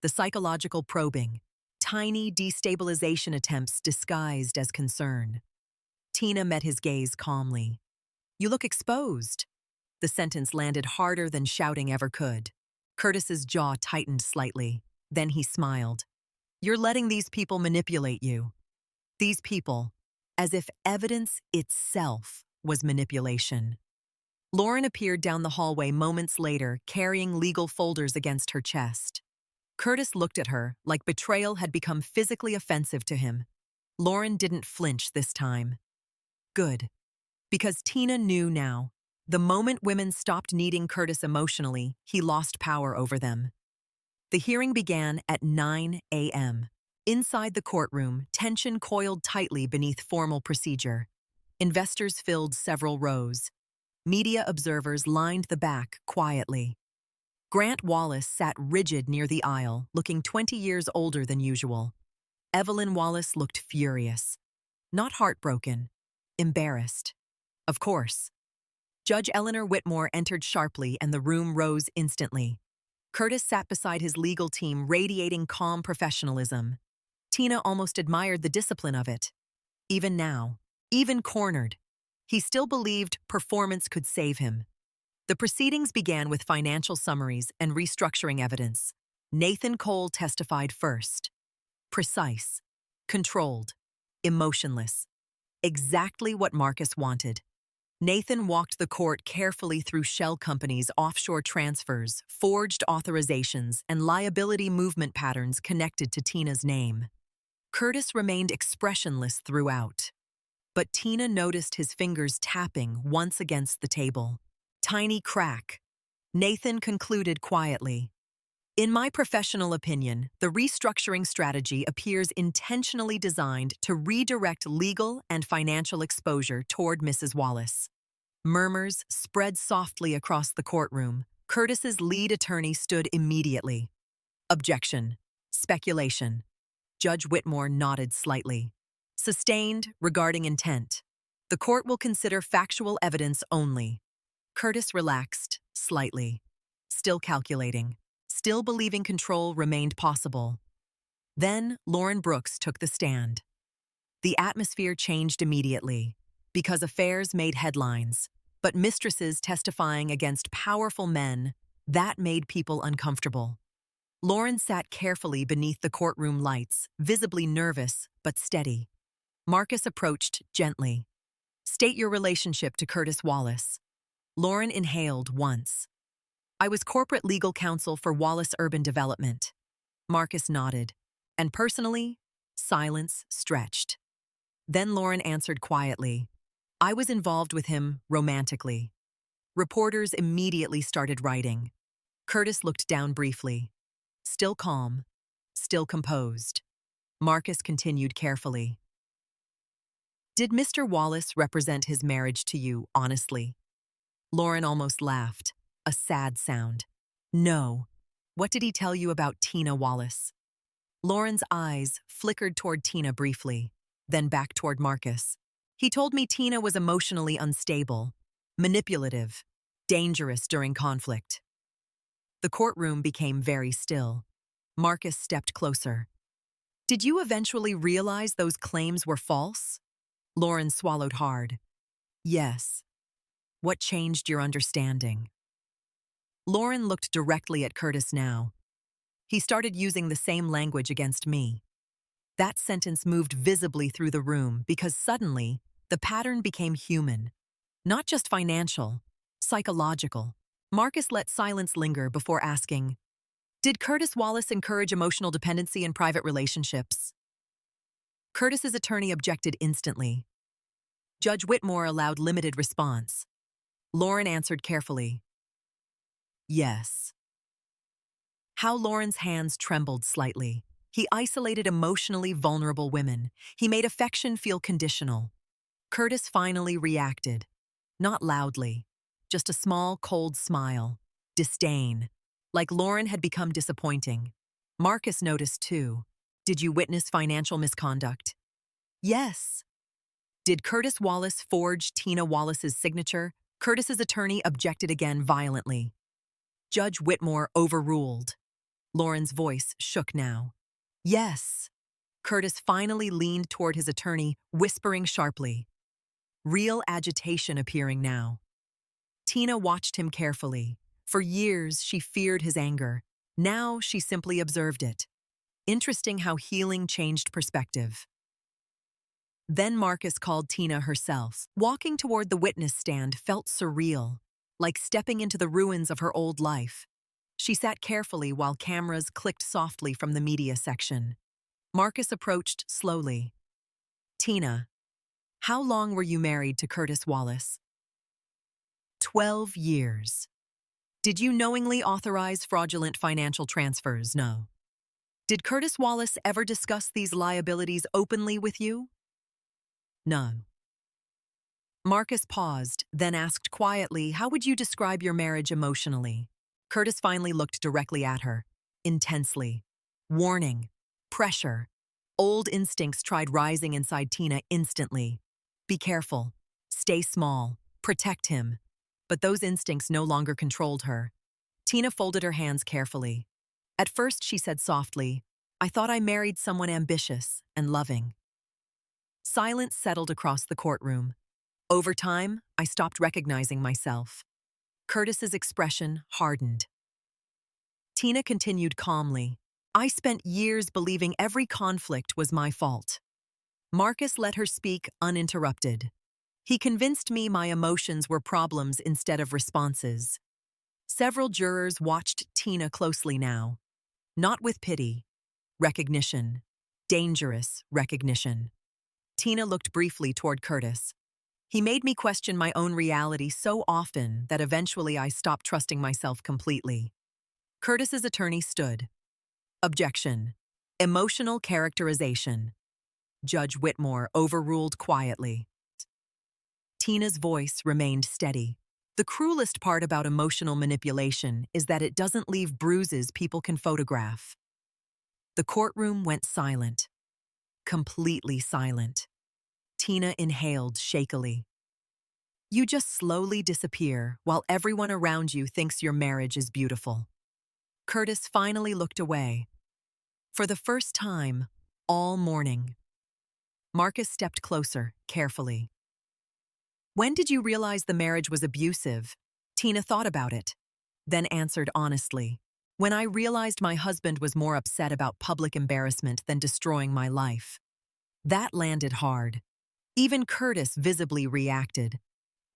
The psychological probing. Tiny destabilization attempts disguised as concern. Tina met his gaze calmly. "You look exposed." The sentence landed harder than shouting ever could. Curtis's jaw tightened slightly. Then he smiled. "You're letting these people manipulate you." These people, as if evidence itself was manipulation. Lauren appeared down the hallway moments later, carrying legal folders against her chest. Curtis looked at her like betrayal had become physically offensive to him. Lauren didn't flinch this time. Good. Because Tina knew now. The moment women stopped needing Curtis emotionally, he lost power over them. The hearing began at 9 a.m. Inside the courtroom, tension coiled tightly beneath formal procedure. Investors filled several rows. Media observers lined the back quietly. Grant Wallace sat rigid near the aisle, looking 20 years older than usual. Evelyn Wallace looked furious. Not heartbroken. Embarrassed. Of course. Judge Eleanor Whitmore entered sharply and the room rose instantly. Curtis sat beside his legal team, radiating calm professionalism. Tina almost admired the discipline of it. Even now, even cornered, he still believed performance could save him. The proceedings began with financial summaries and restructuring evidence. Nathan Cole testified first. Precise, controlled, emotionless. Exactly what Marcus wanted. Nathan walked the court carefully through shell companies' offshore transfers, forged authorizations, and liability movement patterns connected to Tina's name. Curtis remained expressionless throughout. But Tina noticed his fingers tapping once against the table. Tiny crack. Nathan concluded quietly. "In my professional opinion, the restructuring strategy appears intentionally designed to redirect legal and financial exposure toward Mrs. Wallace." Murmurs spread softly across the courtroom. Curtis's lead attorney stood immediately. "Objection. Speculation." Judge Whitmore nodded slightly. "Sustained regarding intent. The court will consider factual evidence only." Curtis relaxed slightly, still calculating. Still believing control remained possible. Then Lauren Brooks took the stand. The atmosphere changed immediately, because affairs made headlines, but mistresses testifying against powerful men, that made people uncomfortable. Lauren sat carefully beneath the courtroom lights, visibly nervous but steady. Marcus approached gently. State your relationship to Curtis Wallace. Lauren inhaled once. I was corporate legal counsel for Wallace Urban Development. Marcus nodded. And personally, silence stretched. Then Lauren answered quietly. I was involved with him romantically. Reporters immediately started writing. Curtis looked down briefly. Still calm, still composed. Marcus continued carefully. Did Mr. Wallace represent his marriage to you honestly? Lauren almost laughed, a sad sound. No. What did he tell you about Tina Wallace? Lauren's eyes flickered toward Tina briefly, then back toward Marcus. He told me Tina was emotionally unstable, manipulative, dangerous during conflict. The courtroom became very still. Marcus stepped closer. Did you eventually realize those claims were false? Lauren swallowed hard. Yes. What changed your understanding? Lauren looked directly at Curtis now. He started using the same language against me. That sentence moved visibly through the room because suddenly, the pattern became human. Not just financial, psychological. Marcus let silence linger before asking, did Curtis Wallace encourage emotional dependency in private relationships? Curtis's attorney objected instantly. Judge Whitmore allowed limited response. Lauren answered carefully. Yes. How Lauren's hands trembled slightly. He isolated emotionally vulnerable women. He made affection feel conditional. Curtis finally reacted. Not loudly. Just a small, cold smile. Disdain. Like Lauren had become disappointing. Marcus noticed too. Did you witness financial misconduct? Yes. Did Curtis Wallace forge Tina Wallace's signature? Curtis's attorney objected again violently. Judge Whitmore overruled. Lauren's voice shook now. Yes. Curtis finally leaned toward his attorney, whispering sharply. Real agitation appearing now. Tina watched him carefully. For years, she feared his anger. Now, she simply observed it. Interesting how healing changed perspective. Then Marcus called Tina herself. Walking toward the witness stand felt surreal, like stepping into the ruins of her old life. She sat carefully while cameras clicked softly from the media section. Marcus approached slowly. Tina, how long were you married to Curtis Wallace? 12 years. Did you knowingly authorize fraudulent financial transfers? No. Did Curtis Wallace ever discuss these liabilities openly with you? No. Marcus paused, then asked quietly, how would you describe your marriage emotionally? Curtis finally looked directly at her. Intensely. Warning. Pressure. Old instincts tried rising inside Tina instantly. Be careful. Stay small. Protect him. But those instincts no longer controlled her. Tina folded her hands carefully. At first, she said softly, I thought I married someone ambitious and loving. Silence settled across the courtroom. Over time, I stopped recognizing myself. Curtis's expression hardened. Tina continued calmly. I spent years believing every conflict was my fault. Marcus let her speak uninterrupted. He convinced me my emotions were problems instead of responses. Several jurors watched Tina closely now. Not with pity. Recognition. Dangerous recognition. Tina looked briefly toward Curtis. He made me question my own reality so often that eventually I stopped trusting myself completely. Curtis's attorney stood. Objection. Emotional characterization. Judge Whitmore overruled quietly. Tina's voice remained steady. The cruelest part about emotional manipulation is that it doesn't leave bruises people can photograph. The courtroom went silent. Completely silent. Tina inhaled shakily. You just slowly disappear while everyone around you thinks your marriage is beautiful. Curtis finally looked away. For the first time, all morning. Marcus stepped closer, carefully. When did you realize the marriage was abusive? Tina thought about it, then answered honestly. When I realized my husband was more upset about public embarrassment than destroying my life. That landed hard. Even Curtis visibly reacted.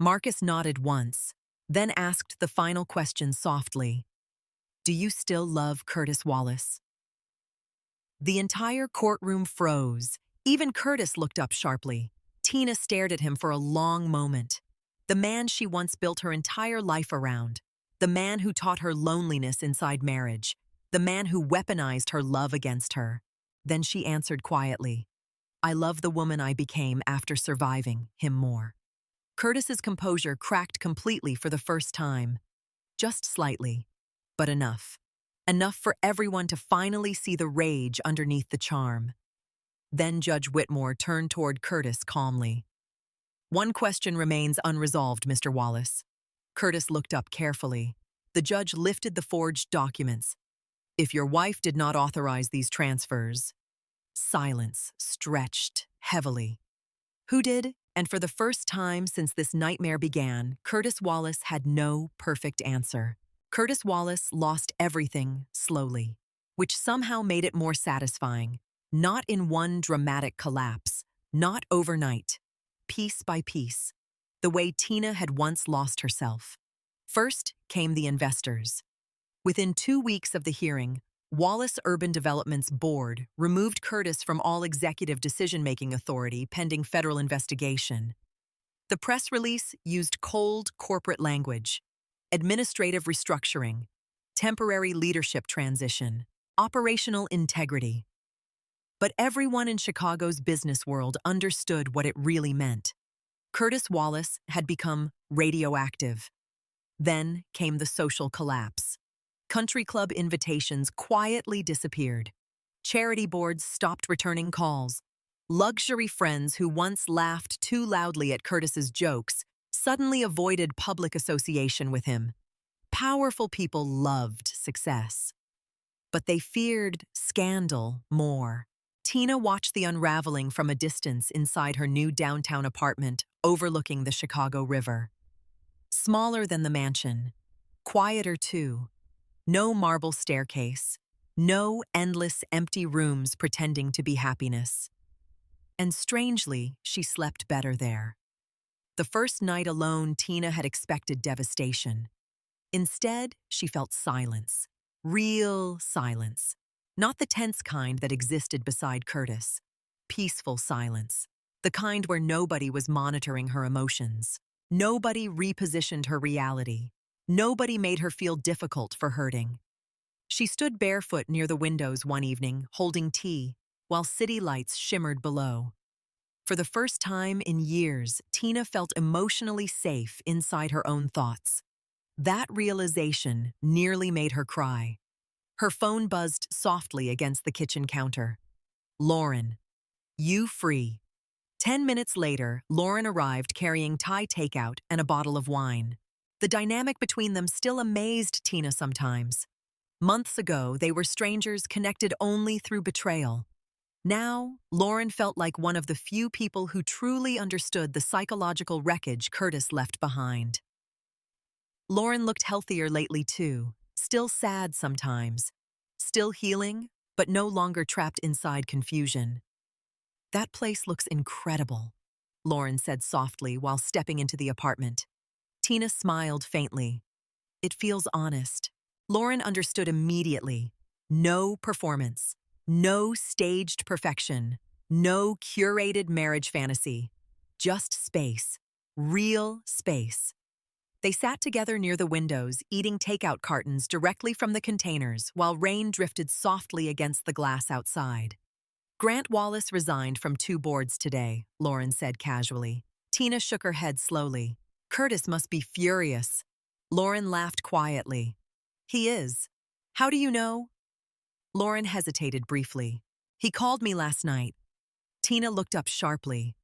Marcus nodded once, then asked the final question softly. Do you still love Curtis Wallace? The entire courtroom froze. Even Curtis looked up sharply. Tina stared at him for a long moment. The man she once built her entire life around. The man who taught her loneliness inside marriage. The man who weaponized her love against her. Then she answered quietly, I love the woman I became after surviving him more. Curtis's composure cracked completely for the first time. Just slightly, but enough. Enough for everyone to finally see the rage underneath the charm. Then Judge Whitmore turned toward Curtis calmly. One question remains unresolved, Mr. Wallace. Curtis looked up carefully. The judge lifted the forged documents. If your wife did not authorize these transfers. Silence stretched heavily. Who did? And for the first time since this nightmare began, Curtis Wallace had no perfect answer. Curtis Wallace lost everything slowly, which somehow made it more satisfying. Not in one dramatic collapse, not overnight, piece by piece, the way Tina had once lost herself. First came the investors. Within 2 weeks of the hearing, Wallace Urban Development's board removed Curtis from all executive decision-making authority pending federal investigation. The press release used cold corporate language, administrative restructuring, temporary leadership transition, operational integrity. But everyone in Chicago's business world understood what it really meant. Curtis Wallace had become radioactive. Then came the social collapse. Country club invitations quietly disappeared. Charity boards stopped returning calls. Luxury friends who once laughed too loudly at Curtis's jokes suddenly avoided public association with him. Powerful people loved success, but they feared scandal more. Tina watched the unraveling from a distance inside her new downtown apartment overlooking the Chicago River. Smaller than the mansion, quieter too. No marble staircase, no endless empty rooms pretending to be happiness. And strangely, she slept better there. The first night alone, Tina had expected devastation. Instead, she felt silence. Real silence. Not the tense kind that existed beside Curtis. Peaceful silence. The kind where nobody was monitoring her emotions. Nobody repositioned her reality. Nobody made her feel difficult for hurting. She stood barefoot near the windows one evening, holding tea, while city lights shimmered below. For the first time in years, Tina felt emotionally safe inside her own thoughts. That realization nearly made her cry. Her phone buzzed softly against the kitchen counter. Lauren, you free. 10 minutes later, Lauren arrived carrying Thai takeout and a bottle of wine. The dynamic between them still amazed Tina sometimes. Months ago, they were strangers connected only through betrayal. Now, Lauren felt like one of the few people who truly understood the psychological wreckage Curtis left behind. Lauren looked healthier lately too, still sad sometimes, still healing, but no longer trapped inside confusion. That place looks incredible, Lauren said softly while stepping into the apartment. Tina smiled faintly. It feels honest. Lauren understood immediately. No performance. No staged perfection. No curated marriage fantasy. Just space. Real space. They sat together near the windows, eating takeout cartons directly from the containers while rain drifted softly against the glass outside. Grant Wallace resigned from 2 boards today, Lauren said casually. Tina shook her head slowly. Curtis must be furious. Lauren laughed quietly. He is. How do you know? Lauren hesitated briefly. He called me last night. Tina looked up sharply.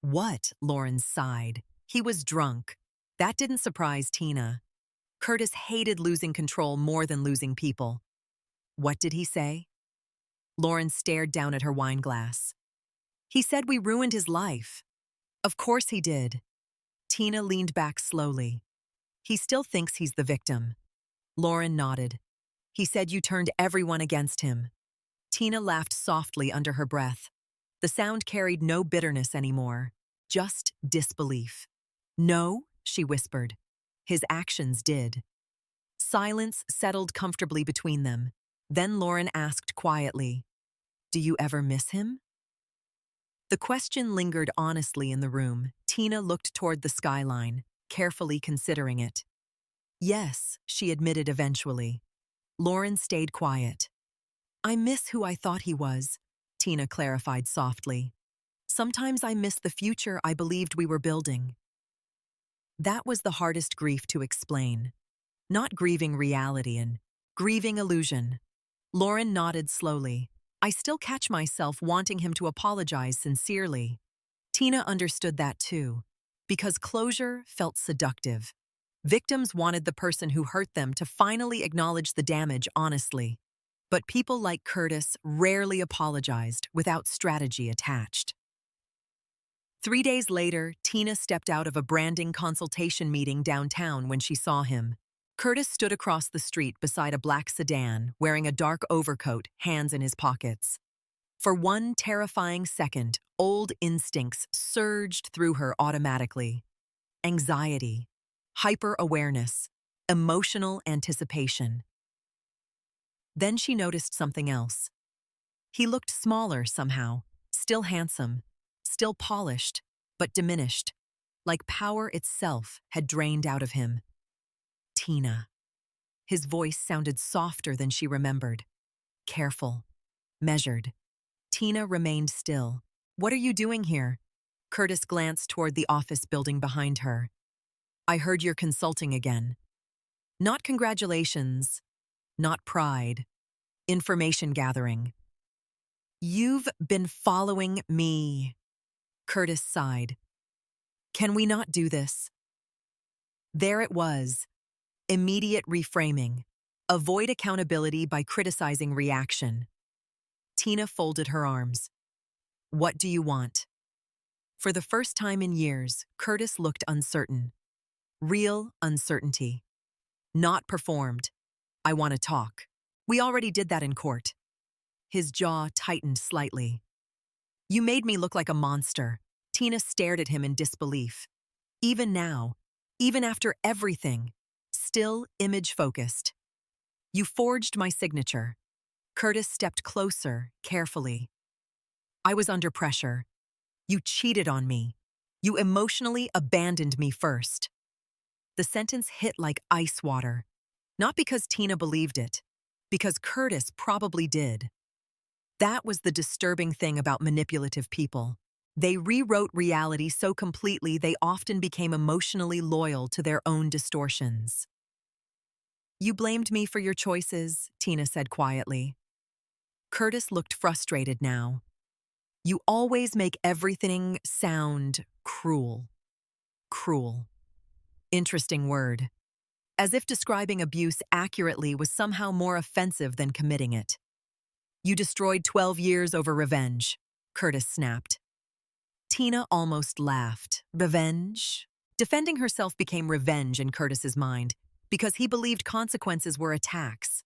What? Lauren sighed. He was drunk. That didn't surprise Tina. Curtis hated losing control more than losing people. What did he say? Lauren stared down at her wine glass. He said we ruined his life. Of course he did. Tina leaned back slowly. He still thinks he's the victim. Lauren nodded. He said you turned everyone against him. Tina laughed softly under her breath. The sound carried no bitterness anymore, just disbelief. No, she whispered. His actions did. Silence settled comfortably between them. Then Lauren asked quietly, "Do you ever miss him?" The question lingered honestly in the room. Tina looked toward the skyline, carefully considering it. Yes, she admitted eventually. Lauren stayed quiet. "I miss who I thought he was," Tina clarified softly. "Sometimes I miss the future I believed we were building." That was the hardest grief to explain. Not grieving reality and grieving illusion. Lauren nodded slowly. "I still catch myself wanting him to apologize sincerely." Tina understood that too, because closure felt seductive. Victims wanted the person who hurt them to finally acknowledge the damage honestly. But people like Curtis rarely apologized without strategy attached. 3 days later, Tina stepped out of a branding consultation meeting downtown when she saw him. Curtis stood across the street beside a black sedan, wearing a dark overcoat, hands in his pockets. For one terrifying second, old instincts surged through her automatically. Anxiety, hyper-awareness, emotional anticipation. Then she noticed something else. He looked smaller somehow, still handsome, still polished, but diminished, like power itself had drained out of him. Tina. His voice sounded softer than she remembered. Careful. Measured. Tina remained still. "What are you doing here?" Curtis glanced toward the office building behind her. "I heard you're consulting again." "Not congratulations. Not pride. Information gathering." "You've been following me." Curtis sighed. "Can we not do this?" There it was. Immediate reframing. Avoid accountability by criticizing reaction. Tina folded her arms. "What do you want?" For the first time in years, Curtis looked uncertain. Real uncertainty. Not performed. "I want to talk. We already did that in court." His jaw tightened slightly. "You made me look like a monster." Tina stared at him in disbelief. Even now, even after everything, still image-focused. "You forged my signature." Curtis stepped closer, carefully. "I was under pressure. You cheated on me. You emotionally abandoned me first." The sentence hit like ice water. Not because Tina believed it, because Curtis probably did. That was the disturbing thing about manipulative people. They rewrote reality so completely they often became emotionally loyal to their own distortions. "You blamed me for your choices," Tina said quietly. Curtis looked frustrated now. "You always make everything sound cruel." Cruel. Interesting word. As if describing abuse accurately was somehow more offensive than committing it. "You destroyed 12 years over revenge," Curtis snapped. Tina almost laughed. Revenge? Defending herself became revenge in Curtis's mind, because he believed consequences were attacks.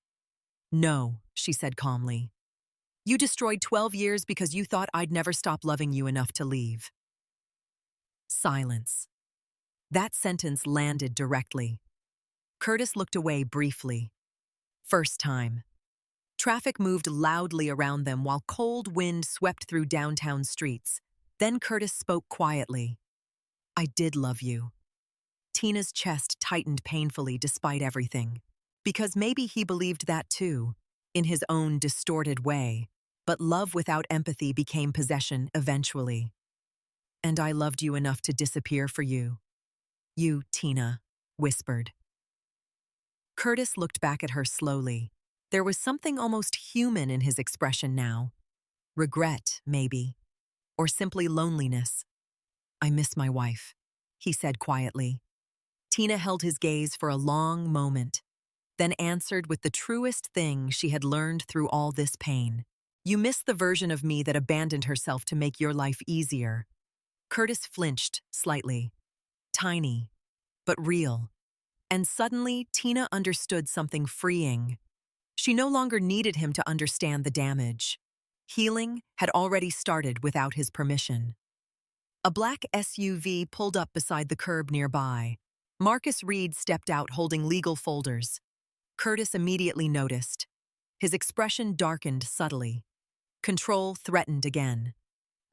"No," she said calmly. "You destroyed 12 years because you thought I'd never stop loving you enough to leave." Silence. That sentence landed directly. Curtis looked away briefly. First time. Traffic moved loudly around them while cold wind swept through downtown streets. Then Curtis spoke quietly. "I did love you." Tina's chest tightened painfully despite everything. Because maybe he believed that too, in his own distorted way. But love without empathy became possession eventually. "And I loved you enough to disappear for you." "You, Tina," whispered. Curtis looked back at her slowly. There was something almost human in his expression now. Regret, maybe. Or simply loneliness. "I miss my wife," he said quietly. Tina held his gaze for a long moment, then answered with the truest thing she had learned through all this pain. "You miss the version of me that abandoned herself to make your life easier." Curtis flinched slightly. Tiny, but real. And suddenly, Tina understood something freeing. She no longer needed him to understand the damage. Healing had already started without his permission. A black SUV pulled up beside the curb nearby. Marcus Reed stepped out holding legal folders. Curtis immediately noticed. His expression darkened subtly. Control threatened again.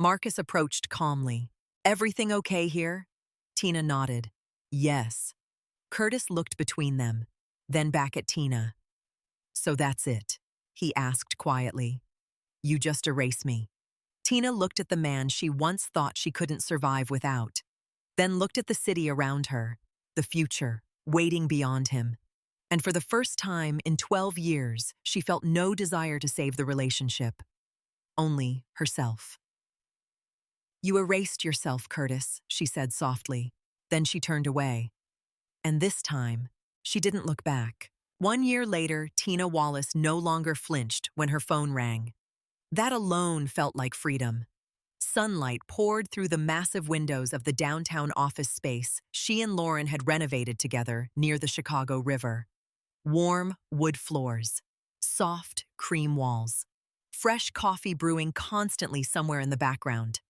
Marcus approached calmly. "Everything okay here?" Tina nodded. "Yes." Curtis looked between them, then back at Tina. "So that's it?" he asked quietly. "You just erase me." Tina looked at the man she once thought she couldn't survive without, then looked at the city around her, the future, waiting beyond him. And for the first time in 12 years, she felt no desire to save the relationship, only herself. "You erased yourself, Curtis," she said softly. Then she turned away. And this time, she didn't look back. 1 year later, Tina Wallace no longer flinched when her phone rang. That alone felt like freedom. Sunlight poured through the massive windows of the downtown office space she and Lauren had renovated together near the Chicago River. Warm wood floors, soft cream walls, fresh coffee brewing constantly somewhere in the background.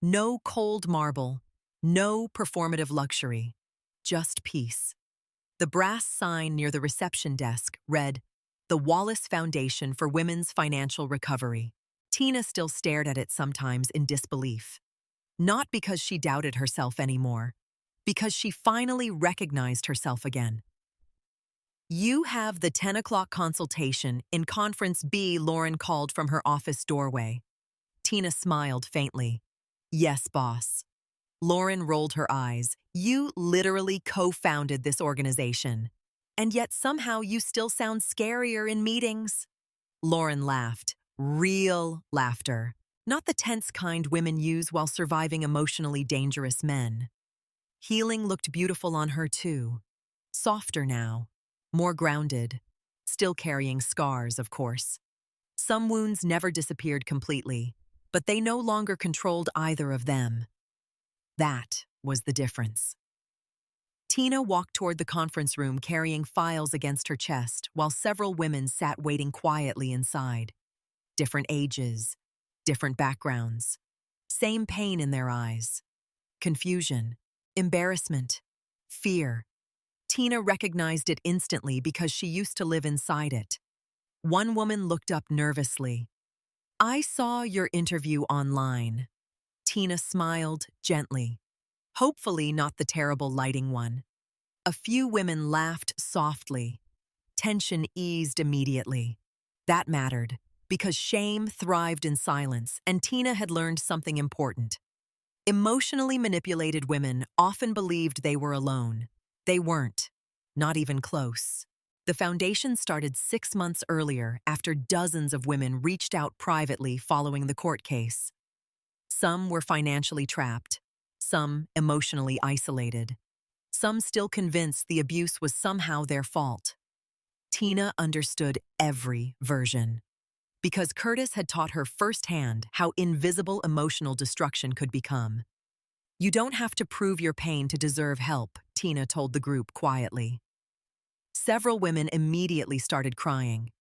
No cold marble, no performative luxury, just peace. The brass sign near the reception desk read, "The Wallace Foundation for Women's Financial Recovery." Tina still stared at it sometimes in disbelief. Not because she doubted herself anymore, because she finally recognized herself again. "You have the 10 o'clock consultation in Conference B," Lauren called from her office doorway. Tina smiled faintly. "Yes, boss." Lauren rolled her eyes. "You literally co-founded this organization. And yet somehow you still sound scarier in meetings." Lauren laughed. Real laughter. Not the tense kind women use while surviving emotionally dangerous men. Healing looked beautiful on her too. Softer now. More grounded. Still carrying scars, of course. Some wounds never disappeared completely, but they no longer controlled either of them. That was the difference. Tina walked toward the conference room carrying files against her chest while several women sat waiting quietly inside. Different ages, different backgrounds. Same pain in their eyes. Confusion, embarrassment, fear. Tina recognized it instantly because she used to live inside it. One woman looked up nervously. "I saw your interview online." Tina smiled gently. Hopefully not the terrible lighting one. A few women laughed softly. Tension eased immediately. That mattered, because shame thrived in silence, and Tina had learned something important. Emotionally manipulated women often believed they were alone. They weren't. Not even close. The foundation started 6 months earlier after dozens of women reached out privately following the court case. Some were financially trapped. Some emotionally isolated. Some still convinced the abuse was somehow their fault. Tina understood every version. Because Curtis had taught her firsthand how invisible emotional destruction could become. "You don't have to prove your pain to deserve help," Tina told the group quietly. Several women immediately started crying.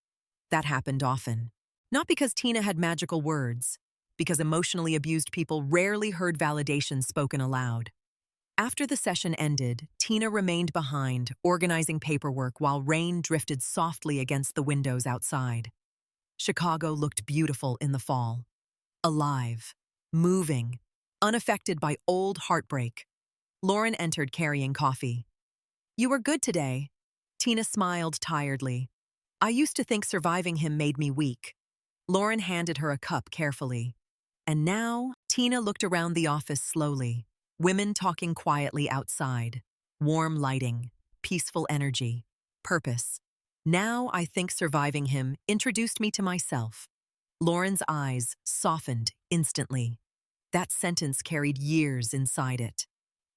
That happened often. Not because Tina had magical words, because emotionally abused people rarely heard validation spoken aloud. After the session ended, Tina remained behind, organizing paperwork while rain drifted softly against the windows outside. Chicago looked beautiful in the fall. Alive, moving, unaffected by old heartbreak. Lauren entered carrying coffee. "You were good today." Tina smiled tiredly. "I used to think surviving him made me weak." Lauren handed her a cup carefully. And now, Tina looked around the office slowly. Women talking quietly outside. Warm lighting, peaceful energy, purpose. "Now I think surviving him introduced me to myself." Lauren's eyes softened instantly. That sentence carried years inside it.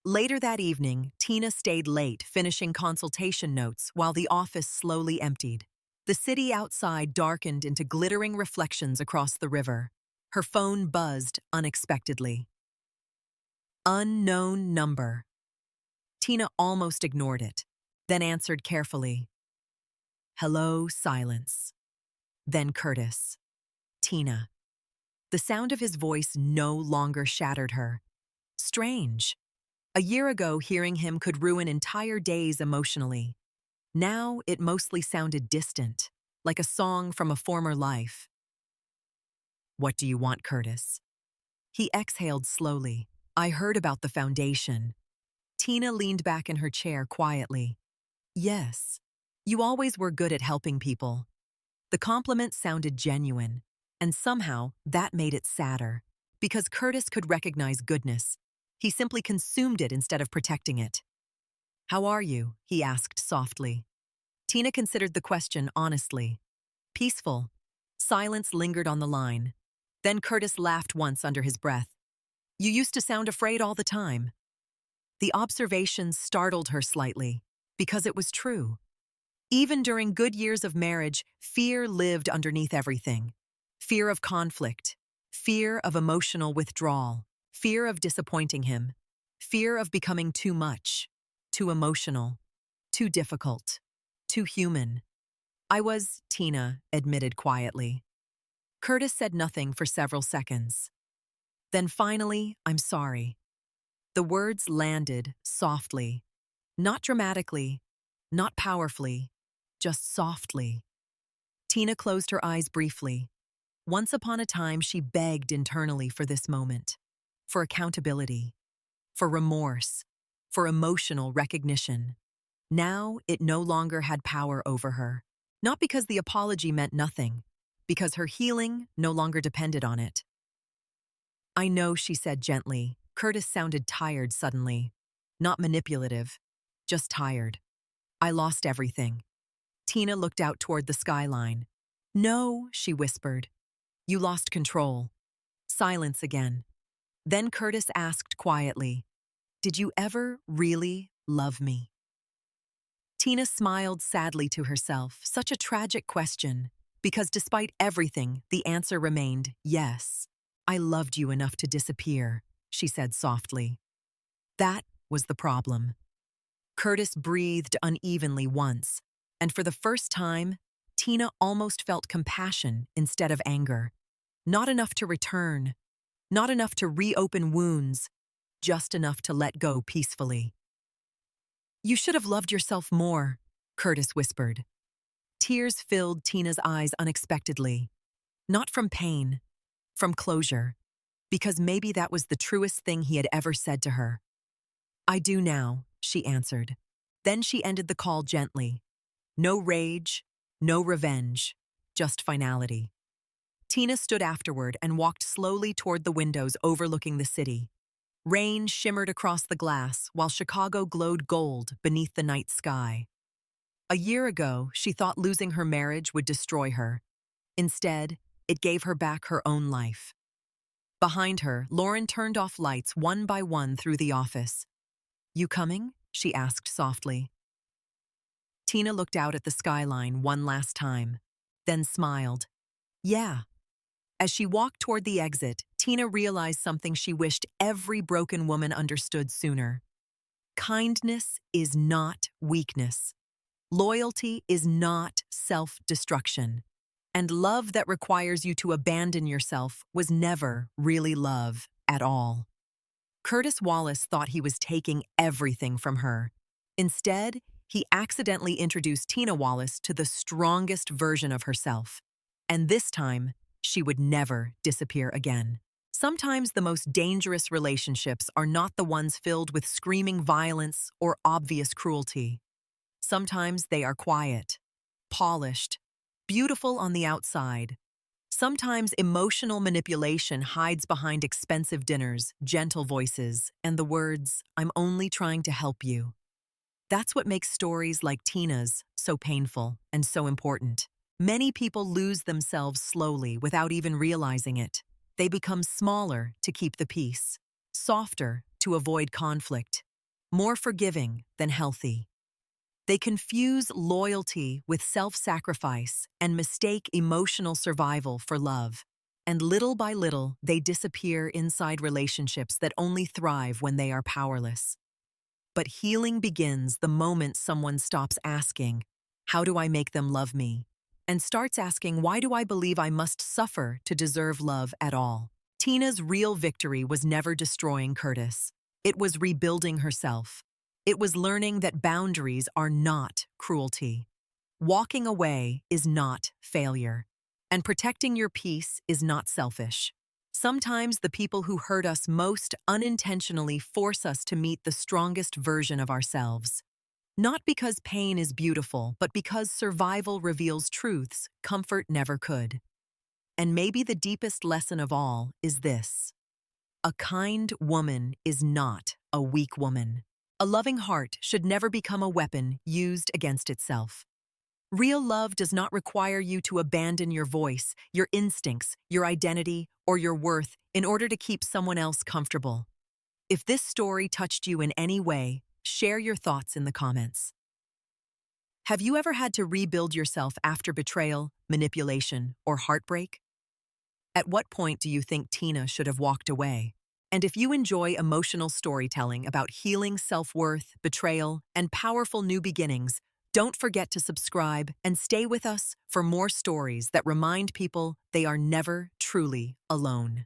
Later that evening, Tina stayed late finishing consultation notes while the office slowly emptied. The city outside darkened into glittering reflections across the river. Her phone buzzed unexpectedly. Unknown number. Tina almost ignored it, then answered carefully. Hello, silence. then Curtis. Tina. The sound of his voice no longer shattered her. Strange. A year ago, hearing him could ruin entire days emotionally. Now it mostly sounded distant, like a song from a former life. What do you want, Curtis? He exhaled slowly. I heard about the foundation. Tina leaned back in her chair quietly. Yes, you always were good at helping people. The compliment sounded genuine, and somehow that made it sadder. Because Curtis could recognize goodness, he simply consumed it instead of protecting it. How are you? He asked softly. Tina considered the question honestly. Peaceful. Silence lingered on the line. Then Curtis laughed once under his breath. You used to sound afraid all the time. The observation startled her slightly, because it was true. Even during good years of marriage, fear lived underneath everything. Fear of conflict, fear of emotional withdrawal, fear of disappointing him, fear of becoming too much, too emotional, too difficult, too human. Tina admitted quietly. Curtis said nothing for several seconds. Then finally, I'm sorry. The words landed softly, not dramatically, not powerfully, just softly. Tina closed her eyes briefly. Once upon a time, she begged internally for this moment, for accountability, for remorse, for emotional recognition. Now it no longer had power over her, not because the apology meant nothing, because her healing no longer depended on it. I know, she said gently. Curtis sounded tired suddenly. Not manipulative, just tired. I lost everything. Tina looked out toward the skyline. No, she whispered. You lost control. Silence again. Then Curtis asked quietly, did you ever really love me? Tina smiled sadly to herself. Such a tragic question, because despite everything, the answer remained yes. I loved you enough to disappear, she said softly. That was the problem. Curtis breathed unevenly once, and for the first time, Tina almost felt compassion instead of anger. Not enough to return, not enough to reopen wounds, just enough to let go peacefully. You should have loved yourself more, Curtis whispered. Tears filled Tina's eyes unexpectedly. Not from pain, from closure, because maybe that was the truest thing he had ever said to her. I do now, she answered. Then she ended the call gently. No rage, no revenge, just finality. Tina stood afterward and walked slowly toward the windows overlooking the city. Rain shimmered across the glass while Chicago glowed gold beneath the night sky. A year ago, she thought losing her marriage would destroy her. Instead, it gave her back her own life. Behind her, Lauren turned off lights one by one through the office. You coming? She asked softly. Tina looked out at the skyline one last time, then smiled. Yeah. As she walked toward the exit, Tina realized something she wished every broken woman understood sooner. Kindness is not weakness. Loyalty is not self-destruction. And love that requires you to abandon yourself was never really love at all. Curtis Wallace thought he was taking everything from her. Instead, he accidentally introduced Tina Wallace to the strongest version of herself. And this time, she would never disappear again. Sometimes the most dangerous relationships are not the ones filled with screaming violence or obvious cruelty. Sometimes they are quiet, polished, beautiful on the outside. Sometimes emotional manipulation hides behind expensive dinners, gentle voices, and the words, I'm only trying to help you. That's what makes stories like Tina's so painful and so important. Many people lose themselves slowly without even realizing it. They become smaller to keep the peace, softer to avoid conflict, more forgiving than healthy. They confuse loyalty with self-sacrifice and mistake emotional survival for love. And little by little, they disappear inside relationships that only thrive when they are powerless. But healing begins the moment someone stops asking, how do I make them love me? and starts asking, why do I believe I must suffer to deserve love at all? Tina's real victory was never destroying Curtis. It was rebuilding herself. It was learning that boundaries are not cruelty. Walking away is not failure. And protecting your peace is not selfish. Sometimes the people who hurt us most unintentionally force us to meet the strongest version of ourselves. Not because pain is beautiful, but because survival reveals truths comfort never could. And maybe the deepest lesson of all is this: a kind woman is not a weak woman. A loving heart should never become a weapon used against itself. Real love does not require you to abandon your voice, your instincts, your identity, or your worth in order to keep someone else comfortable. If this story touched you in any way, share your thoughts in the comments. Have you ever had to rebuild yourself after betrayal, manipulation, or heartbreak? At what point do you think Tina should have walked away? And if you enjoy emotional storytelling about healing self-worth, betrayal, and powerful new beginnings, don't forget to subscribe and stay with us for more stories that remind people they are never truly alone.